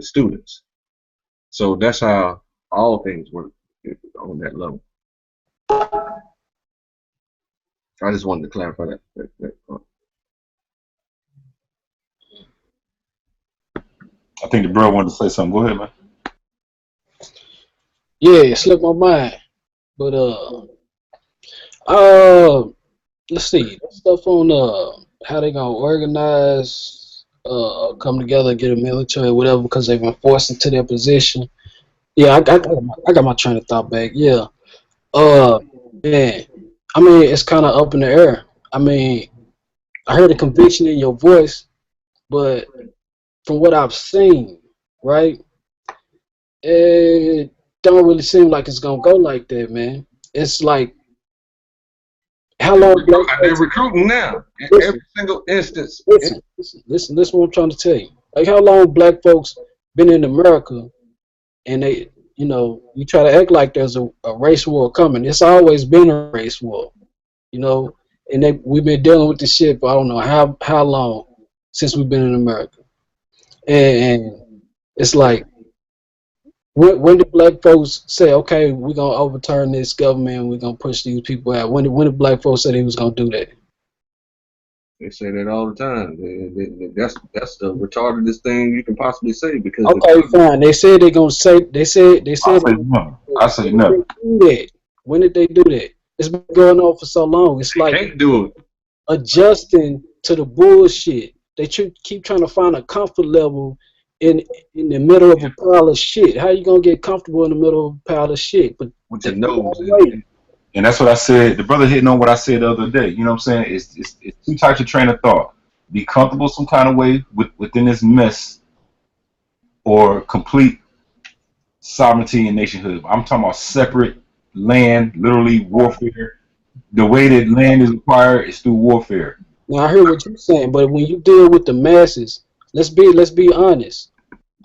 S1: students. So that's how all things work on that level. I just wanted to clarify that point.
S8: I think the bro wanted to say something. Go ahead, man.
S7: yeah, it slipped my mind. But let's see. Stuff on how they gonna organize, come together, get a military, or whatever, because they've been forced into their position. Yeah, I got my train of thought back. Yeah. Man, I mean, it's kind of up in the air. I mean, I heard the conviction in your voice, but from what I've seen, right, it don't really seem like it's gonna go like that, man. It's like, how long?
S1: They're recruiting now. In every single instance.
S7: Listen. What I'm trying to tell you. Like, how long black folks been in America, and they, you try to act like there's a race war coming. It's always been a race war, and we've been dealing with this shit for I don't know how long since we've been in America. And it's like, when did black folks say, okay, we're going to overturn this government and we're going to push these people out? When did black folks say they was going to do that?
S1: They say that all the time. That's the retardedest thing you can possibly say, because
S7: okay, fine. They said they're going to say, they said
S8: I say no.
S7: When did they do that? It's been going on for so long. It's like,
S1: they can't do it.
S7: adjusting to the bullshit. They keep trying to find a comfort level in the middle of a pile of shit. How you gonna get comfortable in the middle of a pile of shit? But
S1: with your
S7: that's the
S1: nose
S7: wrong
S1: in
S7: way.
S1: it.
S8: And that's what I said. The brother hitting on what I said the other day. You know what I'm saying? It's two types of train of thought. Be comfortable some kind of way within this mess, or complete sovereignty and nationhood. I'm talking about separate land, literally warfare. The way that land is acquired is through warfare.
S7: Now I hear what you're saying, but when you deal with the masses, let's be honest.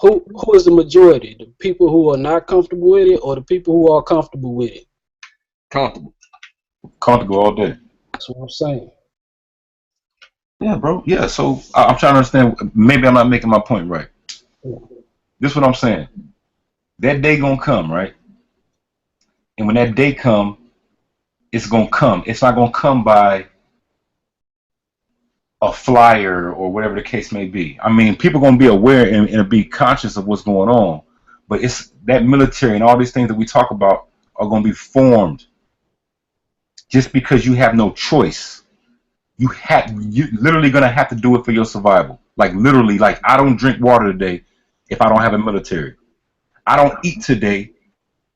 S7: Who is the majority? The people who are not comfortable with it, or the people who are comfortable with it?
S1: Comfortable.
S8: Comfortable all day.
S7: That's what I'm saying.
S8: Yeah, bro. Yeah. So I'm trying to understand. Maybe I'm not making my point right. This is what I'm saying. That day gonna come, right? And when that day come, it's gonna come. It's not gonna come by a flyer or whatever the case may be. I mean, people gonna be aware and be conscious of what's going on. But it's that military and all these things that we talk about are gonna be formed just because you have no choice. You literally gonna have to do it for your survival. Like literally, like I don't drink water today if I don't have a military. I don't eat today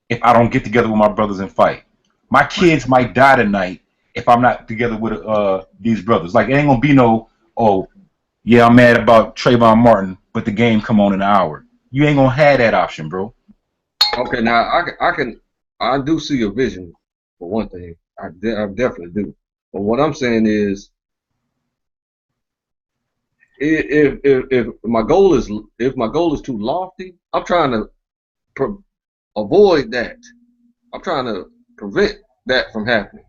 S8: if I don't get together with my brothers and fight. My kids might die tonight if I'm not together with these brothers. Like it ain't gonna be no, oh yeah, I'm mad about Trayvon Martin, but the game come on in an hour. You ain't gonna have that option, bro.
S1: Okay, now I do see a vision for one thing. I definitely do. But what I'm saying is, if my goal is too lofty, I'm trying to avoid that. I'm trying to prevent that from happening.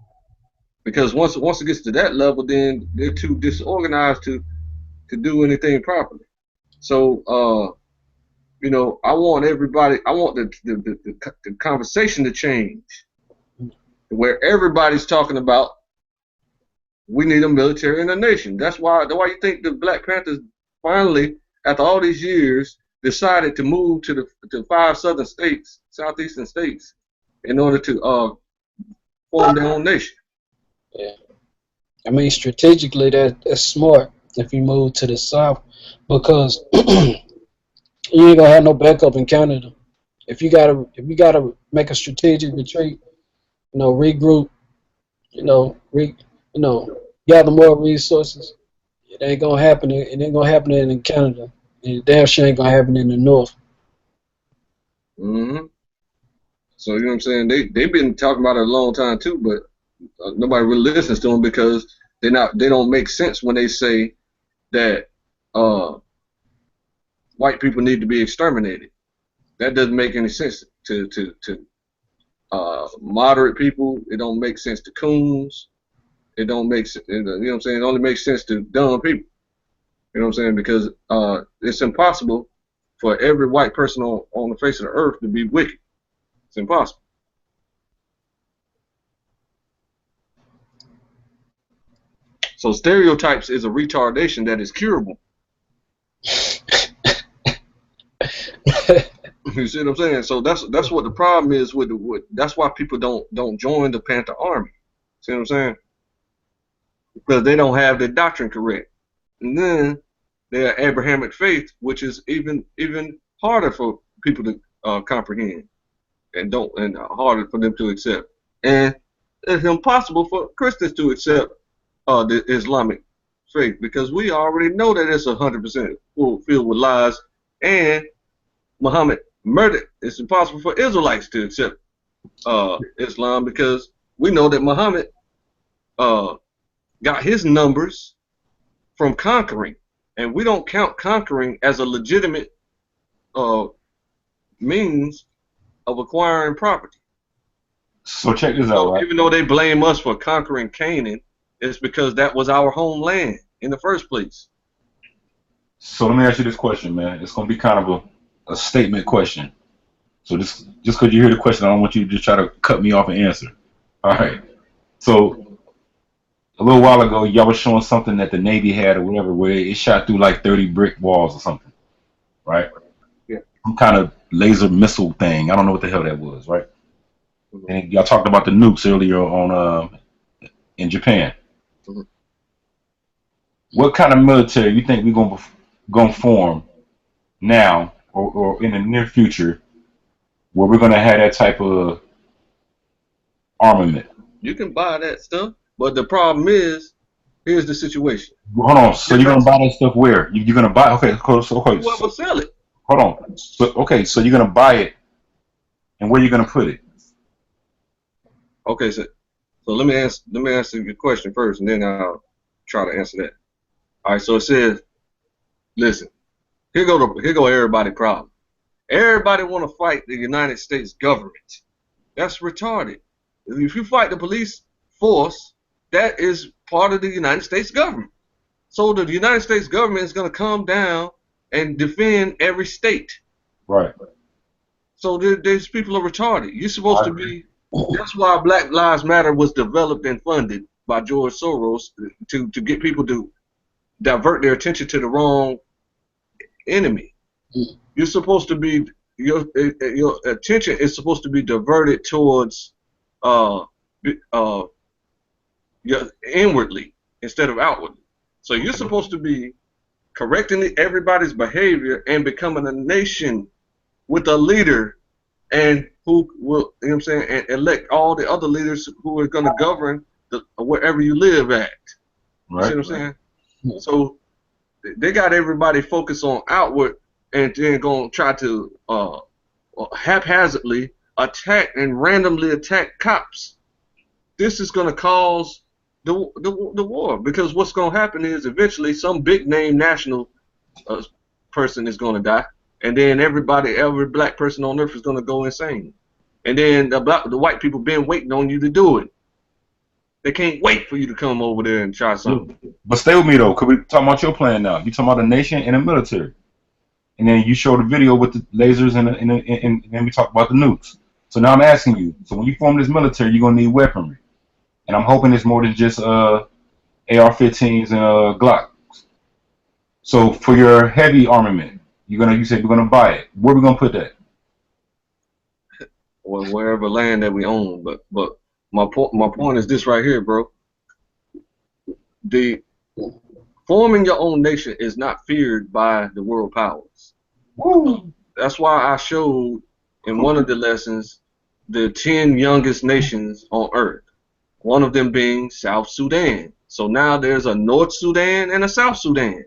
S1: Because once it gets to that level, then they're too disorganized to do anything properly. So you know, I want the conversation to change, where everybody's talking about we need a military in the nation. That's why you think the Black Panthers finally, after all these years, decided to move to the 5 southern states, southeastern states, in order to form their own nation.
S7: Yeah. I mean, strategically, that's smart if you move to the south, because you ain't gonna have no backup in Canada. If you gotta make a strategic retreat, regroup, gather more resources. It ain't gonna happen. It ain't gonna happen in Canada. And damn sure ain't gonna happen in the north.
S1: Mm-hmm. So you know what I'm saying? They've been talking about it a long time too, but nobody really listens to them because they don't make sense when they say that white people need to be exterminated. That doesn't make any sense to moderate people. It don't make sense to coons. It don't make sense. You know what I'm saying? It only makes sense to dumb people. You know what I'm saying? Because it's impossible for every white person on the face of the earth to be wicked. It's impossible. So stereotypes is a retardation that is curable. You see what I'm saying? So that's what the problem is with that's why people don't join the Panther Army. See what I'm saying? Because they don't have their doctrine correct. And then their Abrahamic faith, which is even harder for people to comprehend and harder for them to accept. And it's impossible for Christians to accept the Islamic faith, because we already know that it's 100% filled with lies, and Muhammad murdered. It's impossible for Israelites to accept Islam, because we know that Muhammad got his numbers from conquering, and we don't count conquering as a legitimate means of acquiring property.
S8: So check this out, right?
S1: Even though they blame us for conquering Canaan, it's because that was our homeland in the first place.
S8: So let me ask you this question, man. It's gonna be kind of a statement question. So just because you hear the question, I don't want you to just try to cut me off and answer. All right. So a little while ago, y'all was showing something that the Navy had or whatever, where it shot through like 30 brick walls or something, right?
S1: Yeah.
S8: Some kind of laser missile thing. I don't know what the hell that was, right? And y'all talked about the nukes earlier on in Japan. what kind of military you think we're gonna form now or in the near future where we're gonna have that type of armament?
S1: You can buy that stuff, but the problem is, here's the situation.
S8: Hold on. So you're gonna buy that stuff where? You're gonna buy? Okay.
S1: Whoever sell it.
S8: Hold on. So you're gonna buy it, and where you gonna put it?
S1: Okay, so let me answer your question first, and then I'll try to answer that. All right. So it says, listen, here go everybody's problem. Everybody want to fight the United States government. That's retarded. If you fight the police force, that is part of the United States government. So the United States government is going to come down and defend every state.
S8: Right.
S1: So these people are retarded. You're supposed to be. That's why Black Lives Matter was developed and funded by George Soros to get people to divert their attention to the wrong enemy. You're supposed to be your attention is supposed to be diverted towards inwardly instead of outwardly. So you're supposed to be correcting everybody's behavior and becoming a nation with a leader, and who will, you know what I'm saying, and elect all the other leaders who are going to govern wherever you live at.
S8: Right.
S1: You see what I'm saying? So they got everybody focused on outward, and then going to try to haphazardly attack and randomly attack cops. This is going to cause the war, because what's going to happen is eventually some big name national person is going to die, and then every black person on earth is going to go insane, and then the white people been waiting on you to do it. They can't wait for you to come over there and try something.
S8: But stay with me though, because we're talking about your plan now. You're talking about the nation and the military, and then you show the video with the lasers and then we talk about the nukes. So now I'm asking you. So when you form this military, you're gonna need weaponry. And I'm hoping it's more than just AR-15s and Glocks. So for your heavy armament, you said you're gonna buy it. Where we gonna put that?
S1: Well, wherever land that we own. But my point is this right here, bro. The forming your own nation is not feared by the world powers.
S8: Woo.
S1: That's why I showed in one of the lessons the 10 youngest nations on earth. One of them being South Sudan. So now there's a North Sudan and a South Sudan.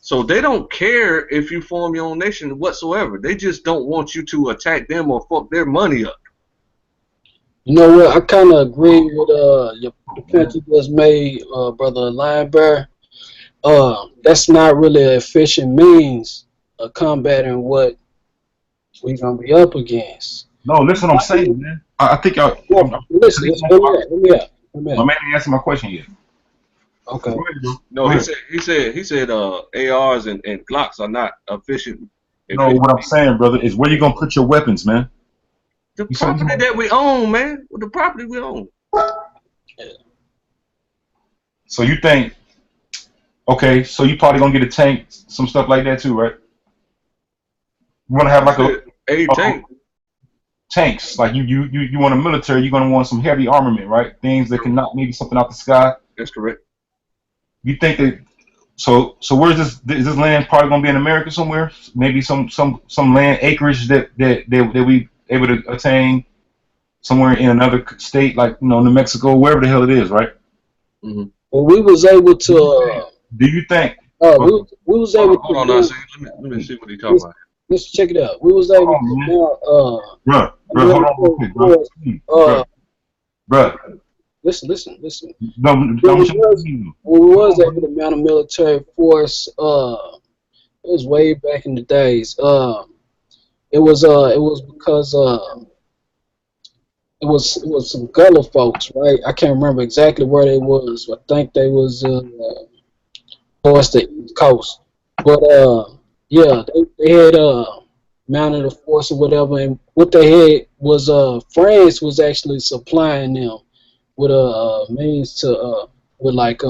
S1: So they don't care if you form your own nation whatsoever. They just don't want you to attack them or fuck their money up.
S7: You know what? I kind of agree with the point you just made, Brother Linebearer. That's not really an efficient means of combating what we're gonna be up against.
S8: No, listen what I'm saying, man. I think y'all.
S7: Listen, let me
S8: My man didn't answer my question yet.
S7: Okay.
S1: No, he said ARs and Glocks are not efficient.
S8: No, what I'm saying, brother, is where you gonna put your weapons, man?
S1: The property that we own, man. The property we own.
S8: So you think, okay, so you probably gonna get a tank, some stuff like that too, right? You wanna have like
S1: a tank.
S8: Tanks, like you want a military, you're gonna want some heavy armament, right? Things that can knock maybe something out the sky.
S1: That's correct.
S8: You think that? So where's this? Is this land probably gonna be in America somewhere? Maybe some land acreage that we able to attain somewhere in another state, like New Mexico, wherever the hell it is, right?
S1: Mm-hmm.
S7: Well, we was able to.
S8: Do you think?
S7: We was able to.
S1: Hold on, let me see what he talking about.
S7: Let's check it out. We was able to.
S8: Bro, hold on, bro.
S7: Listen.
S8: No,
S7: we was able to mount a military force. It was way back in the days. It was because it was some Gullah folks, right? I can't remember exactly where they was. I think they was towards the East Coast. But yeah, they had mounted a force or whatever, and what they had was France was actually supplying them with means to with like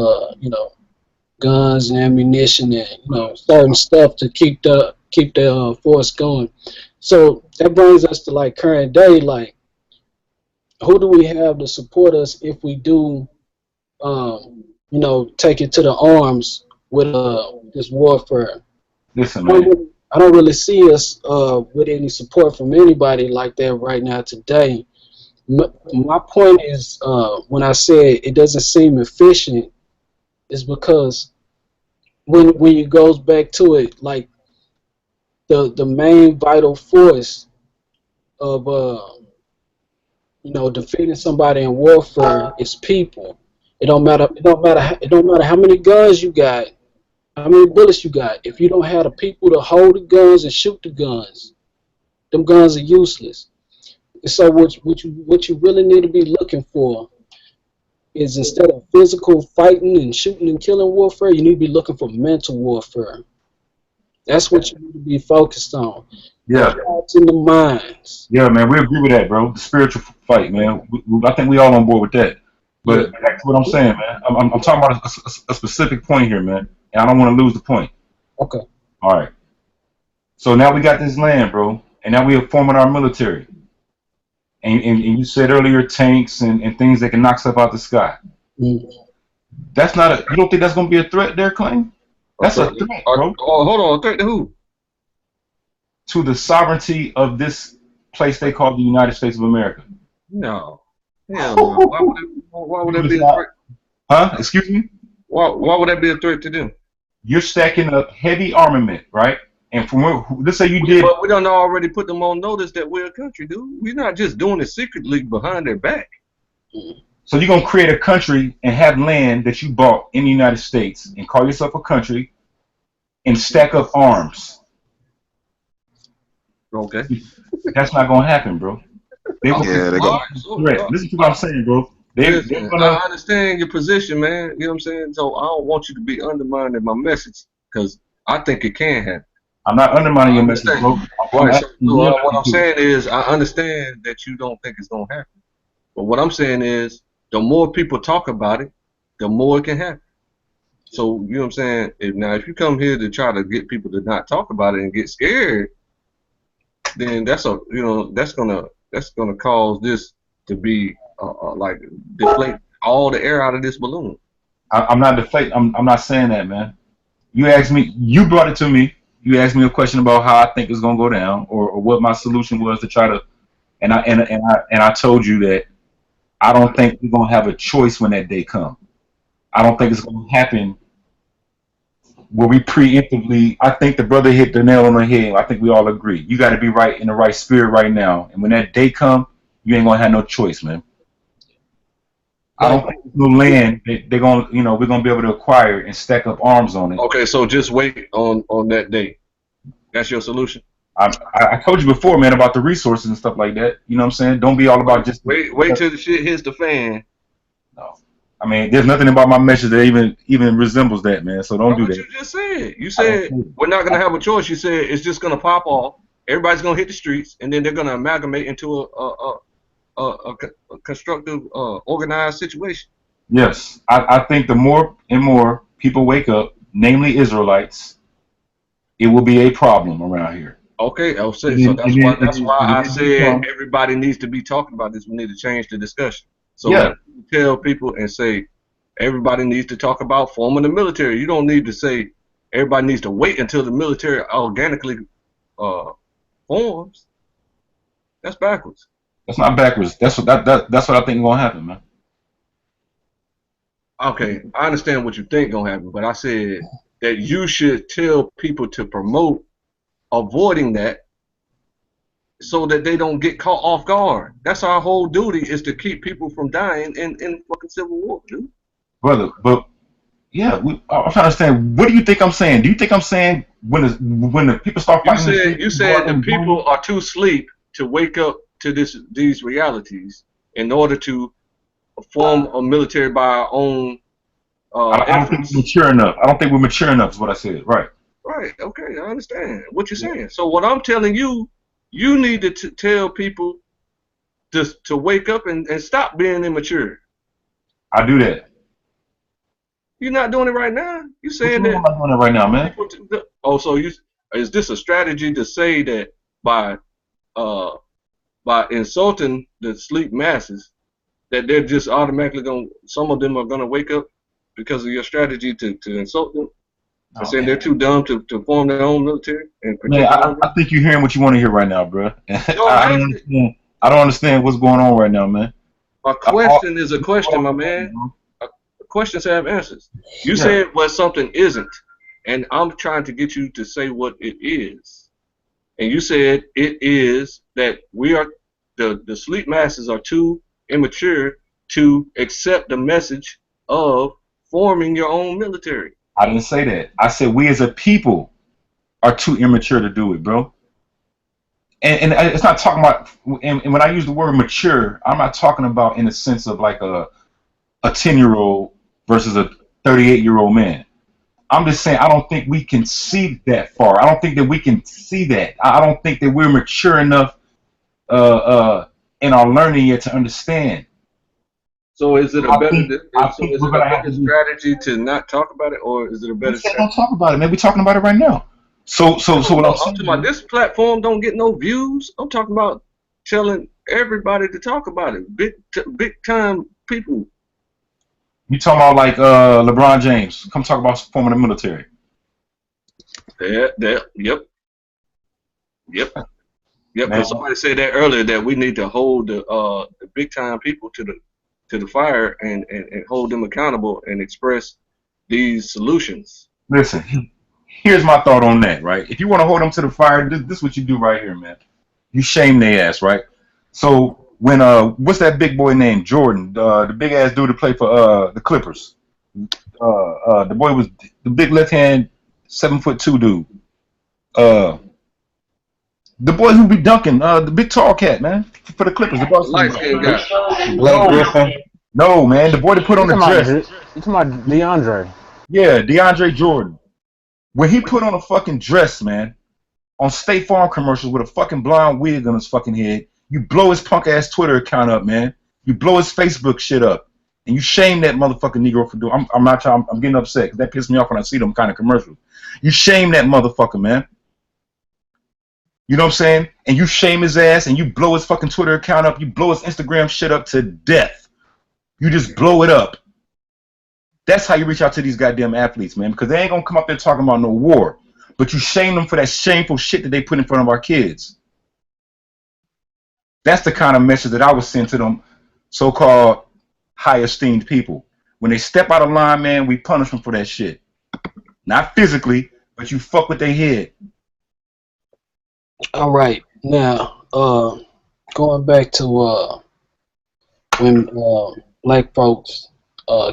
S7: guns and ammunition and certain stuff to keep the force going. So that brings us to like current day, like who do we have to support us if we do you know, taking to the arms with this warfare.
S8: Listen,
S7: I don't
S8: man.
S7: really, I don't really see us with any support from anybody like that right now today. My point is, when I said it doesn't seem efficient, is because when it goes back to it, like the main vital force of you know, defeating somebody in warfare is people. It don't matter. It don't matter. It don't matter how many guns you got, how many bullets you got. If you don't have the people to hold the guns and shoot the guns, them guns are useless. And so what you really need to be looking for is, instead of physical fighting and shooting and killing warfare, you need to be looking for mental warfare. That's what you need to be focused on. The
S8: Yeah.
S7: hearts and the minds.
S8: Yeah, man, we agree with that, bro. The spiritual fight, man. I think we all on board with that.
S7: Yeah.
S8: But back to what I'm saying, man. I'm talking about a specific point here, man. And I don't want to lose the point.
S7: Okay.
S8: All right. So now we got this land, bro. And now we are forming our military. And you said earlier tanks and things that can knock stuff out the sky.
S7: Mm.
S8: That's not a, you don't think that's going to be a threat there, Clay? That's a threat, bro.
S1: Hold on, threat to who?
S8: To the sovereignty of this place they call the United States of America.
S1: No. Hell no. Why would that be a threat?
S8: Huh? Excuse me?
S1: Why would that be a threat to them?
S8: You're stacking up heavy armament, right? And from where, let's say you did.
S1: But we done already put them on notice that we're a country, dude. We're not just doing it secretly behind their back.
S8: So you're gonna create a country and have land that you bought in the United States and call yourself a country and stack up arms.
S1: Okay.
S8: That's not gonna happen, bro. They will
S9: they go.
S8: threat. Listen to what I'm saying, bro. They're gonna.
S1: I understand your position, man. You know what I'm saying? So I don't want you to be undermining my message, because I think it can happen.
S8: I'm not undermining your message, bro.
S1: Right. So what I'm saying is, I understand that you don't think it's gonna happen. But what I'm saying is, the more people talk about it, the more it can happen. So you know what I'm saying? If you come here to try to get people to not talk about it and get scared, then that's gonna cause this to be like deflate all the air out of this balloon.
S8: I'm not deflating. I'm not saying that, man. You asked me. You brought it to me. You asked me a question about how I think it's gonna go down, or what my solution was to try to, and I told you that I don't think we're gonna have a choice when that day comes. I don't think it's gonna happen where we preemptively. I think the brother hit the nail on the head. I think we all agree. You got to be right in the right spirit right now, and when that day comes, you ain't gonna have no choice, man. I don't think there's no land that they're gonna, we're gonna be able to acquire and stack up arms on it.
S1: Okay, so just wait on that day. That's your solution.
S8: I told you before, man, about the resources and stuff like that. You know what I'm saying? Don't be all about just
S1: wait till the shit hits the fan.
S8: No, I mean, there's nothing about my message that even resembles that, man. So don't do that.
S1: You just said. You said we're not gonna have a choice. You said it's just gonna pop off. Everybody's gonna hit the streets, and then they're gonna amalgamate into a constructive, organized situation.
S8: Yes, I think the more and more people wake up, namely Israelites, it will be a problem around here.
S1: Okay, I'll say so. That's why I said everybody needs to be talking about this. We need to change the discussion. So tell people and say everybody needs to talk about forming the military. You don't need to say everybody needs to wait until the military organically forms. That's backwards.
S8: That's not backwards. That's what that's what I think is gonna happen, man.
S1: Okay, I understand what you think gonna happen, but I said that you should tell people to promote avoiding that, so that they don't get caught off guard. That's our whole duty, is to keep people from dying in fucking civil war, dude.
S8: Brother, but yeah, I'm trying to understand. What do you think I'm saying? Do you think I'm saying when the people start fighting?
S1: You said the people are too asleep to wake up to these realities in order to form a military by our own.
S8: I don't think we're mature enough. I don't think we're mature enough. Is what I said. Right.
S1: Right. Okay, I understand what you're saying. So what I'm telling you, you need to tell people to wake up and stop being immature.
S8: I do that.
S1: You're not doing it right now. You saying that?
S8: I'm not doing it right now, man.
S1: So is this a strategy to say that by insulting the sleep masses, that they're just automatically some of them are gonna wake up? because of your strategy to insult them?
S8: Oh,
S1: And saying
S8: man.
S1: they're too dumb to form their own military and
S8: Man,
S1: protect their own
S8: I think you're hearing what you want to hear right now, bro.
S1: No,
S8: I
S1: I'm
S8: don't
S1: asking.
S8: understand. I don't understand what's going on right now, man.
S1: My
S8: All-
S1: question is a question, my man. Questions have answers. You
S8: Yeah,
S1: said what something isn't, and I'm trying to get you to say what it is. And you said it is that we are the sleep masses are too immature to accept the message of forming your own military.
S8: I didn't say that. I said we as a people are too immature to do it, bro. And it's not talking about. And when I use the word mature, I'm not talking about in the sense of like a 10-year-old versus a 38-year-old man. I'm just saying I don't think we can see that far. I don't think that we can see that. I don't think that we're mature enough in our learning yet to understand.
S1: So is it a better
S8: I
S1: so
S8: think
S1: is
S8: we're
S1: it a
S8: gonna have
S1: better
S8: to do.
S1: strategy to not talk about it, or is it a
S8: We
S1: better
S8: said
S1: strategy?
S8: don't talk about it, man. We're talking about it right now. So what
S1: No,
S8: I'm
S1: I'm
S8: saying
S1: talking about
S8: is,
S1: this platform don't get no views. I'm talking about telling everybody to talk about it. Big time people.
S8: you talking about like LeBron James. Come talk about forming the military.
S1: Yep.
S8: Man,
S1: Because somebody said that earlier that we need to hold the big time people to the fire and hold them accountable and express these solutions.
S8: listen. Here's my thought on that, right? If you want to hold them to the fire, this is what you do right here, man. You shame their ass, right? So when what's that big boy named Jordan, the big ass dude that played for the Clippers, the boy was the big left hand 7'2" dude, uh, the boy who be dunking, the big tall cat, man, for the Clippers, the
S1: The
S8: Boston.
S1: light skinned guy.
S5: Blake Griffin.
S8: No, man, the boy that put
S4: You
S8: on the
S4: talking about
S8: dress.
S4: you talking about DeAndre?
S8: Yeah, DeAndre Jordan. When he put on a fucking dress, man, on State Farm commercials with a fucking blonde wig on his fucking head, you blow his punk ass Twitter account up, man. You blow his Facebook shit up, and you shame that motherfucking Negro for doing. I'm not trying. I'm getting upset because that pisses me off when I see them kind of commercials. You shame that motherfucker, man. You know what I'm saying? And you shame his ass, and you blow his fucking Twitter account up. You blow his Instagram shit up to death. You just blow it up. That's how you reach out to these goddamn athletes, man, because they ain't gonna come up there talking about no war. But you shame them for that shameful shit that they put in front of our kids. That's the kind of message that I would send to them so-called high-esteemed people. When they step out of line, man, we punish them for that shit. Not physically, but you fuck with their head.
S7: All right, now going back to when black folks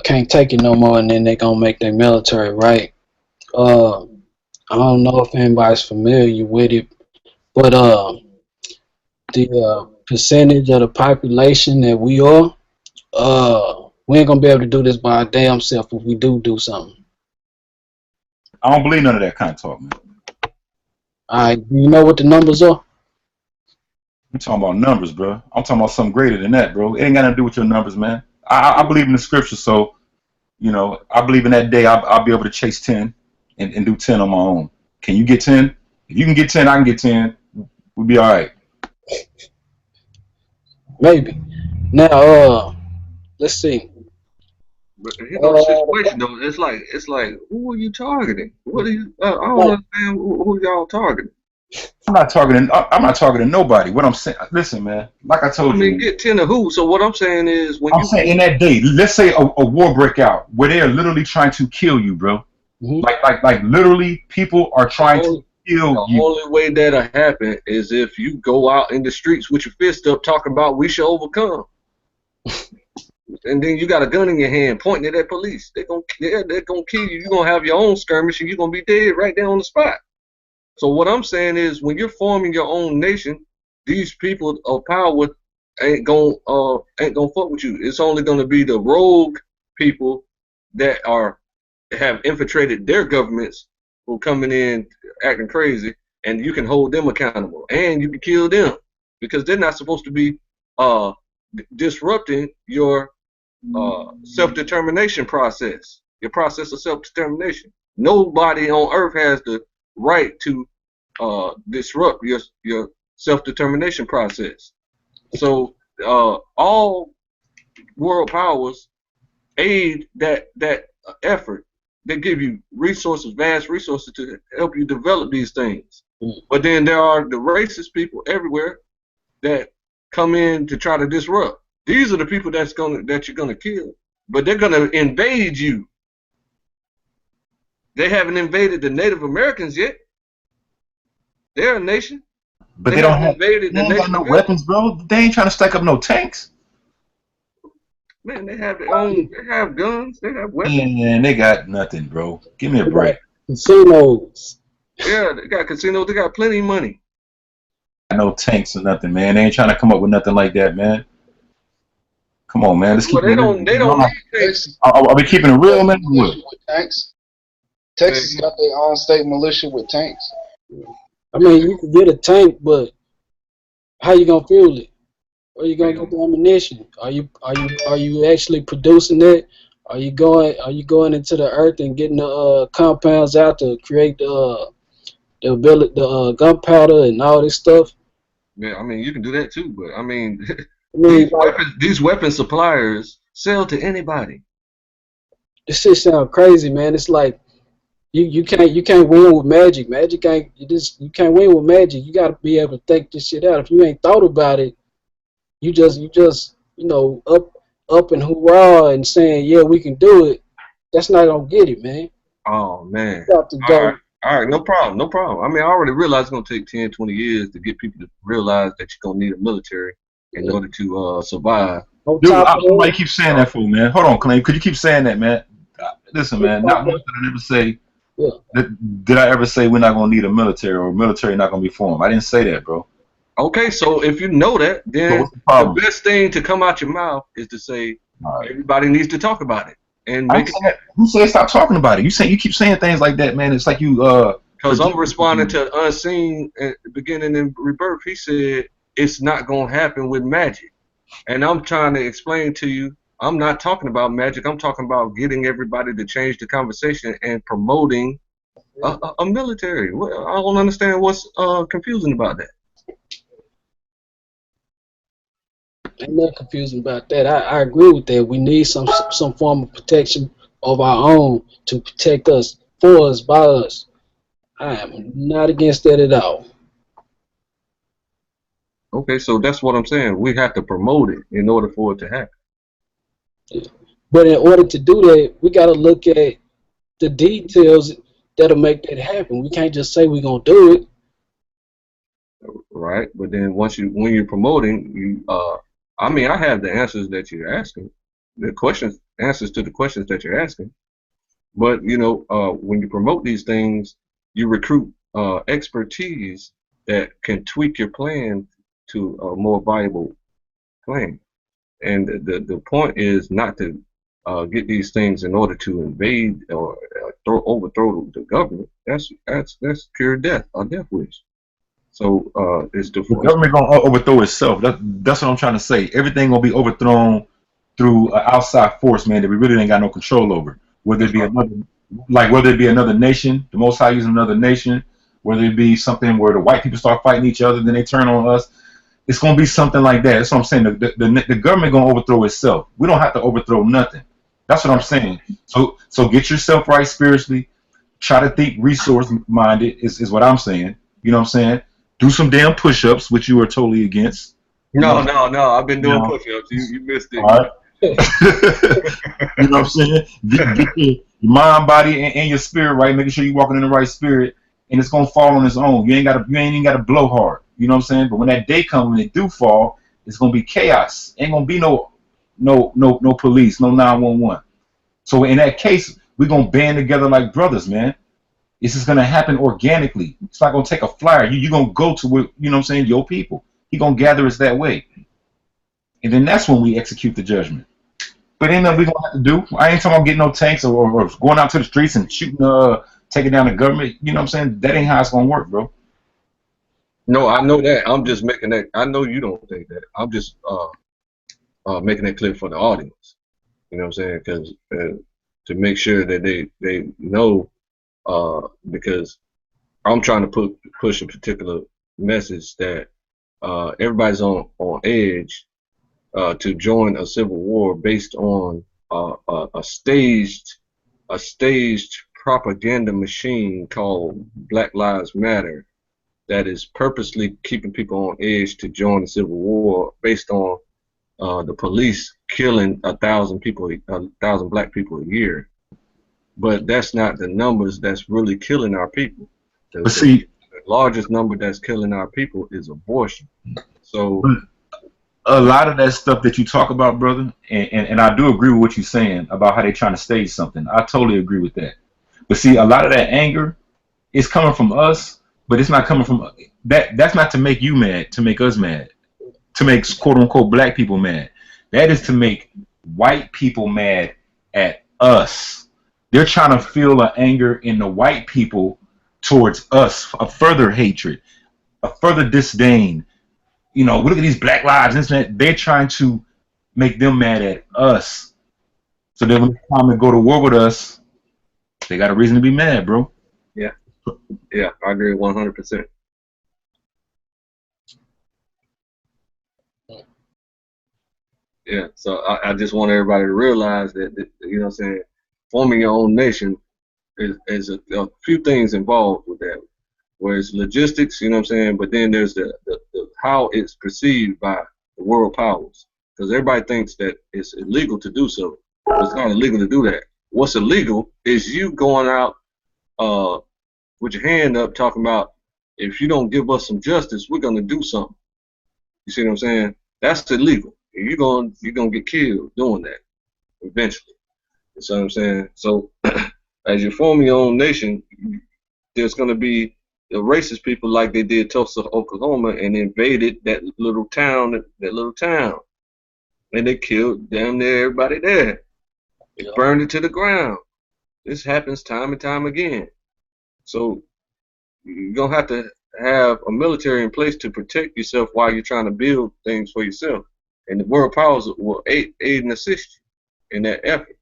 S7: can't take it no more, and then they gonna make their military, right? I don't know if anybody's familiar with it, but the percentage of the population that we are, we ain't gonna be able to do this by our damn self if we do something.
S8: I don't believe none of that kind of talk, man.
S7: All right, do you know what the numbers are?
S8: You talking about numbers, bro. I'm talking about something greater than that, bro. It ain't got nothing to do with your numbers, man. I believe in the scripture, so, you know, I believe in that day I'll be able to chase 10 and do 10 on my own. Can you get 10? If you can get 10, I can get 10. We'll be all right.
S7: Maybe. Now, let's see.
S1: But you know the situation though, it's like who are you targeting? What are you? I don't understand who y'all targeting.
S8: I'm not targeting nobody. What I'm saying, listen, man. Like I told
S1: I mean,
S8: you,
S1: get 10 of who? So what I'm saying is when
S8: I'm
S1: you
S8: saying in that day, let's say a war break out where they are literally trying to kill you, bro.
S7: Mhm.
S8: Like literally, people are trying to kill
S1: the
S8: you.
S1: only way that'll happen is if you go out in the streets with your fist up talking about we shall overcome. And then you got a gun in your hand pointing at that police. They're gonna kill you. You're gonna have your own skirmish and you're gonna be dead right there on the spot. So what I'm saying is when you're forming your own nation, these people of power ain't gonna fuck with you. It's only gonna be the rogue people that have infiltrated their governments who coming in acting crazy, and you can hold them accountable and you can kill them because they're not supposed to be disrupting your self-determination process, your process of self-determination. Nobody on earth has the right to disrupt your self-determination process. So all world powers aid that effort. They give you resources, vast resources to help you develop these things. But then there are the racist people everywhere that come in to try to disrupt. These are the people that you're gonna kill, but they're gonna invade you. They haven't invaded the Native Americans yet. They're a nation.
S8: But
S1: They
S8: they don't
S1: haven't
S8: have.
S1: invaded
S8: They
S1: the
S8: ain't got
S1: Nation
S8: no
S1: of Islam.
S8: weapons, bro. They ain't trying to stack up no tanks.
S1: Man, they have their own. They have guns. They have weapons.
S8: Man, they got nothing, bro. Give me a
S7: They
S8: break.
S7: got casinos.
S1: Yeah, they got casinos. They got plenty of money.
S8: No tanks or nothing, man. They ain't trying to come up with nothing like that, man. Come on, man. Let's keep
S1: Well,
S8: it real.
S1: they don't need tanks.
S2: Texas
S8: Are we keeping it real, man? Or what?
S2: militia with tanks. Texas got their own state militia with tanks.
S7: I mean, you can get a tank, but how you gonna fuel it? Where you gonna get the ammunition? Are you actually producing it? Are you going into the earth and getting the compounds out to create the gunpowder and all this stuff?
S1: Yeah, I mean, you can do that too, but I mean,
S7: I mean, like,
S1: these weapon suppliers sell to anybody.
S7: this shit sound crazy, man. It's like you can't win with magic. Magic ain't you can't win with magic. You gotta be able to think this shit out. If you ain't thought about it, you just up and hoorah and saying, yeah, we can do it. That's not gonna get it, man.
S1: Oh man.
S7: You have to go.
S1: All right, no problem. I mean, I already realized it's gonna take 10, 20 years to get people to realize that you're gonna need a military in order to survive.
S7: On
S8: Dude,
S7: top of
S8: somebody
S7: that,
S8: keep saying that for man. Hold on, Clay. Could you keep saying that, man? Listen, man. Not once did I ever say.
S7: Yeah.
S8: Did I ever say we're not gonna need a military or military not gonna be formed? I didn't say that, bro.
S1: Okay, so if you know that,
S8: So
S1: then
S8: what's the problem?
S1: the best thing to come out your mouth is to say everybody needs to talk about it and make it.
S8: Who said stop talking about it? You keep saying things like that, man. It's like you
S1: Because I'm responding to Unseen beginning in rebirth. He said it's not gonna happen with magic, and I'm trying to explain to you. I'm not talking about magic. I'm talking about getting everybody to change the conversation and promoting a military. Well, I don't understand what's confusing about that.
S7: ain't nothing confusing about that. I agree with that. We need some form of protection of our own to protect us, for us, by us. I am not against that at all.
S1: Okay, so that's what I'm saying. We have to promote it in order for it to happen.
S7: But in order to do that, we got to look at the details that'll make that happen. We can't just say we're gonna do it.
S1: Right, but then when you're promoting, I mean, I have the answers that you're asking, answers to the questions that you're asking. But when you promote these things, you recruit expertise that can tweak your plan to a more viable plan. And the point is not to get these things in order to invade or overthrow the government. That's pure death, a death wish. So it's
S8: the government gonna overthrow itself. That's what I'm trying to say. Everything gonna be overthrown through an outside force, man, that we really ain't got no control over. Whether it be another nation, the Most High using another nation, whether it be something where the white people start fighting each other, then they turn on us. It's gonna be something like that. That's what I'm saying. The government gonna overthrow itself. We don't have to overthrow nothing. That's what I'm saying. So get yourself right spiritually. Try to think resource minded is what I'm saying. You know what I'm saying? Do some damn push-ups, which you are totally against.
S1: No. I've been doing push-ups. You missed it.
S8: All right. You know what I'm saying? Get your mind, body, and your spirit right. Making sure you're walking in the right spirit, and it's gonna fall on its own. You ain't even gotta blow hard. You know what I'm saying? But when that day comes, when it do fall, it's gonna be chaos. Ain't gonna be no police, no 911. So in that case, we're gonna band together like brothers, man. It's just gonna happen organically. It's not gonna take a flyer. You're gonna go to where, you know what I'm saying, your people. He gonna gather us that way. And then that's when we execute the judgment. But ain't nothing we gonna have to do. I ain't talking about getting no tanks or going out to the streets and shooting taking down the government. You know what I'm saying? That ain't how it's gonna work, bro.
S1: No, I know that. I'm just making that. I know you don't think that. I'm just making that clear for the audience. You know what I'm saying? Because to make sure that they know, because I'm trying to push a particular message that everybody's on edge to join a civil war based on a staged a staged propaganda machine called Black Lives Matter that is purposely keeping people on edge to join the civil war based on the police killing 1,000 people, 1,000 black people a year. But that's not the numbers that's really killing our people.
S8: But see,
S1: The largest number that's killing our people is abortion. So
S8: a lot of that stuff that you talk about, brother, and I do agree with what you're saying about how they're trying to stage something. I totally agree with that. But see, a lot of that anger is coming from us, but it's not coming from that. That's not to make you mad, to make us mad, to make quote unquote black people mad. That is to make white people mad at us. They're trying to feel an anger in the white people towards us, a further hatred, a further disdain. You know, look at these black lives, and that. They're trying to make them mad at us. So then when it's time to go to war with us, they got a reason to be mad, bro.
S1: yeah, I agree 100%. Yeah, so I just want everybody to realize that you know what I'm saying, forming your own nation is a few things involved with that. Where it's logistics, you know what I'm saying, but then there's the how it's perceived by the world powers. Because everybody thinks that it's illegal to do so. But it's not illegal to do that. What's illegal is you going out with your hand up talking about, if you don't give us some justice, we're gonna do something. You see what I'm saying? That's illegal. You're gonna get killed doing that eventually. You see what I'm saying? So as you form your own nation, there's gonna be the racist people like they did Tulsa, Oklahoma, and invaded that little town, and they killed damn near everybody there. They burned it to the ground. This happens time and time again. So you're gonna have to have a military in place to protect yourself while you're trying to build things for yourself, and the world powers will aid and assist you in that effort.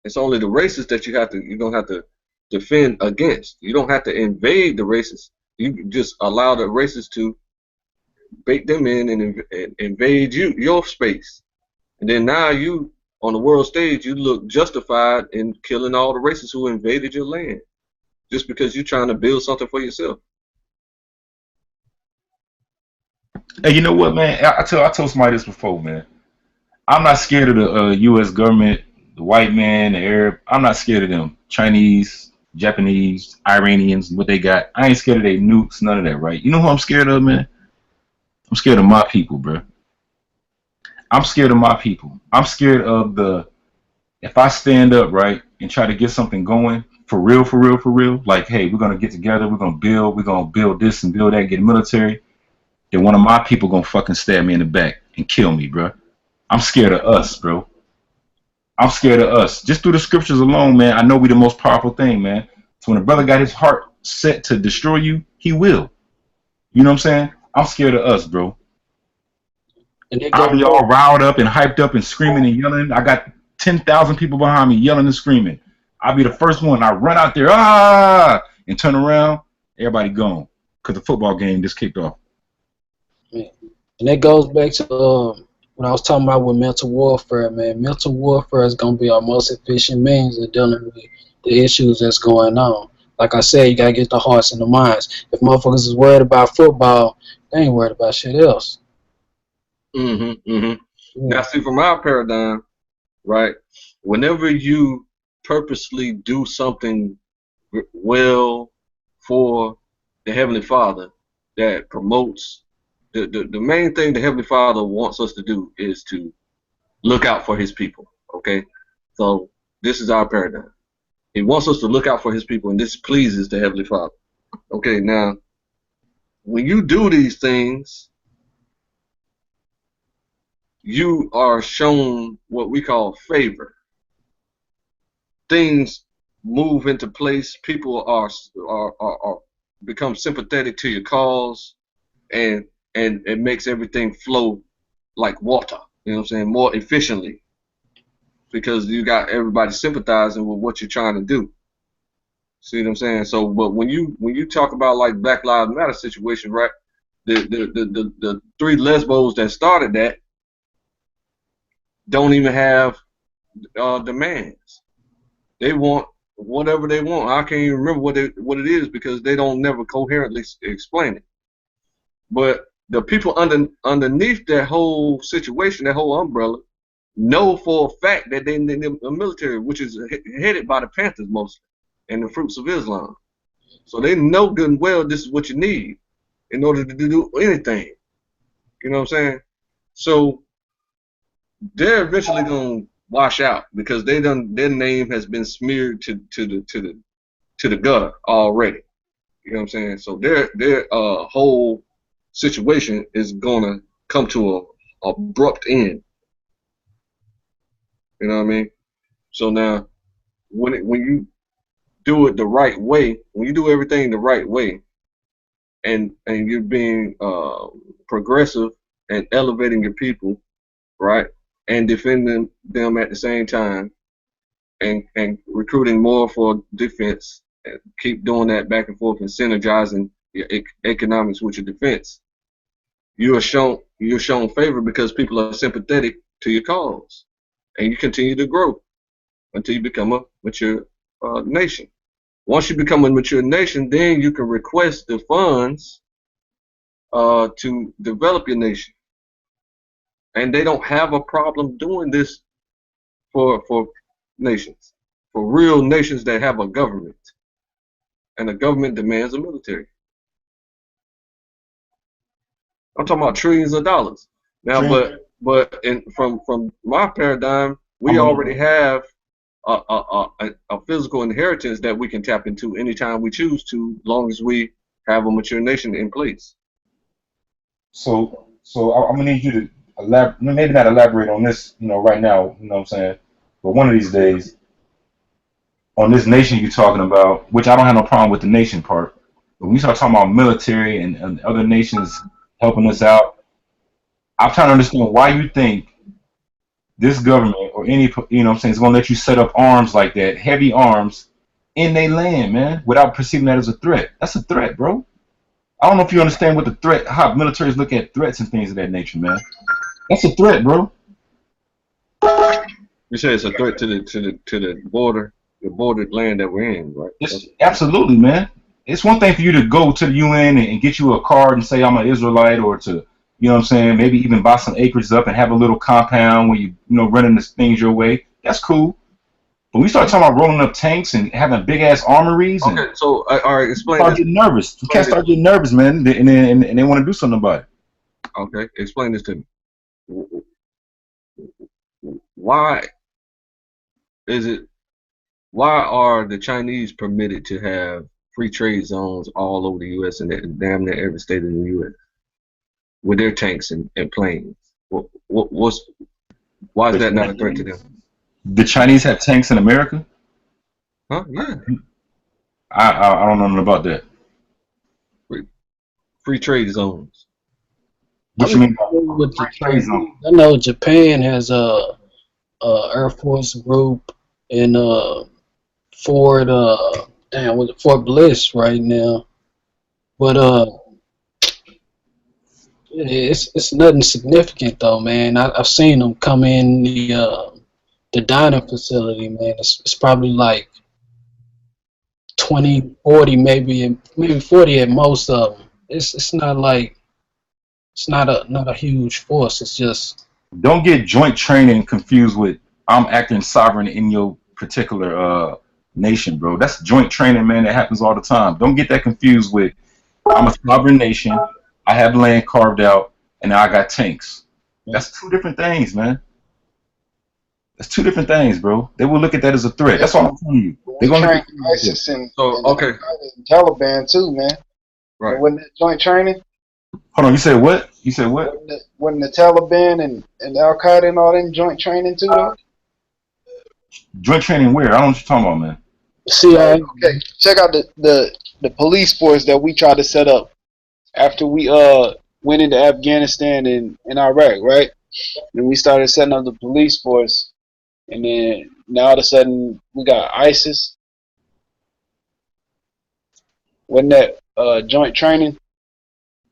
S1: It's only the racists that you're gonna have to defend against. You don't have to invade the racists. You just allow the racists to bake them in and invade your space. And then now you, on the world stage, you look justified in killing all the racists who invaded your land just because you're trying to build something for yourself.
S8: Hey, you know what, man? I told somebody this before, man. I'm not scared of the U.S. government, the white man, the Arab. I'm not scared of them. Chinese, Japanese, Iranians, what they got. I ain't scared of their nukes, none of that, right? You know who I'm scared of, man? I'm scared of my people, bro. I'm scared of my people. I'm scared of if I stand up, right, and try to get something going, for real, like, hey, we're going to get together, we're going to build this and build that, get military, then one of my people going to fucking stab me in the back and kill me, bro. I'm scared of us, bro. I'm scared of us. Just through the scriptures alone, man, I know we the most powerful thing, man. So when a brother got his heart set to destroy you, he will. You know what I'm saying? I'm scared of us, bro. I'll be all riled up and hyped up and screaming and yelling. I got 10,000 people behind me yelling and screaming. I'll be the first one. I run out there, and turn around. Everybody gone because the football game just kicked off.
S7: Man. And that goes back to when I was talking about with mental warfare, man. Mental warfare is going to be our most efficient means of dealing with the issues that's going on. Like I said, you got to get the hearts and the minds. If motherfuckers is worried about football, they ain't worried about shit else.
S1: Yeah. Now, see, from our paradigm, right, whenever you purposely do something well for the Heavenly Father that promotes the main thing the Heavenly Father wants us to do is to look out for his people, okay? So this is our paradigm. He wants us to look out for his people, and this pleases the Heavenly Father. Okay, now, when you do these things, you are shown what we call favor. Things move into place. People are become sympathetic to your cause, and it makes everything flow like water. You know what I'm saying? More efficiently, because you got everybody sympathizing with what you're trying to do. See what I'm saying? So, but when you talk about like Black Lives Matter situation, right? The three lesbos that started that don't even have demands. They want whatever they want. I can't even remember what it is because they don't never coherently explain it. But the people underneath that whole situation, that whole umbrella, know for a fact that they need the military, which is headed by the Panthers mostly, and the Fruits of Islam. So they know good and well this is what you need in order to do anything. You know what I'm saying? So they're eventually gonna wash out because their name has been smeared to the gutter already. You know what I'm saying? So their whole situation is gonna come to a abrupt end. You know what I mean? So now, when you do it the right way, when you do everything the right way, and you're being progressive and elevating your people, right, and defending them at the same time, and recruiting more for defense, and keep doing that back and forth and synergizing your economics with your defense, you're shown favor because people are sympathetic to your cause, and you continue to grow until you become a mature nation. Once you become a mature nation, then you can request the funds to develop your nation, and they don't have a problem doing this for nations, for real nations that have a government, and the government demands a military. I'm talking about trillions of dollars now, but from my paradigm, we already have a physical inheritance that we can tap into anytime we choose to, as long as we have a mature nation in place.
S8: So I'm gonna need you to maybe not elaborate on this, right now, you know what I'm saying, but one of these days, on this nation you're talking about, which I don't have no problem with the nation part, but when you start talking about military and other nations helping us out, I'm trying to understand why you think this government or any, what I'm saying, is going to let you set up arms like that, heavy arms, in their land, man, without perceiving that as a threat. That's a threat, bro. I don't know if you understand what the threat, how militaries look at threats and things of that nature, man. That's a threat, bro.
S1: You say it's a threat to the bordered land that we're in, right?
S8: It's absolutely, man. It's one thing for you to go to the UN and get you a card and say I'm an Israelite, or to, you know what I'm saying, maybe even buy some acreage up and have a little compound where you running the things your way. That's cool. But we start talking about rolling up tanks and having big ass armories.
S1: Okay,
S8: and
S1: so all right, explain.
S8: Start getting nervous. You can't start getting nervous, man, and they want to do something about it.
S1: Okay, explain this to me. Why are the Chinese permitted to have free trade zones all over the U.S. and damn near every state in the U.S. with their tanks and planes? Why is that not a threat to them?
S8: The Chinese have tanks in America?
S1: Huh? Yeah.
S8: I don't know nothing about that.
S1: Free trade zones.
S8: What you mean
S7: with the trade zone? I know Japan has a Air Force group in Fort Fort Bliss right now, but it's nothing significant though, man. I've seen them come in the dining facility, man. It's probably like 20, 40, maybe 40 at most of them. It's not like it's not a huge force. It's just,
S8: don't get joint training confused with I'm acting sovereign in your particular nation, bro. That's joint training, man. That happens all the time. Don't get that confused with I'm a sovereign nation. I have land carved out, and now I got tanks. That's two different things, man. That's two different things, bro. They will look at that as a threat. That's all I'm telling you. They're gonna
S2: train ISIS and
S1: okay.
S2: Taliban too, man.
S1: Right.
S2: Wasn't that joint training?
S8: Hold on. You said what? You said what?
S2: Wasn't the Taliban and Al Qaeda and all them joint training too, though?
S8: Joint training where? I don't know what you're talking about, man.
S7: see,
S2: Okay, check out the police force that we tried to set up after we went into Afghanistan and Iraq, right? And we started setting up the police force, and then now all of a sudden we got ISIS. Wasn't that joint training?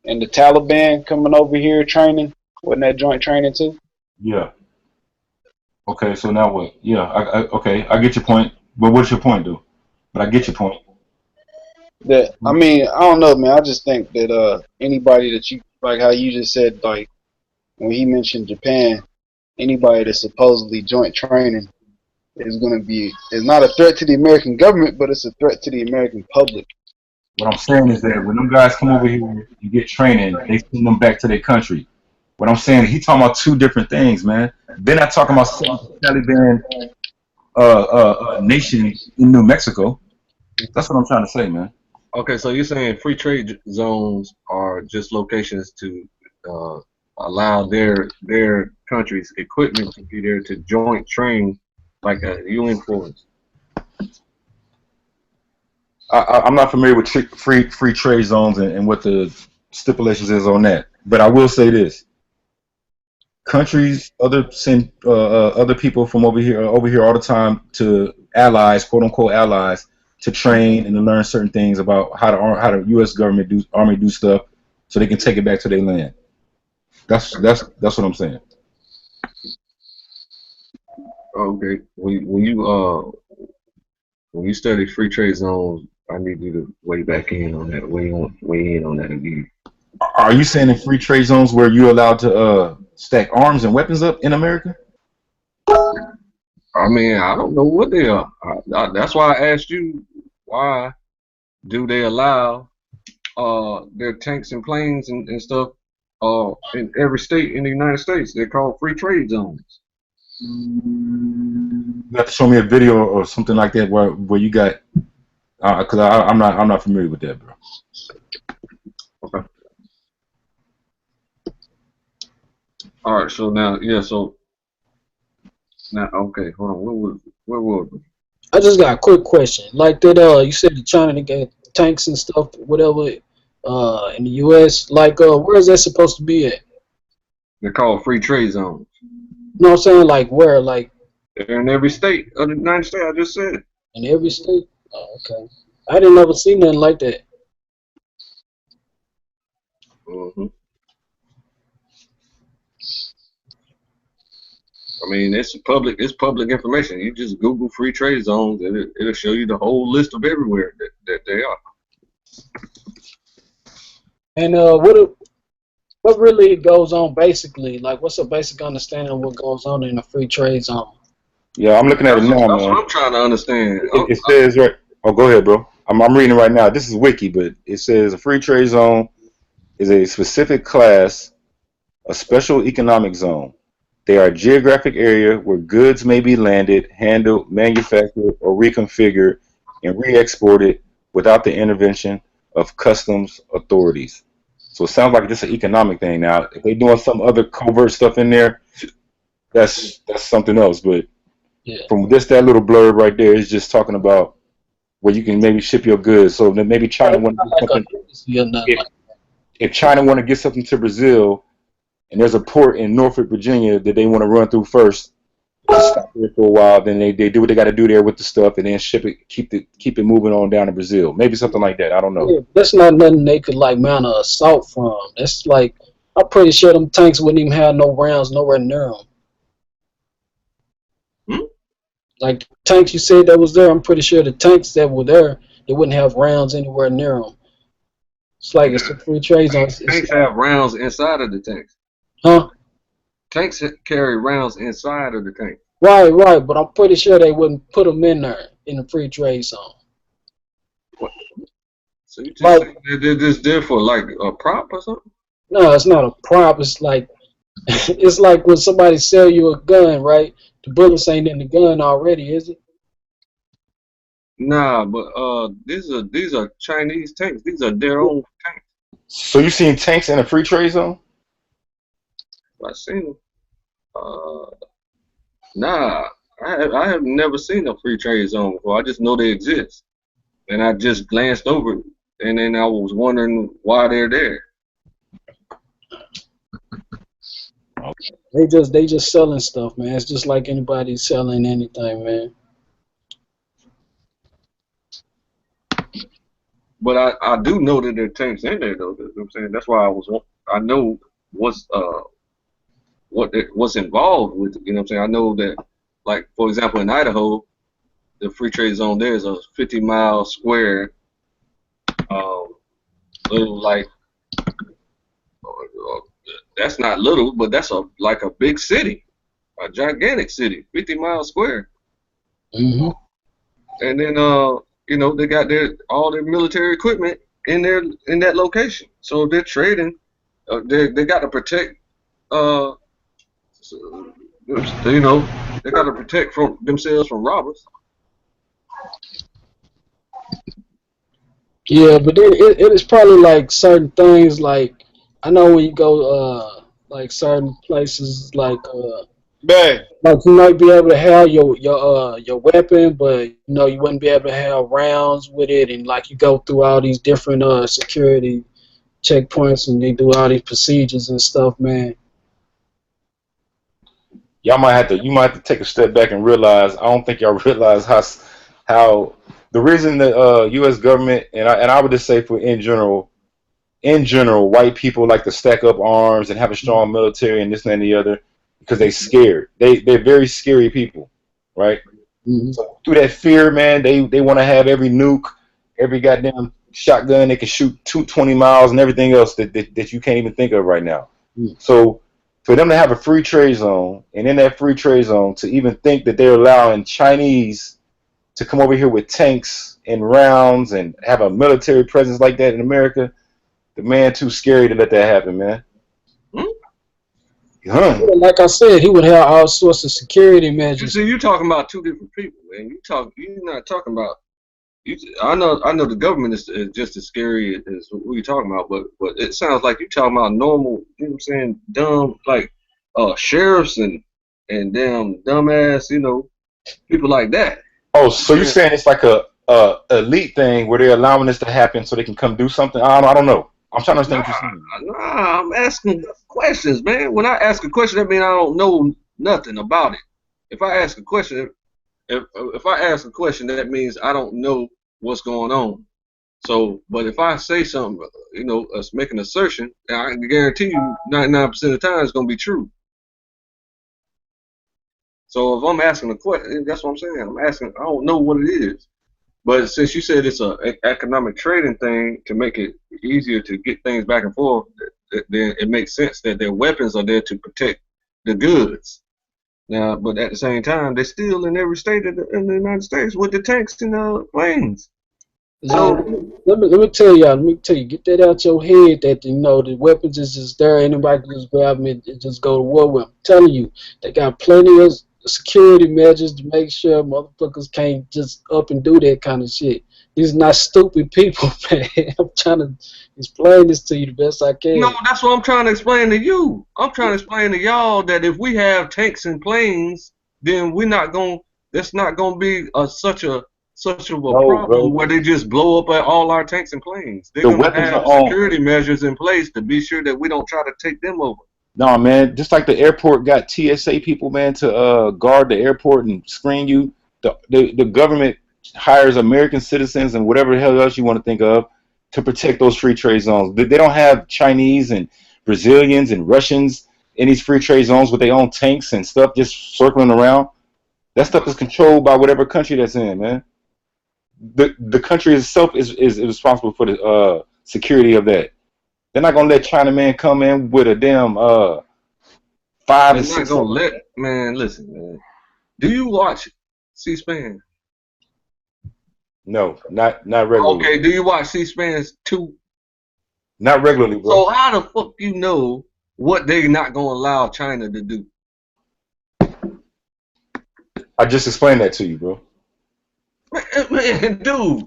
S2: And the Taliban coming over here training, wasn't that joint training too?
S8: Yeah. Okay, so now what? Yeah, okay, I get your point. But what's your point, though? But I get your point.
S2: That I mean, I don't know, man. I just think that anybody that you like, how you just said, like when he mentioned Japan, anybody that's supposedly joint training is going to be is not a threat to the American government, but it's a threat to the American public.
S8: What I'm saying is that when them guys come over here and get training, they send them back to their country. What I'm saying, he talking about two different things, man. They're not talking about setting up a Taliban nation in New Mexico. That's what I'm trying to say, man.
S1: Okay, so you're saying free trade zones are just locations to uh, allow their country's equipment to be there to joint train like a UN force.
S8: I'm not familiar with free trade zones and what the stipulations is on that, but I will say this: countries send other people from over here all the time to allies, quote unquote allies, to train and to learn certain things about how the U.S. government army do stuff, so they can take it back to their land. That's what I'm saying.
S1: Okay, when you study free trade zones, I need you to weigh back in on that, weigh in on that again.
S8: Are you saying in free trade zones where you're allowed to stack arms and weapons up in America?
S1: I mean, I don't know what they are. That's why I asked you, why do they allow their tanks and planes and stuff in every state in the United States? They're called free trade zones.
S8: You have to show me a video or something like that where you got, because I'm not familiar with that, bro.
S1: Okay. All right. So now, yeah. So now, okay. Hold on. Where was it?
S7: I just got a quick question. Like that, you said the China to get tanks and stuff, whatever, in the U.S. Like, where is that supposed to be at?
S1: They're called free trade zones.
S7: You know what I'm saying? Like where? Like
S1: They're in every state of the United States. I just said.
S7: in every state? Oh, okay. I didn't ever see nothing like that.
S1: Mm-hmm. I mean, it's public information. You just Google free trade zones, and it'll show you the whole list of everywhere that they are.
S7: And what really goes on basically? Like, what's a basic understanding of what goes on in a free trade zone?
S8: Yeah, I'm looking at it now,
S1: That's
S8: man.
S1: what I'm trying to understand.
S8: It says right. Oh, go ahead, bro. I'm reading right now. This is Wiki, but it says a free trade zone is a specific class, a special economic zone. They are a geographic area where goods may be landed, handled, manufactured, or reconfigured and re-exported without the intervention of customs authorities. So it sounds like just an economic thing. Now, if they're doing some other covert stuff in there, that's something else. But
S7: Yeah.
S8: from that little blurb right there, it's just talking about where you can maybe ship your goods. So then maybe China want to get something. If China want to get something to Brazil, and there's a port in Norfolk, Virginia that they want to run through first, stop there for a while, then they do what they got to do there with the stuff, and then ship it, keep it moving on down to Brazil. Maybe something like that. I don't know.
S7: Yeah, that's not nothing they could like mount an assault from. That's like, I'm pretty sure them tanks wouldn't even have no rounds nowhere near them. Like the tanks you said that was there, I'm pretty sure the tanks that were there, they wouldn't have rounds anywhere near them. It's like it's a free trade zone.
S1: Tanks have rounds inside of the tanks.
S7: Huh?
S1: Tanks carry rounds inside of the tank.
S7: Right, but I'm pretty sure they wouldn't put them in there in the free trade zone.
S1: What? So you just saying they're just there for like a prop or something?
S7: No, it's not a prop. It's like it's like when somebody sell you a gun, right? The bullets ain't in the gun already, is it?
S1: Nah, but these are Chinese tanks. These are their own tanks.
S8: So you seen tanks in a free trade zone?
S1: I seen them. Nah, I have never seen a free trade zone before. I just know they exist, and I just glanced over it, and then I was wondering why they're there.
S7: They just selling stuff, man. It's just like anybody selling anything, man.
S1: But I do know that there are tanks in there, though. You know what I'm saying? That's why I know what's involved with it. You know what I'm saying? I know that like for example in Idaho, the free trade zone there is a 50-mile square, little like that's not little, but that's like a big city, a gigantic city, 50-mile square.
S7: Mm-hmm.
S1: And then you know, they got all their military equipment in that location. So if they're trading, they got to protect. You know, they got to protect from themselves from robbers.
S7: Yeah, but it is probably like certain things. Like I know when you go like certain places
S2: Bae.
S7: like you might be able to have your weapon, but you know you wouldn't be able to have rounds with it, and like you go through all these different security checkpoints and they do all these procedures and stuff, man.
S8: You might have to take a step back and realize. I don't think y'all realize how the reason the U.S. government and I would just say for in general, white people like to stack up arms and have a strong military and this and the other because they scared. They're very scary people, right?
S7: Mm-hmm.
S8: So through that fear, man, they want to have every nuke, every goddamn shotgun they can shoot 220 miles and everything else that you can't even think of right now.
S7: Mm-hmm.
S8: So for them to have a free trade zone, and in that free trade zone to even think that they're allowing Chinese to come over here with tanks and rounds and have a military presence like that in America, the man too scary to let that happen, man.
S7: Like I said, he would have all sorts of security
S1: You
S7: measures.
S1: see, you're talking about two different people, man. You're not talking about. I know the government is just as scary as what you're talking about, but it sounds like you're talking about normal, you know what I'm saying, dumb, like sheriffs and damn dumbass, you know, people like that.
S8: Oh, so you're saying it's like a elite thing where they're allowing this to happen so they can come do something? I don't know. I'm trying to understand what you're saying.
S1: Nah, I'm asking questions, man. When I ask a question, that means I don't know nothing about it. If I ask a question, if I ask a question, that means I don't know what's going on. So, but if I say something, you know, make an assertion, I can guarantee you 99% of the time it's going to be true. So if I'm asking a question, that's what I'm saying. I'm asking, I don't know what it is. But since you said it's an economic trading thing to make it easier to get things back and forth, then it makes sense that their weapons are there to protect the goods. Now, but at the same time, they're still in every state in the United States with the tanks and the planes. So
S7: let me tell you, get that out your head that you know the weapons is just there. Anybody can just grab them and just go to war with them. I'm telling you, they got plenty of security measures to make sure motherfuckers can't just up and do that kind of shit. These are not stupid people, man. I'm trying to explain this to you the best I can.
S1: No, that's what I'm trying to explain to you. I'm trying to explain to y'all that if we have tanks and planes, then we're not going. That's not going to be such a problem, bro, where they just blow up all our tanks and planes. They're going to have security measures in place to be sure that we don't try to take them over.
S8: No, man, just like the airport got TSA people, man, to guard the airport and screen you, the government hires American citizens and whatever the hell else you want to think of to protect those free trade zones. They don't have Chinese and Brazilians and Russians in these free trade zones with their own tanks and stuff just circling around. That stuff is controlled by whatever country that's in, man. The country itself is responsible for the security of that. They're not gonna let Chinaman come in with a damn 5 and 6.
S1: They're not gonna let, man. Listen, man. Do you watch C-SPAN?
S8: No, not regularly.
S1: Okay, do you watch C-SPAN 2?
S8: Not regularly, bro.
S1: So how the fuck you know what they're not gonna allow China to do?
S8: I just explained that to you, bro.
S1: Man, dude,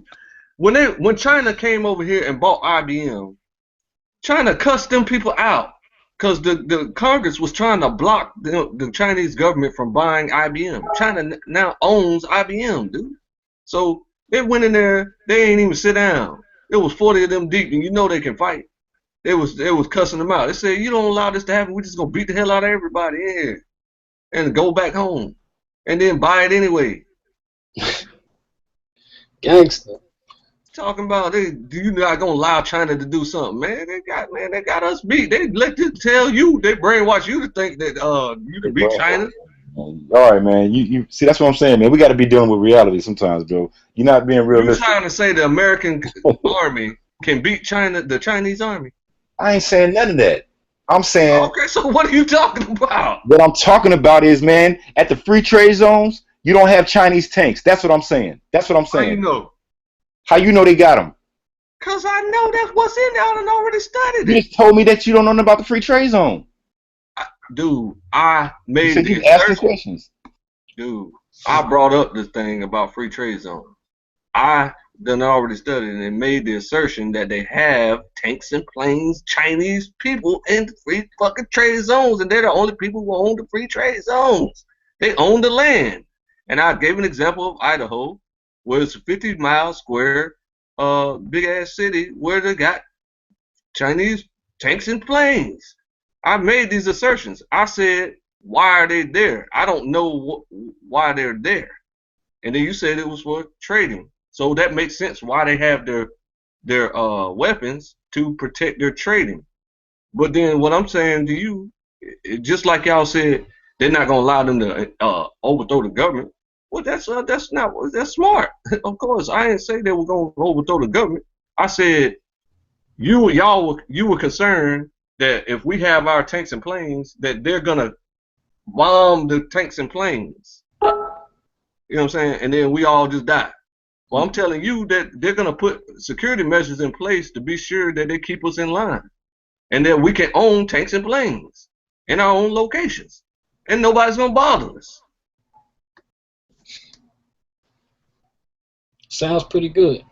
S1: when China came over here and bought IBM, China cussed them people out because the Congress was trying to block the Chinese government from buying IBM. China now owns IBM, dude. So they went in there, they ain't even sit down. It was 40 of them deep, and you know they can fight. They was cussing them out. They said, you don't allow this to happen, we're just gonna beat the hell out of everybody in here and go back home and then buy it anyway.
S7: Gangster.
S1: Talking about you not gonna allow China to do something, man. They got us beat. They let this tell you, they brainwash you to think that you can beat China.
S8: All right, man. You see, that's what I'm saying, man. We got to be dealing with reality sometimes, bro. You're not being
S1: You
S8: realistic.
S1: trying to say the American army can beat China, the Chinese army?
S8: I ain't saying none of that. I'm saying
S1: Okay, so what are you talking about?
S8: what I'm talking about is, man, at the free trade zones, you don't have Chinese tanks. That's what I'm saying. That's what I'm
S1: How you
S8: saying.
S1: know?
S8: How you know they got them?
S1: Cause I know that's what's in there. I done already studied
S8: You
S1: it.
S8: just told me that you don't know nothing about the free trade zone.
S1: Dude, I
S8: You
S1: made
S8: said
S1: the
S8: you asking
S1: assertion.
S8: questions.
S1: Dude, I brought up this thing about free trade zone. I done already studied and made the assertion that they have tanks and planes, Chinese people in the free fucking trade zones, and they're the only people who own the free trade zones. They own the land. And I gave an example of Idaho, where it's a 50-mile square, big ass city where they got Chinese tanks and planes. I made these assertions. I said, why are they there? I don't know why they're there. And then you said it was for trading. So that makes sense why they have their weapons to protect their trading. But then what I'm saying to you, just like y'all said, they're not gonna allow them to overthrow the government. Well, that's smart. Of course, I didn't say they were gonna overthrow the government. I said you were concerned that if we have our tanks and planes, that they're gonna bomb the tanks and planes. You know what I'm saying? And then we all just die. Well, I'm telling you that they're going to put security measures in place to be sure that they keep us in line and that we can own tanks and planes in our own locations. And nobody's going to bother us.
S7: Sounds pretty good.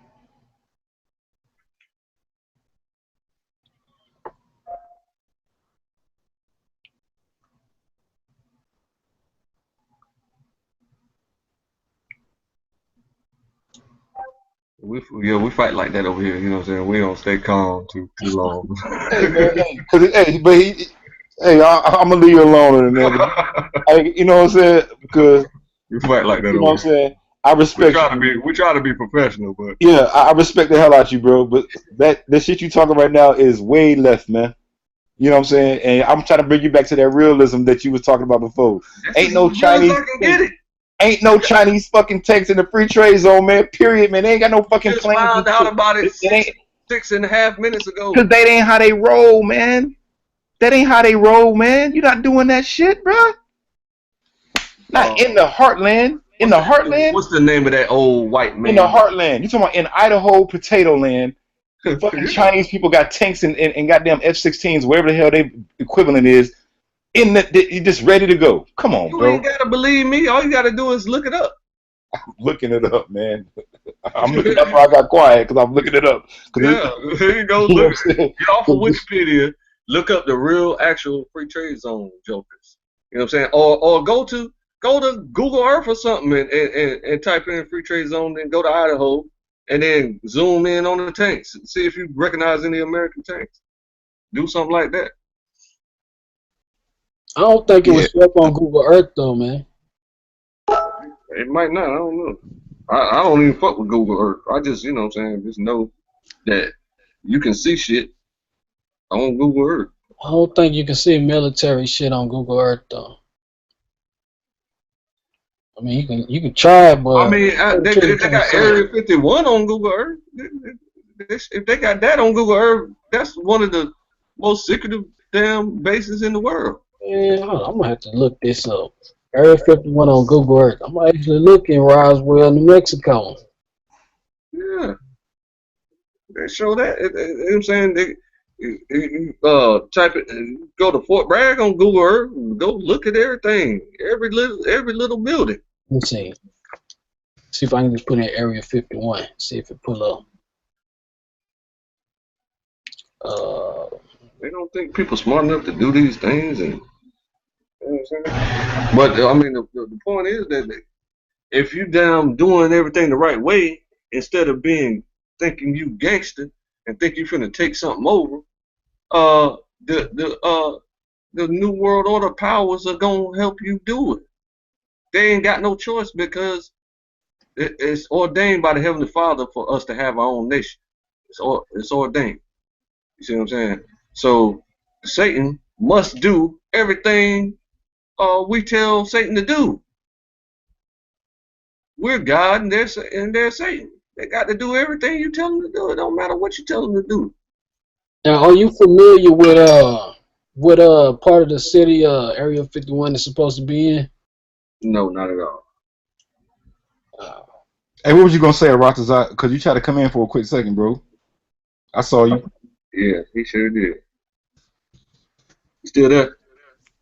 S1: We fight like that over here. You know what I'm saying? We don't stay calm too long.
S8: Hey, man, I'm gonna leave you alone in there. You know what I'm saying? Because
S1: we fight like that
S8: you know
S1: over
S8: what I'm
S1: here.
S8: saying. I respect
S1: we try to be professional, but
S8: yeah, I respect the hell out you, bro. But that shit you talking right now is way left, man. You know what I'm saying? And I'm trying to bring you back to that realism that you was talking about before. Ain't no Chinese. Ain't no Chinese fucking tanks in the free trade zone, man. Period, man. They ain't got no fucking
S1: just
S8: planes.
S1: found out about it 6.5 minutes ago.
S8: Cause that ain't how they roll, man. That ain't how they roll, man. You're not doing that shit, bro. Not in the heartland. In the heartland.
S1: What's the name of that old white man?
S8: In the heartland. You talking about in Idaho, potato land? Fucking Chinese people got tanks and goddamn F-16s, wherever the hell they equivalent is. You're just ready to go. Come on, bro.
S1: You ain't gotta believe me. All you gotta do is look it up.
S8: I'm looking it up, man. I'm looking up where I got quiet because I'm looking it up.
S1: Yeah, there you go. Look, get off of Wikipedia. Look up the real, actual free trade zone jokers. You know what I'm saying? Or go to Google Earth or something and type in free trade zone. Then go to Idaho and then zoom in on the tanks. See if you recognize any American tanks. Do something like that.
S7: I don't think it was up on Google Earth though, man.
S1: It might not. I don't know. I don't even fuck with Google Earth. I just, you know what I'm saying, just know that you can see shit on Google Earth.
S7: I don't think you can see military shit on Google Earth though. I mean, you can try, but
S1: I mean, they got Area 51 on Google Earth. If they got that on Google Earth, that's one of the most secretive damn bases in the world.
S7: Yeah, I'm gonna have to look this up. Area 51 on Google Earth. I'm actually looking Roswell, New Mexico.
S1: Yeah, they show that. You know what I'm saying? Type it. Go to Fort Bragg on Google Earth. Go look at everything. Every little building.
S7: Let me see. See if I can just put in Area 51. See if it pull up.
S1: They don't think people smart enough to do these things, and you know what I'm saying? But I mean, the point is that if you down doing everything the right way, instead of thinking you gangster and think you finna take something over, the New World Order powers are gonna help you do it. They ain't got no choice because it's ordained by the Heavenly Father for us to have our own nation. It's ordained. You see what I'm saying? So Satan must do everything we tell Satan to do. We're God and they're Satan. They got to do everything you tell them to do. It don't matter what you tell them to do.
S7: Now, are you familiar with what part of the city Area 51 is supposed to be in?
S1: No, not at all.
S8: Hey, what was you gonna say, Ratazar? Because you tried to come in for a quick second, bro. I saw you.
S1: Yeah, he sure did. You still there?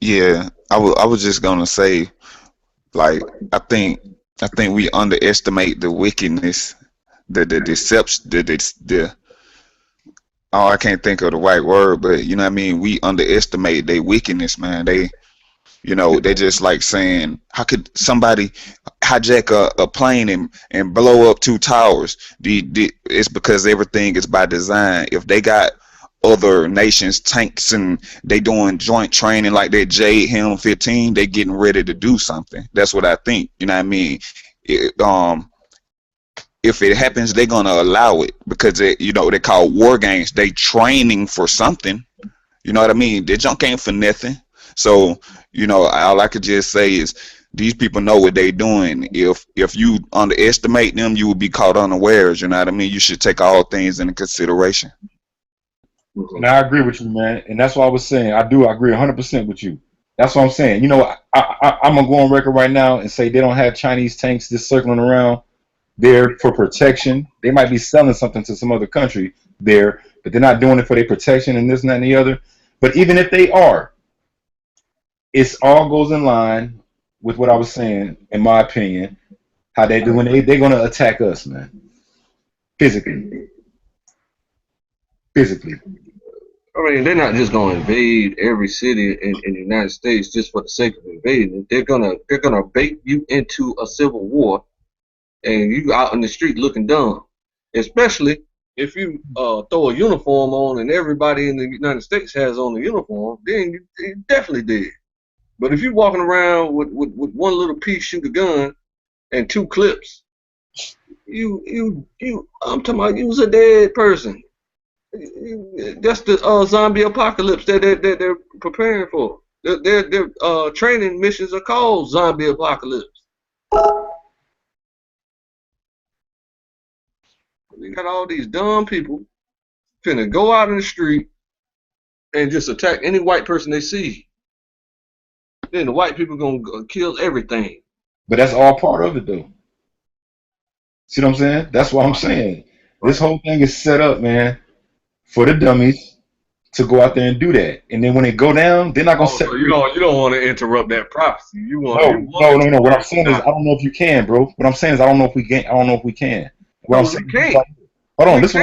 S9: Yeah, I was just gonna say, like, I think we underestimate the wickedness, the deception, the oh, I can't think of the right word, but you know what I mean. We underestimate their wickedness, man. They just like saying, how could somebody hijack a plane and blow up 2 towers? It's because everything is by design. If they got other nations tanks and they doing joint training like that Jade Helm 15, they getting ready to do something. That's what I think. You know what I mean? If it happens, they're gonna allow it because they call war games. They training for something. You know what I mean? Their junk ain't for nothing. So, all I could just say is these people know what they doing. If you underestimate them, you will be caught unawares. You know what I mean? You should take all things into consideration.
S8: And I agree with you, man. And that's what I was saying. I agree 100% with you. That's what I'm saying. I'm going to go on record right now and say they don't have Chinese tanks just circling around there for protection. They might be selling something to some other country there, but they're not doing it for their protection and this and that and the other. But even if they are, it all goes in line with what I was saying, in my opinion, how they do when they're going to attack us, man. Physically.
S1: I mean, they're not just going to invade every city in the United States just for the sake of invading. They're gonna bait you into a civil war, and you out in the street looking dumb. Especially if you throw a uniform on and everybody in the United States has on the uniform, then you definitely did. But if you're walking around with one little piece, shoot a gun, and 2 clips, I'm talking about you was a dead person. That's the zombie apocalypse that they're preparing for. Their training missions are called zombie apocalypse. You got all these dumb people finna go out in the street and just attack any white person they see. Then the white people gonna kill everything.
S8: But that's all part of it, though. See what I'm saying? That's what I'm saying. This whole thing is set up, man, for the dummies to go out there and do that. And then when they go down, they're not gonna
S1: So you don't want to interrupt that prophecy.
S8: No. What I'm saying is, I don't know if you can, bro. What I'm saying is, I don't know if we can. What I'm saying,
S1: can't.
S8: Hold on. This is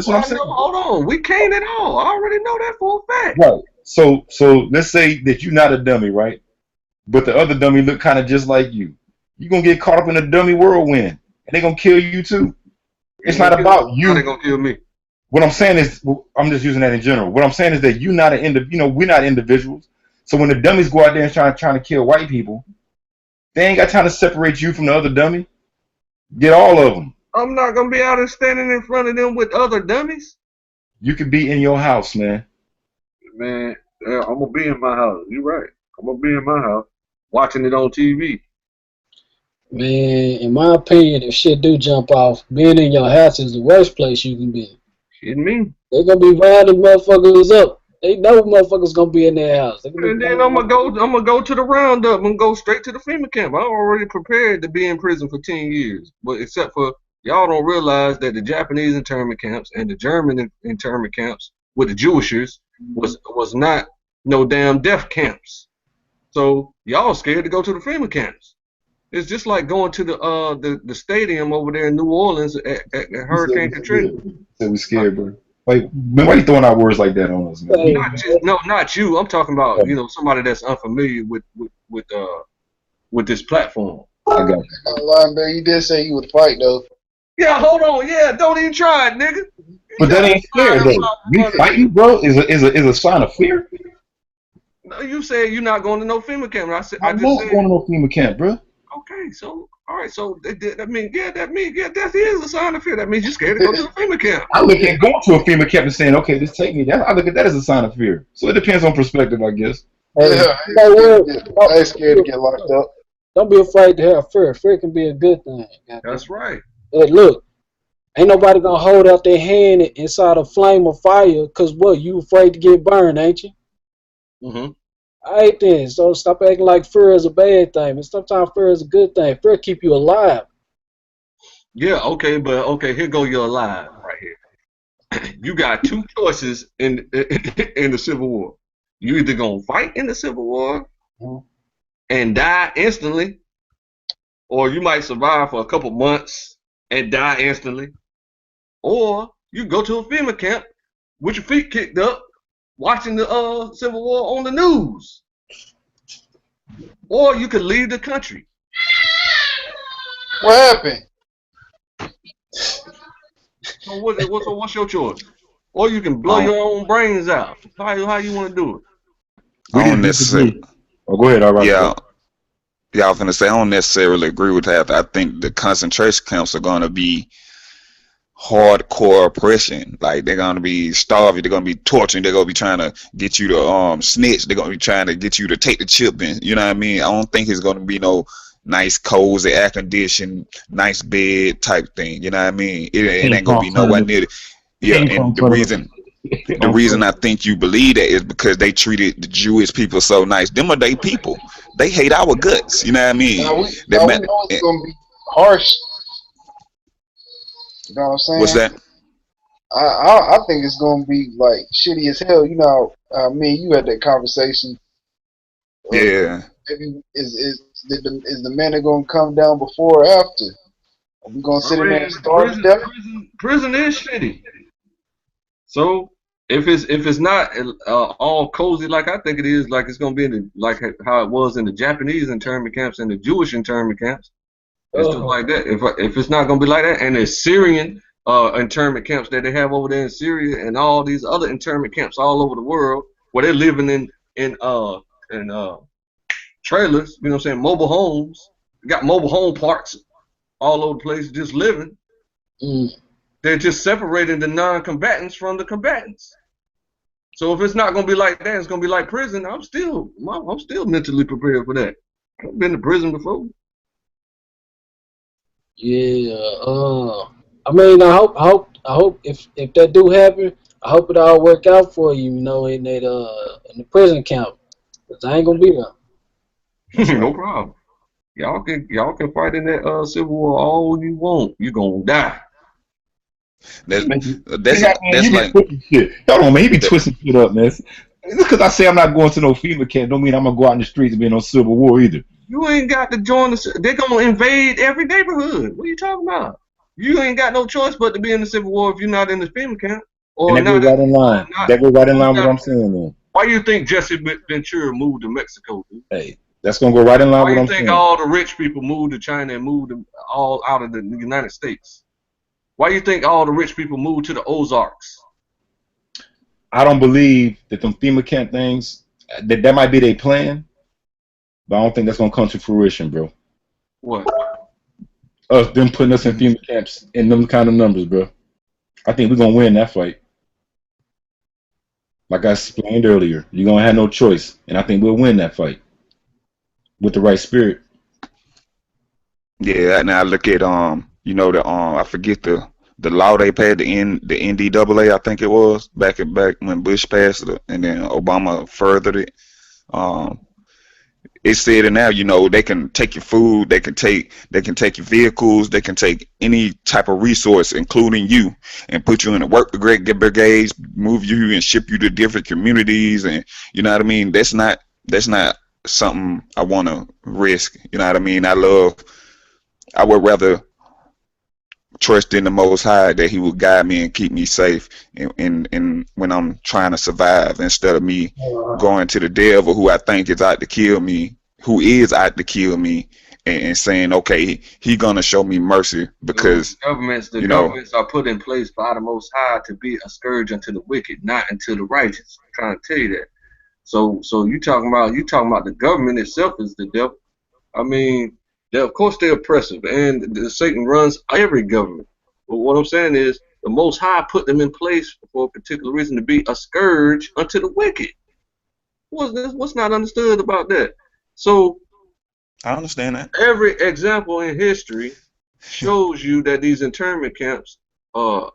S8: what I'm saying.
S1: Hold on. We can't at all. I already know that for a fact.
S8: Right. So let's say that you're not a dummy, right? But the other dummy look kind of just like you. You're gonna get caught up in a dummy whirlwind, and they're gonna kill you too. It's not about you.
S1: They're gonna kill me.
S8: What I'm saying is, I'm just using that in general. What I'm saying is that you're not we're not individuals. So when the dummies go out there and trying to kill white people, they ain't got time to separate you from the other dummy. Get all of them.
S1: I'm not gonna be out and standing in front of them with other dummies.
S8: You could be in your house, man.
S1: Man, I'm gonna be in my house. You're right. I'm gonna be in my house, watching it on TV.
S7: Man, in my opinion, if shit do jump off, being in your house is the worst place you can be.
S1: Kidding me?
S7: They're gonna be rounding motherfuckers up. They know motherfuckers gonna be in their house.
S1: And then I'm gonna go to the roundup. I'm gonna go straight to the FEMA camp. I'm already prepared to be in prison for 10 years. But except for y'all don't realize that the Japanese internment camps and the German internment camps with the Jewishers was not no damn death camps. So y'all scared to go to the FEMA camps. It's just like going to the stadium over there in New Orleans at Hurricane Katrina.
S8: So we scared, bro. Like, why are you throwing out words like that on us, man?
S1: Not you. I'm talking about somebody that's unfamiliar with this platform.
S8: I got you.
S2: Man, you did say you would fight though.
S1: Yeah, hold on. Yeah, don't even try it, nigga.
S8: But that ain't fair, though. Me fighting, bro, is a sign of fear.
S1: No, you said you're not going to no FEMA camp.
S8: I'm not going to no FEMA camp, bro.
S1: Okay, so all right, so that is a sign of fear. That means you're scared to go to a FEMA camp.
S8: I look at going to a FEMA camp and saying, okay, just take me. I look at that as a sign of fear. So it depends on perspective, I guess.
S7: Hey,
S2: Yeah,
S7: you know what?
S2: I ain't scared to get locked up.
S7: Don't be afraid to have fear. Fear can be a good thing.
S1: That's right.
S7: Hey, look, ain't nobody gonna hold out their hand inside a flame of fire, cause what? You afraid to get burned, ain't you?
S1: Hmm.
S7: All right then. So stop acting like fear is a bad thing. And sometimes fear is a good thing. Fear keep you alive.
S1: Yeah, okay, but okay, here go your alive right here. You got two choices in in the Civil War. You either gonna fight in the Civil War
S7: Mhm.
S1: and die instantly, or you might survive for a couple months and die instantly, or you go to a FEMA camp with your feet kicked up, watching the Civil War on the news, or you could leave the country.
S2: What happened?
S1: So what's your choice? Or you can blow
S9: I
S1: your
S9: don't,
S1: own brains out. How you want to do it?
S8: We
S9: I don't
S8: just
S9: necessarily.
S8: disagree. Oh, go ahead, all right,
S9: Yeah,
S8: bro.
S9: yeah. I was gonna say I don't necessarily agree with that. I think the concentration camps are gonna be hardcore oppression. Like they're gonna be starving, they're gonna be torturing, they're gonna be trying to get you to snitch, they're gonna be trying to get you to take the chip in. You know what I mean? I don't think it's gonna be no nice cozy air conditioned, nice bed type thing. You know what I mean? It
S8: King
S9: ain't gonna
S8: Kong
S9: be nowhere
S8: tournament.
S9: near it. Yeah,
S8: King
S9: and
S8: Kong tournament.
S9: the
S8: I'm
S9: reason
S8: sorry.
S9: I think you believe that is because they treated the Jewish people so nice. Them are they people. They hate our guts. You know what I mean? They
S2: Now we
S9: met,
S2: know it's gonna be harsh. You know what I'm
S9: what's
S2: saying?
S9: that?
S2: I think it's gonna be like shitty as hell. You know, me and you had that conversation. Uh,
S9: Yeah.
S2: maybe is the man gonna come down before or after? Are we gonna
S1: I
S2: sit in there and
S1: mean,
S2: starve to death?
S1: prison is shitty. So if it's not all cozy like I think it is, like it's gonna be in like how it was in the Japanese internment camps and the Jewish internment camps and stuff
S7: Oh,
S1: like that. If it's not gonna be like that, and the Syrian internment camps that they have over there in Syria and all these other internment camps all over the world where they're living in trailers, you know what I'm saying, mobile homes, got mobile home parks all over the place, just living.
S7: mm,
S1: They're just separating the non-combatants from the combatants. So if it's not gonna be like that, it's gonna be like prison. I'm still mentally prepared for that. I've been to prison before.
S7: yeah. I mean, I hope if that do happen, I hope it all work out for you. You know, in the prison camp, 'cause I ain't gonna be there.
S8: That's
S1: No
S8: right.
S1: problem. Y'all can fight in that civil war all you want. You gonna die.
S9: That's
S8: Man,
S9: that's
S8: man,
S9: that's
S8: you be
S9: like
S8: twisting shit. Y'all don't, man. He be
S9: that,
S8: twisting shit up, man. Just because I say I'm not going to no FEMA camp, don't mean I'm gonna go out in the streets and be in no civil war either.
S1: You ain't got to join the. They're gonna invade every neighborhood. What are you talking about? You ain't got no choice but to be in the civil war if you're not in the FEMA camp
S8: And
S1: or
S8: that goes
S1: not.
S8: right in
S1: Or
S8: line.
S1: not.
S8: That goes right in
S1: Who's
S8: line with what
S1: not?
S8: I'm saying, man.
S1: Why you think Jesse Ventura moved to Mexico, dude?
S8: Hey, that's gonna go right in line
S1: Why
S8: with
S1: you
S8: what I'm
S1: think
S8: saying.
S1: all the rich people moved to China and moved them all out of the United States? Why you think all the rich people moved to the Ozarks?
S8: I don't believe that them FEMA camp things that might be their plan, but I don't think that's gonna come to fruition, bro.
S1: What?
S8: Us them putting us in FEMA camps in them kind of numbers, bro. I think we're gonna win that fight. Like I explained earlier, you're gonna have no choice, and I think we'll win that fight with the right spirit.
S9: yeah. And I look at the I forget the law they passed, the NDAA, I think it was back when Bush passed it, and then Obama furthered it. Um, it said in there, they can take your food, they can take your vehicles, they can take any type of resource, including you, and put you in a work brigades, move you and ship you to different communities, and you know what I mean. That's not something I want to risk. You know what I mean. I would rather trust in the Most High that He will guide me and keep me safe, and when I'm trying to survive, instead of me going to the devil who I think is out to kill me, who is out to kill me, and saying, okay, He gonna show me mercy
S1: The
S9: because
S1: governments, the
S9: you know,
S1: governments are put in place by the Most High to be a scourge unto the wicked, not unto the righteous. I'm trying to tell you that. So you talking about the government itself is the devil. I mean, of course they're oppressive, and Satan runs every government. But what I'm saying is, the Most High put them in place for a particular reason to be a scourge unto the wicked. What's not understood about that? So
S9: I understand that.
S1: every example in history shows you that these internment camps are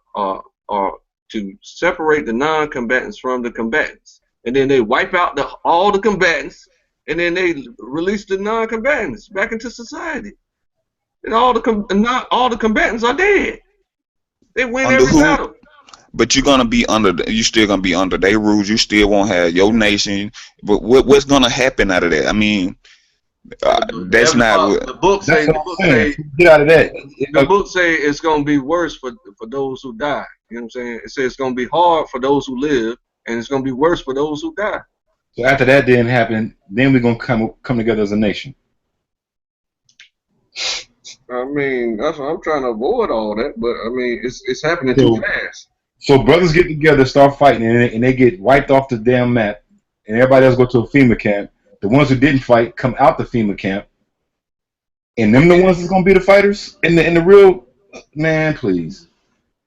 S1: to separate the non-combatants from the combatants, and then they wipe out all the combatants, and then they release the non-combatants back into society, and not all the combatants are dead. They win
S9: Under
S1: every
S9: who?
S1: battle.
S9: But you're gonna be you still gonna be under their rules. You still won't have your nation. But what's gonna happen out of that? I mean, that's not what.
S1: The book
S8: That's
S1: say.
S8: what I'm saying. Get out of that.
S1: The book say it's gonna be worse for those who die. You know what I'm saying? It says it's gonna be hard for those who live, and it's gonna be worse for those who die.
S8: So after that didn't happen, then we're gonna come together as a nation.
S1: I mean, that's what I'm trying to avoid all that, but I mean, it's happening too fast.
S8: So brothers get together, start fighting, and they get wiped off the damn map, and everybody else go to a FEMA camp. The ones who didn't fight come out the FEMA camp, and them the ones that's gonna be the fighters in the real man. Please,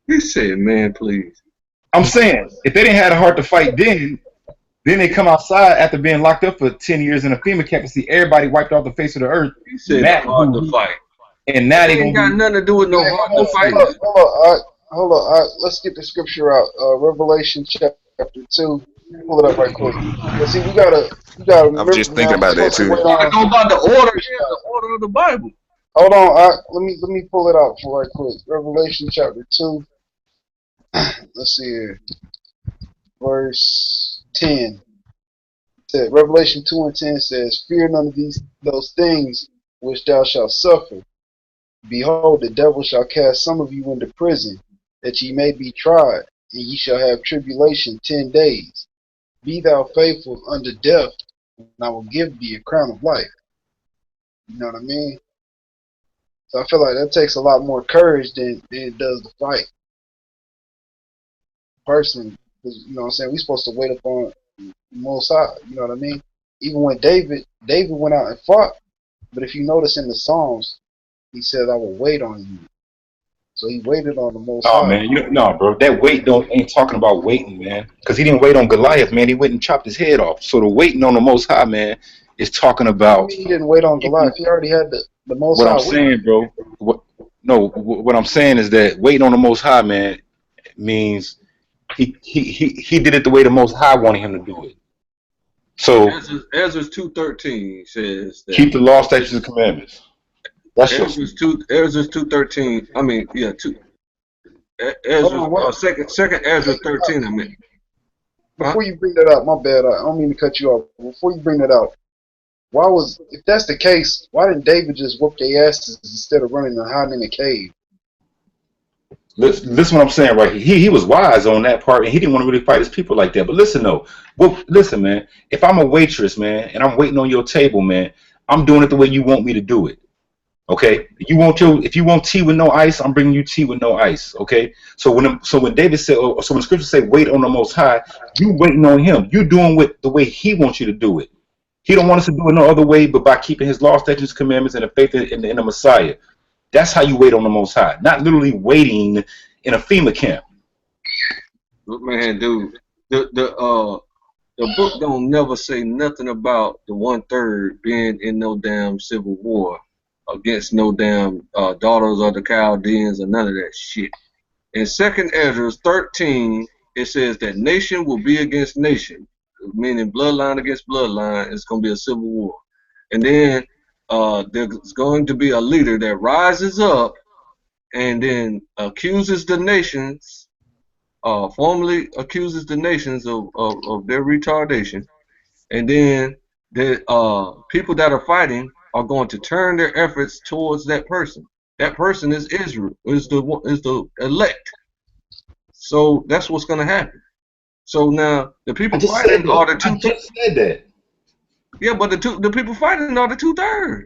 S1: He said, "Man, please."
S8: I'm saying if they didn't have the heart to fight, then they come outside after being locked up for 10 years in a FEMA camp and see everybody wiped off the face of the earth.
S1: He said, "Hard to fight."
S8: And now they
S1: ain't got nothing to do with no hard to fight.
S2: Hold on. Let's get the scripture out. Revelation chapter 2. Pull it up right quick. But see, you gotta
S9: I'm
S2: remember.
S9: just thinking about that too.
S1: You gotta go by the order of the Bible.
S2: Hold on. Let me pull it out for right quick. Revelation chapter 2. Let's see here. Verse 10. Revelation 2:10 says, "Fear none of those things which thou shalt suffer. Behold, the devil shall cast some of you into prison, that ye may be tried, and ye shall have tribulation 10 days. Be thou faithful unto death, and I will give thee a crown of life." You know what I mean? So I feel like that takes a lot more courage than it does to fight. Personally, because you know what I'm saying, we're supposed to wait upon the Most High. You know what I mean? Even when David went out and fought, but if you notice in the Psalms, he said, "I will wait on you." So he waited on the Most High.
S8: Oh man, no, bro. That wait ain't talking about waiting, man. Because he didn't wait on Goliath, man. He went and chopped his head off. So the waiting on the Most High, man, is talking about.
S2: He didn't wait on Goliath. He already had the Most High.
S8: What I'm saying, bro. What I'm saying is that waiting on the Most High, man, means he did it the way the Most High wanted him to do it. So
S1: Ezra 2:13 says that
S8: keep the law, statutes, and commandments. That's
S1: Ezra 2:13. I mean, yeah, second Ezra 13. I mean,
S2: before you bring that out, my bad. I don't mean to cut you off. Before you bring that out, if that's the case, why didn't David just whoop their asses instead of running and hiding in a cave?
S8: Listen what I'm saying, right? He was wise on that part, and he didn't want to really fight his people like that. But listen, though. Well, listen, man. If I'm a waitress, man, and I'm waiting on your table, man, I'm doing it the way you want me to do it. Okay, if you want tea with no ice, I'm bringing you tea with no ice. Okay, so when David said, so when the scriptures say wait on the Most High, you waiting on Him. You doing it the way He wants you to do it. He don't want us to do it no other way, but by keeping His law, statutes, commandments, and the faith in the Messiah. That's how you wait on the Most High, not literally waiting in a FEMA camp.
S1: Man, dude, the book don't never say nothing about the 1/3 being in no damn civil war against no damn daughters of the Chaldeans or none of that shit. In 2nd Ezra 13, it says that nation will be against nation, meaning bloodline against bloodline. It's going to be a civil war. And then there's going to be a leader that rises up and then accuses the nations, formally accuses the nations of their retardation. And then the people that are fighting are going to turn their efforts towards that person. That person is Israel, is the elect. So that's what's going to happen. So now the people fighting are the 2/3.
S8: I just said that.
S1: Yeah, but the people fighting are the 2/3.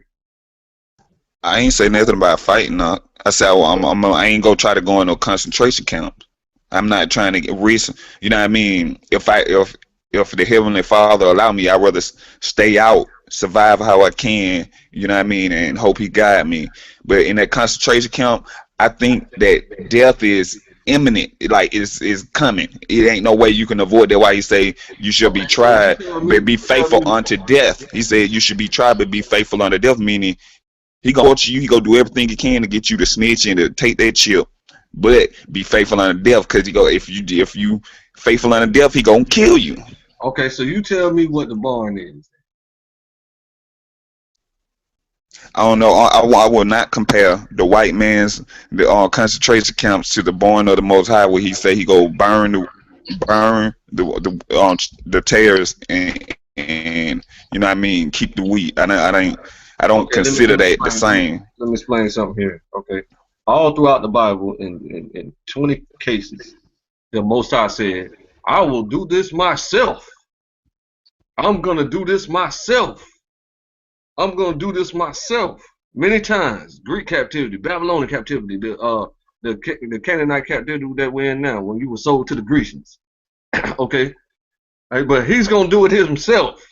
S9: I ain't say nothing about fighting. I said I ain't gonna try to go in no concentration camp. I'm not trying to get recent. You know what I mean? If the Heavenly Father allow me, I'd rather stay out, survive how I can. You know what I mean, and hope He guide me. But in that concentration camp, I think that death is imminent, like it's coming. It ain't no way you can avoid that. Why he say you shall be
S1: Okay, so you
S9: tried,
S1: tell me,
S9: but be
S1: you tell
S9: faithful
S1: me,
S9: unto death. He said you should be tried, but be faithful unto death. Meaning he gonna torture you. He gonna do everything he can to get you to snitch and to take that chip. But be faithful unto death, because he go if you faithful unto death, he gonna kill you.
S1: okay, so you tell me what the barn is.
S9: I don't know. I will not compare the white man's the concentration camps to the born of the Most High, where he say he go burn the tares and you know what I mean, keep the wheat. I don't
S1: Okay,
S9: consider that the same.
S1: let me explain something here. Okay, all throughout the Bible, in 20 cases, the Most High said, "I will do this myself. I'm gonna do this myself. I'm gonna do this myself." Many times, Greek captivity, Babylonian captivity, the Canaanite captivity that we're in now, when you were sold to the Grecians. Okay, but he's gonna do it himself.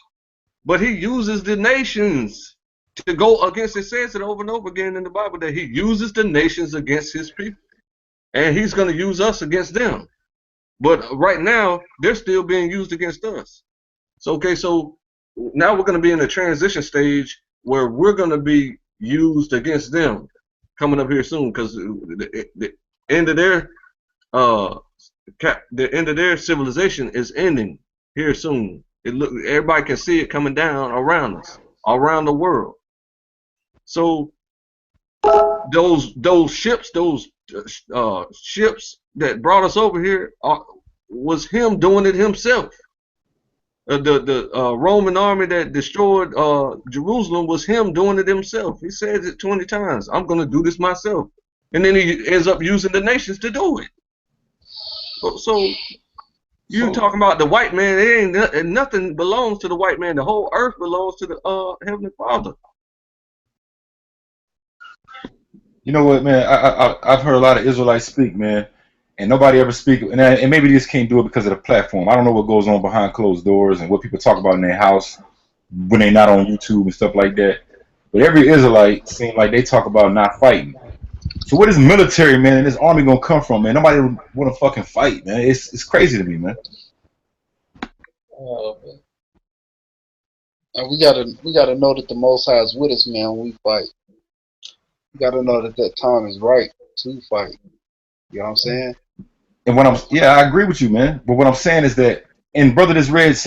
S1: But he uses the nations to go against. It says it over and over again in the Bible that he uses the nations against his people, and he's going to use us against them. But right now, they're still being used against us. So okay, so now we're going to be in a transition stage where we're going to be used against them coming up here soon, because the end of their the end of their civilization is ending here soon. Everybody can see it coming down around us, around the world. So those ships, ships that brought us over here, was him doing it himself. The Roman army that destroyed Jerusalem was him doing it himself. He says it 20 times. I'm going to do this myself, and then he ends up using the nations to do it. So you talking about the white man? It ain't nothing belongs to the white man. The whole earth belongs to the Heavenly Father.
S8: You know what, man? I've heard a lot of Israelites speak, man, and nobody ever speak. And maybe they just can't do it because of the platform. I don't know what goes on behind closed doors and what people talk about in their house when they're not on YouTube and stuff like that. But every Israelite seems like they talk about not fighting. So where this military, man, and this army gonna come from, man? Nobody want to fucking fight, man. It's crazy to me, man.
S2: And we gotta know that the Most High is with us, man, when we fight. We gotta know that that time is right to fight. You know what I'm saying?
S8: And I agree with you, man. But what I'm saying is that, and brother just read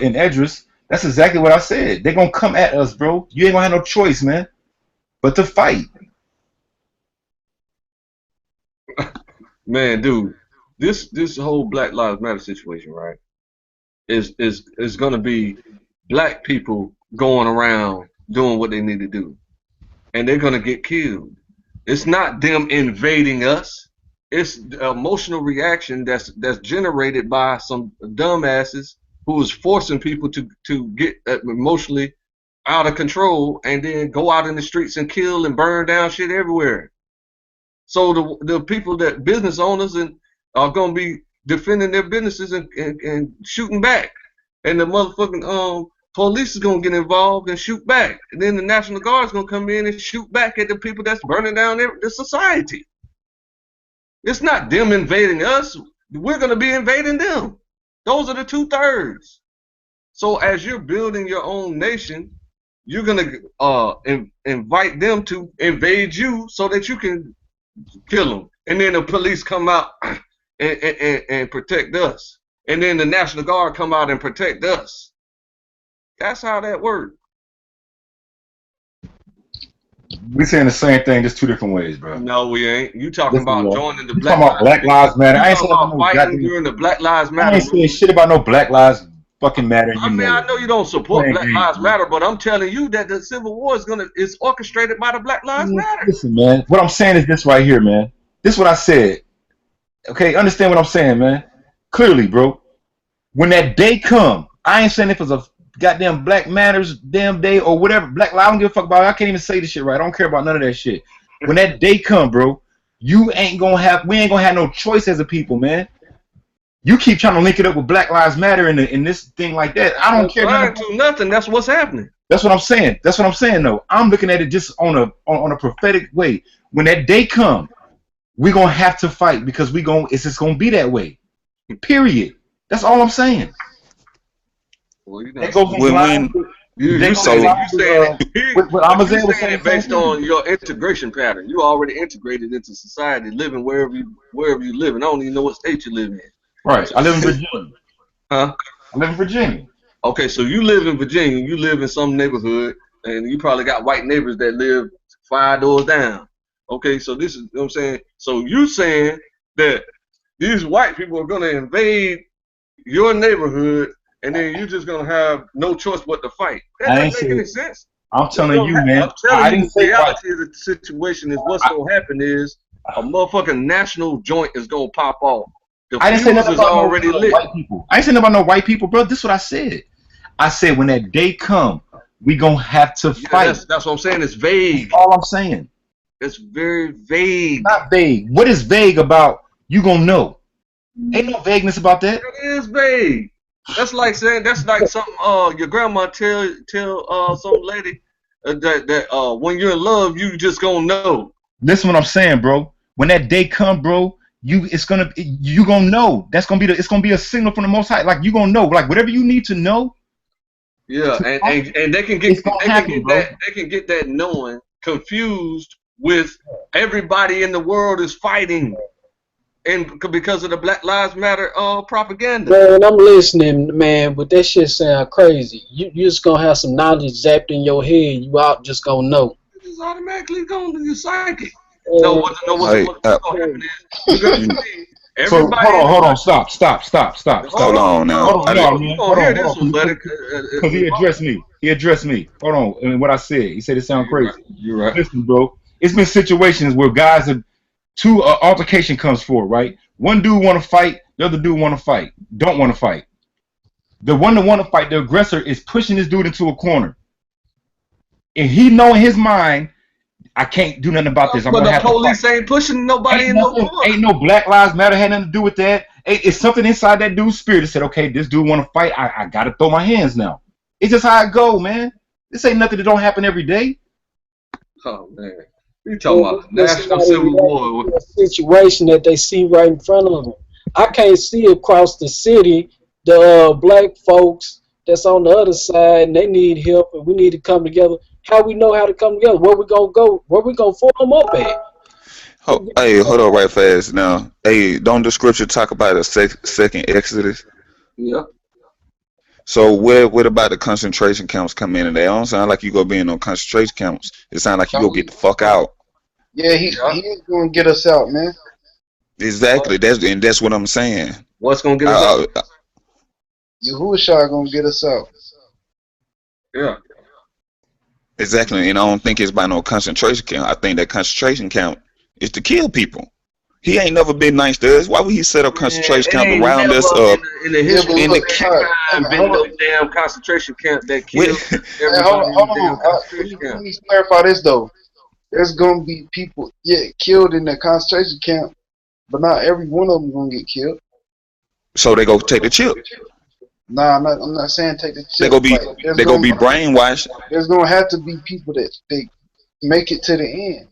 S8: in Edris, that's exactly what I said. They're gonna come at us, bro. You ain't gonna have no choice, man, but to fight.
S1: Man, dude, this whole Black Lives Matter situation, right, is gonna be black people going around doing what they need to do, and they're gonna get killed. It's not them invading us. It's the emotional reaction that's generated by some dumbasses who is forcing people to get emotionally out of control and then go out in the streets and kill and burn down shit everywhere. So the people that business owners are gonna be defending their businesses and shooting back, and the motherfucking police is gonna get involved and shoot back, and then the National Guard is gonna come in and shoot back at the people that's burning down the society. It's not them invading us. We're gonna be invading them. Those are the 2/3. So as you're building your own nation, you're gonna invite them to invade you so that you can kill them, and then the police come out and protect us, and then the National Guard come out and protect us. That's how that works.
S8: We saying the same thing, just two different ways, bro.
S1: No, we ain't. You talking about joining the
S8: you
S1: Black
S8: talking about Black Lives Matter? I ain't
S1: talking
S8: saying
S1: about
S8: no
S1: fighting during the Black Lives Matter.
S8: I ain't saying shit about no Black Lives fucking matter.
S1: I mean, I know you don't support Black Lives Matter, but I'm telling you that the Civil War is orchestrated by the Black Lives Matter.
S8: Listen, man. What I'm saying is this right here, man. This is what I said. Okay, understand what I'm saying, man. Clearly, bro. When that day come, I ain't saying if it's a goddamn Black Matters damn day or whatever. Black Lives, I don't give a fuck about it. I can't even say this shit right. I don't care about none of that shit. When that day come, bro, we ain't gonna have no choice as a people, man. You keep trying to link it up with Black Lives Matter in this thing like that. I don't care.
S1: Trying to nothing. That's what's happening.
S8: That's what I'm saying. That's what I'm saying, though. I'm looking at it just on a prophetic way. When that day come, we're gonna have to fight because it's just gonna be that way. Period. That's all I'm saying.
S1: Well, you know,
S8: That goes in line with
S1: you saying
S8: what Amaziah was saying
S1: it based on your integration pattern. You already integrated into society, living wherever you live. And I don't even know what state you live in.
S8: Right. I live in Virginia.
S1: Huh?
S8: I live in Virginia.
S1: Okay, so you live in Virginia. You live in some neighborhood, and you probably got white neighbors that live 5 doors down. Okay, so this is what I'm saying. So you saying that these white people are gonna invade your neighborhood, and then you're just gonna have no choice but to fight. That doesn't make any sense.
S8: I'm telling you, man.
S1: I'm telling you, the reality of the situation is what's gonna happen is a motherfucking national joint is gonna pop off. The
S8: I didn't say nothing about
S1: already lit.
S8: White people. I ain't saying nothing about no white people, bro. This is what I said. I said when that day come, we gonna have to fight.
S1: That's what I'm saying. It's vague.
S8: That's all I'm saying.
S1: It's very vague.
S8: Not vague. What is vague about? You gonna know. Ain't no vagueness about that.
S1: It is vague. That's like saying something your grandma tell some lady that when you're in love you just gonna know.
S8: Listen what I'm saying, bro. When that day come, bro, you gonna know. It's gonna be a signal from the Most High. Like you gonna know. Like whatever you need to know.
S1: Yeah, and they can get that knowing confused with everybody in the world is fighting. And because of the Black Lives Matter propaganda.
S7: Man, I'm listening, man, but that shit sound crazy. You just gonna have some knowledge zapped in your head. You out just gonna know.
S1: It's automatically going to your psychic. What's gonna happen is you're gonna see everybody.
S8: So hold on, stop.
S9: Hold on now.
S8: Because he addressed me. Hold on, and what I said, he said it sound crazy.
S1: You're right.
S8: Listen, bro. It's been situations where guys have altercation comes forward, right? One dude want to fight, the other dude want to fight. Don't want to fight. The one that want to fight, the aggressor, is pushing this dude into a corner, and he know in his mind, I can't do nothing about this.
S1: But the police ain't pushing nobody in no corner.
S8: Ain't no Black Lives Matter had nothing to do with that. It's something inside that dude's spirit that said, okay, this dude want to fight. I gotta throw my hands now. It's just how it go, man. This ain't nothing that don't happen every day.
S1: Oh man. You talking about national civil war?
S7: A situation that they see right in front of them. I can't see across the city the black folks that's on the other side, and they need help, and we need to come together. How we know how to come together? Where we gonna go? Where we gonna form them up at?
S9: Hey, hold on right fast now. Hey, don't the scripture talk about a second Exodus?
S1: Yeah.
S9: So what about the concentration camps come in? And they don't sound like you go be in no concentration camps. It sound like you go get the fuck out.
S2: Yeah, he is going to get us out, man.
S9: Exactly. That's what I'm saying.
S1: What's going to get us out?
S2: Yahushua going to get us out.
S1: Yeah.
S9: Exactly. And I don't think it's by no concentration camp. I think that concentration camp is to kill people. He ain't never been nice to us. Why would he set up concentration camp around us?
S1: In the history of the been no damn concentration camp that killed everybody.
S2: Hold on. Let me clarify this though. There's gonna be people killed in the concentration camp, but not every one of them gonna get killed.
S9: So they go take the chip.
S2: Nah, I'm not saying take the chip.
S9: They gonna be brainwashed.
S2: There's gonna have to be people that they make it to the end.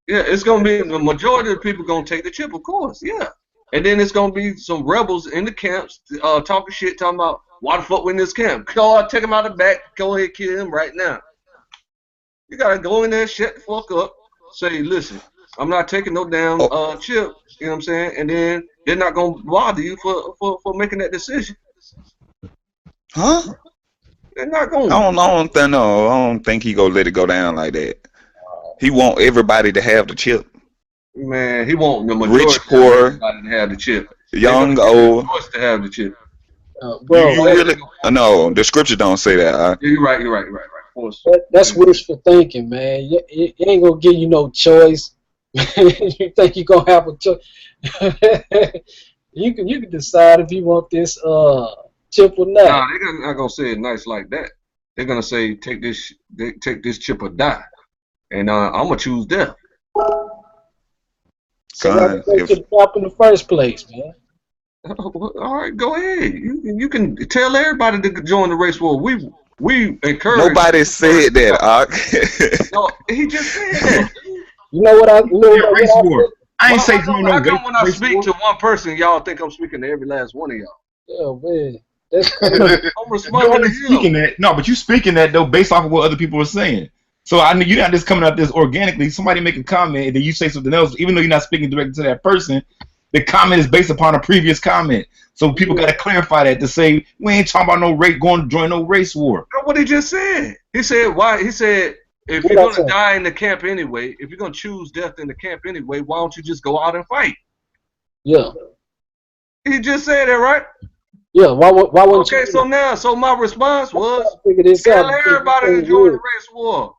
S1: Yeah, it's gonna be the majority of the people gonna take the chip, of course. Yeah, and then it's gonna be some rebels in the camps talking shit, talking about why the fuck we in this camp. Go take him out the back. Go ahead, kill him right now. You gotta go in there, shut the fuck up, say, listen, I'm not taking no damn chip. You know what I'm saying? And then they're not gonna bother you for making that decision.
S9: Huh?
S1: They're not gonna.
S9: I don't think he gonna let it go down like that. He want everybody to have the chip.
S1: Man, he want the majority
S9: rich, poor,
S1: everybody to have the chip.
S9: Young, old.
S1: To have the chip.
S9: Bro, you really? No, the scripture don't say that.
S1: You're right.
S7: That's wishful thinking, man. It ain't gonna give you no choice. You think you're gonna have a choice? you can decide if you want this chip or not.
S1: Nah, they're not gonna say it nice like that. They're gonna say take this chip or die, and I'm gonna choose death.
S7: So why did they get up in the first place, man?
S1: All right, go ahead. You can tell everybody to join the race war. We encourage.
S9: Nobody said that, Ak.
S1: No, he just said that.
S7: You know what I
S8: I ain't say
S1: How
S8: join
S1: come,
S8: no
S1: how come when I
S8: race
S1: speak
S8: war.
S1: to one person, y'all think I'm speaking to every last one of y'all?
S7: Yeah, man. That's crazy.
S8: Because
S1: I'm
S8: you
S1: responding
S8: only
S1: to
S8: speaking
S1: him.
S8: that. No, but you speaking that though based off of what other people are saying. So I know you're not just coming out this organically. Somebody make a comment and then you say something else, even though you're not speaking directly to that person. The comment is based upon a previous comment. So people got to clarify that to say we ain't talking about no race going to join no race war.
S1: That's what he just said. He said why? He said if
S7: What
S1: you're
S7: I
S1: gonna
S7: say?
S1: die in the camp anyway, if you're gonna choose death in the camp anyway, why don't you just go out and fight?
S7: Yeah.
S1: He just said that, right?
S7: Yeah. Why wouldn't you
S1: Okay,
S7: do
S1: so
S7: that?
S1: now, so my response
S7: I'm trying
S1: was
S7: to figure this
S1: tell
S7: out because you
S1: everybody to
S7: saying
S1: join the
S7: weird.
S1: race war.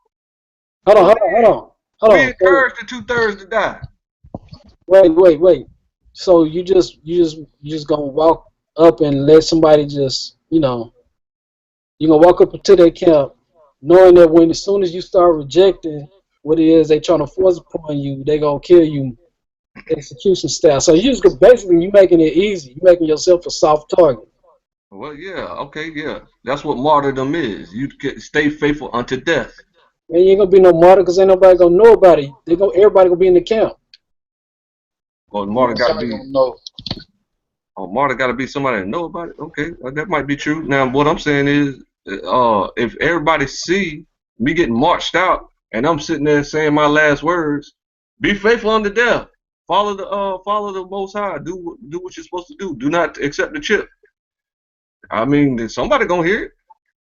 S7: Hold on,
S1: Go
S7: hold on, hold
S1: ahead.
S7: on. Hold
S1: We
S7: on. So,
S1: encourage the 2/3 to die.
S7: wait. So you just gonna walk up and let somebody just, you know, you're gonna walk up to their camp knowing that when as soon as you start rejecting what it is they trying to force upon you, they gonna kill you execution style. So you just basically you making it easy. You making yourself a soft target.
S1: Well, yeah, okay, yeah. That's what martyrdom is. You stay faithful unto death.
S7: Man, you ain't gonna be no martyr because ain't nobody gonna know about it. Everybody gonna be in the camp.
S1: Or martyr
S2: Most
S1: got to
S2: High
S1: be,
S2: gonna know.
S1: or martyr got to be somebody that know about it. Okay, that might be true. Now, what I'm saying is, if everybody see me getting marched out and I'm sitting there saying my last words, be faithful unto death. Follow the Most High. Do what you're supposed to do. Do not accept the chip. I mean, somebody gonna hear it.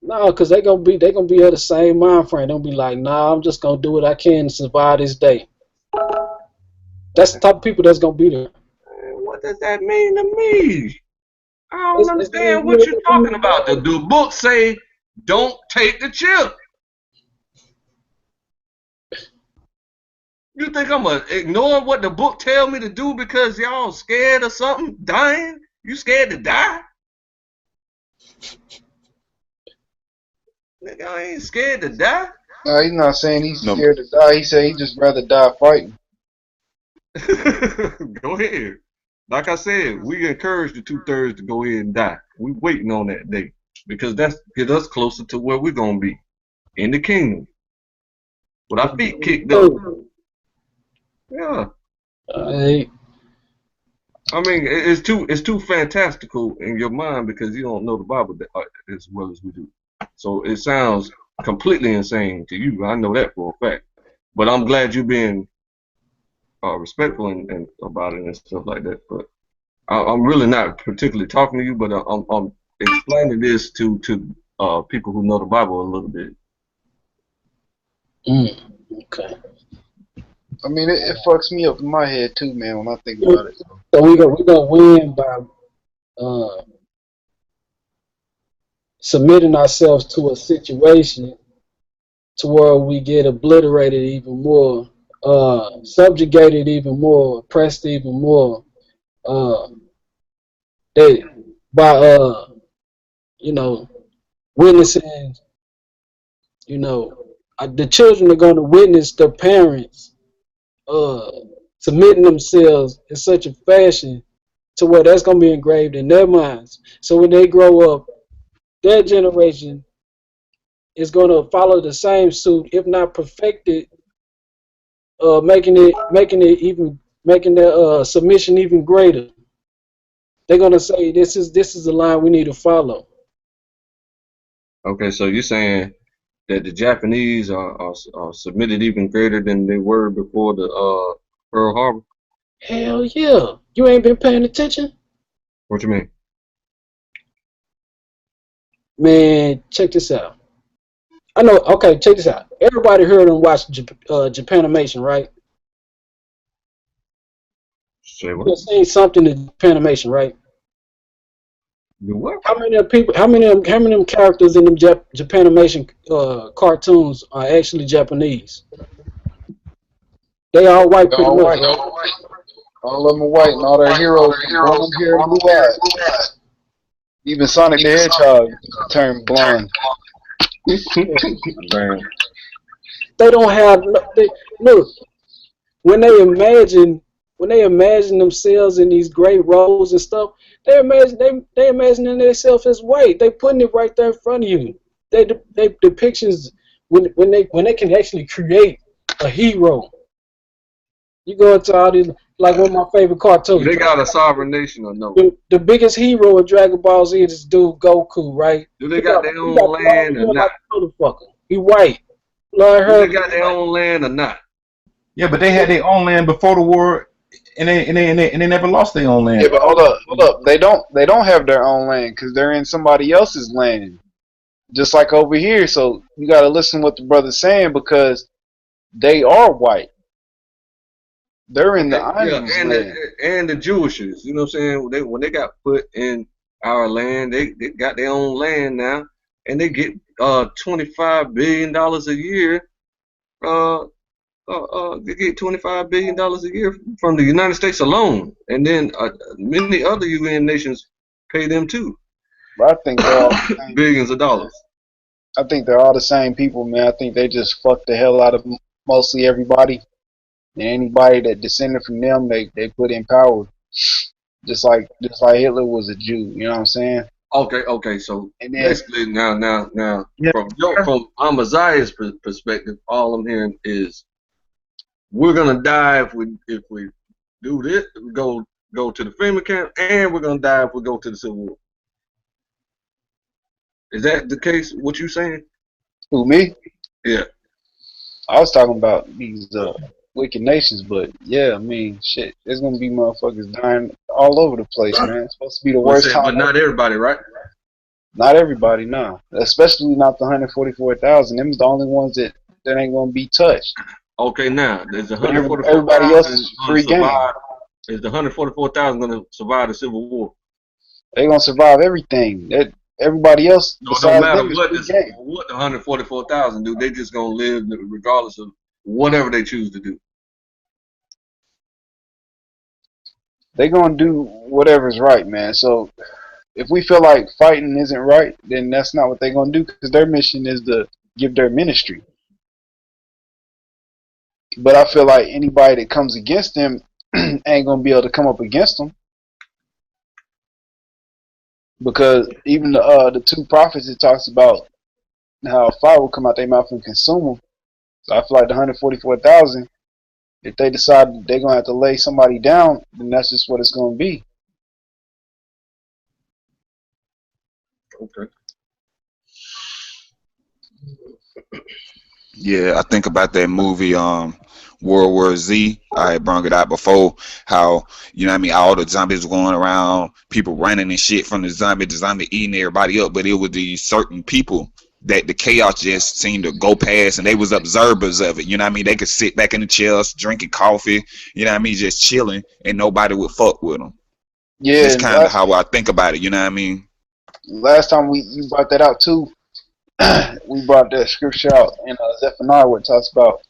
S7: No, because they gonna be of the same mind frame. They'll be like, nah, I'm just gonna do what I can to survive this day. That's the type of people that's gonna be there.
S1: What does that mean to me? I don't
S7: It's
S1: understand what you're talking about. The book say don't take the chip. You think I'm gonna ignore what the book tell me to do because y'all scared of something? Dying? You scared to die? Nigga, I ain't scared to die.
S2: No, he's not saying he's
S9: No,
S2: scared to die. He said he'd just rather die fighting.
S1: Go ahead. Like I said, we encourage the 2/3 to go ahead and die. We waiting on that day because that's get us closer to where we're gonna be in the kingdom with our feet kicked up. Yeah.
S7: Hey,
S1: I mean, it's too fantastical in your mind because you don't know the Bible as well as we do. So it sounds completely insane to you. I know that for a fact. But I'm glad you're being respectful and about it and stuff like that. But I'm really not particularly talking to you, but I'm explaining this to people who know the Bible a little bit.
S7: okay.
S2: I mean, it fucks me up in my head too, man, when I think about it.
S7: So we gonna win by uh, submitting ourselves to a situation to where we get obliterated even more, subjugated even more, oppressed even more. Uh, they by you know witnessing, the children are going to witness their parents uh submitting themselves in such a fashion to where that's going to be engraved in their minds. So when they grow up, their generation is going to follow the same suit, if not perfected, making their submission even greater. They're going to say this is the line we need to follow.
S1: Okay, so you're saying that the Japanese are submitted even greater than they were before the Pearl Harbor?
S7: Hell yeah! You ain't been paying attention,
S1: What you mean?
S7: man. Check this out. I know. Okay, check this out. Everybody heard and watched Japanimation, right?
S1: Say
S7: You
S1: what?
S7: have seen something in Japanimation, right?
S1: Do what?
S7: How many of people? How many of them characters in them Japanimation cartoons are actually Japanese? They all white,
S2: They're
S7: pretty
S2: all
S7: much,
S2: white.
S7: right?
S2: All of them are white, and all their heroes are blonde hair and blue eyes. Even Sonic the Hedgehog turned blonde.
S1: Damn.
S7: They don't have. Look, when they imagine themselves in these great roles and stuff, they imagining themselves as white. They putting it right there in front of you. They depictions when they can actually create a hero. You go into all these, like one of my favorite cartoons.
S1: They got a sovereign nation or no?
S7: The biggest hero of Dragon Ball Z is this dude Goku, right?
S1: Do they got their own
S7: He got
S1: land or not?
S7: motherfucker. He white. Lord
S1: Do they got their own land or not?
S8: Yeah, but they had their own land before the war, and they never lost their own land.
S2: Yeah, but hold up. They don't have their own land because they're in somebody else's land, just like over here. So you got to listen what the brother's saying because they are white. They're in the Anu's land.
S1: And the Jewishes, you know what I'm saying? When they got put in our land, they got their own land now, and they get $25 billion a year. They get $25 billion a year from the United States alone, and then many other UN nations pay them too.
S2: But I think they're all
S1: billions of dollars.
S2: I think they're all the same people, man. I think they just fuck the hell out of mostly everybody. And anybody that descended from them, they put in power, just like Hitler was a Jew. You know what I'm saying?
S1: Okay. So
S2: and then,
S1: basically, now,
S2: yeah.
S1: from Amaziah's perspective, all I'm hearing is we're gonna die if we do this. We go to the FEMA camp, and we're gonna die if we go to the Civil War. Is that the case? What you saying?
S2: Who, me?
S1: Yeah.
S2: I was talking about these wicked nations, but yeah, I mean, shit, there's gonna be motherfuckers dying all over the place, man. It's supposed to be the worst time.
S1: But not everybody, right?
S2: Not everybody, no. Especially not the 144,000. Them the only ones that ain't gonna be touched.
S1: Okay, now there's
S2: everybody else is free game.
S1: Is the 144,000 gonna survive the Civil War?
S2: They gonna survive everything. Everybody else,
S1: so it don't matter what the 144,000 do. They just gonna live regardless of whatever they choose to do.
S2: They gonna do whatever's right, man. So if we feel like fighting isn't right, then that's not what they're gonna do because their mission is to give their ministry. But I feel like anybody that comes against them ain't gonna be able to come up against them. Because even the two prophets, it talks about how fire will come out their mouth and consume them. So I feel like the 144,000, if they decide they're going to have to lay somebody down, then that's just what it's going to be.
S1: Okay.
S9: Yeah, I think about that movie, World War Z. I had brought it out before. How, you know what I mean, all the zombies were going around, people running and shit from the zombie eating everybody up. But it was these certain people that the chaos just seemed to go past, and they was observers of it. You know what I mean? They could sit back in the chairs, drinking coffee. You know what I mean? Just chilling, and nobody would fuck with them.
S2: Yeah,
S9: that's kind of how I think about it. You know what I mean?
S2: Last time you brought that out too. We brought that scripture out in Zephaniah where it talks about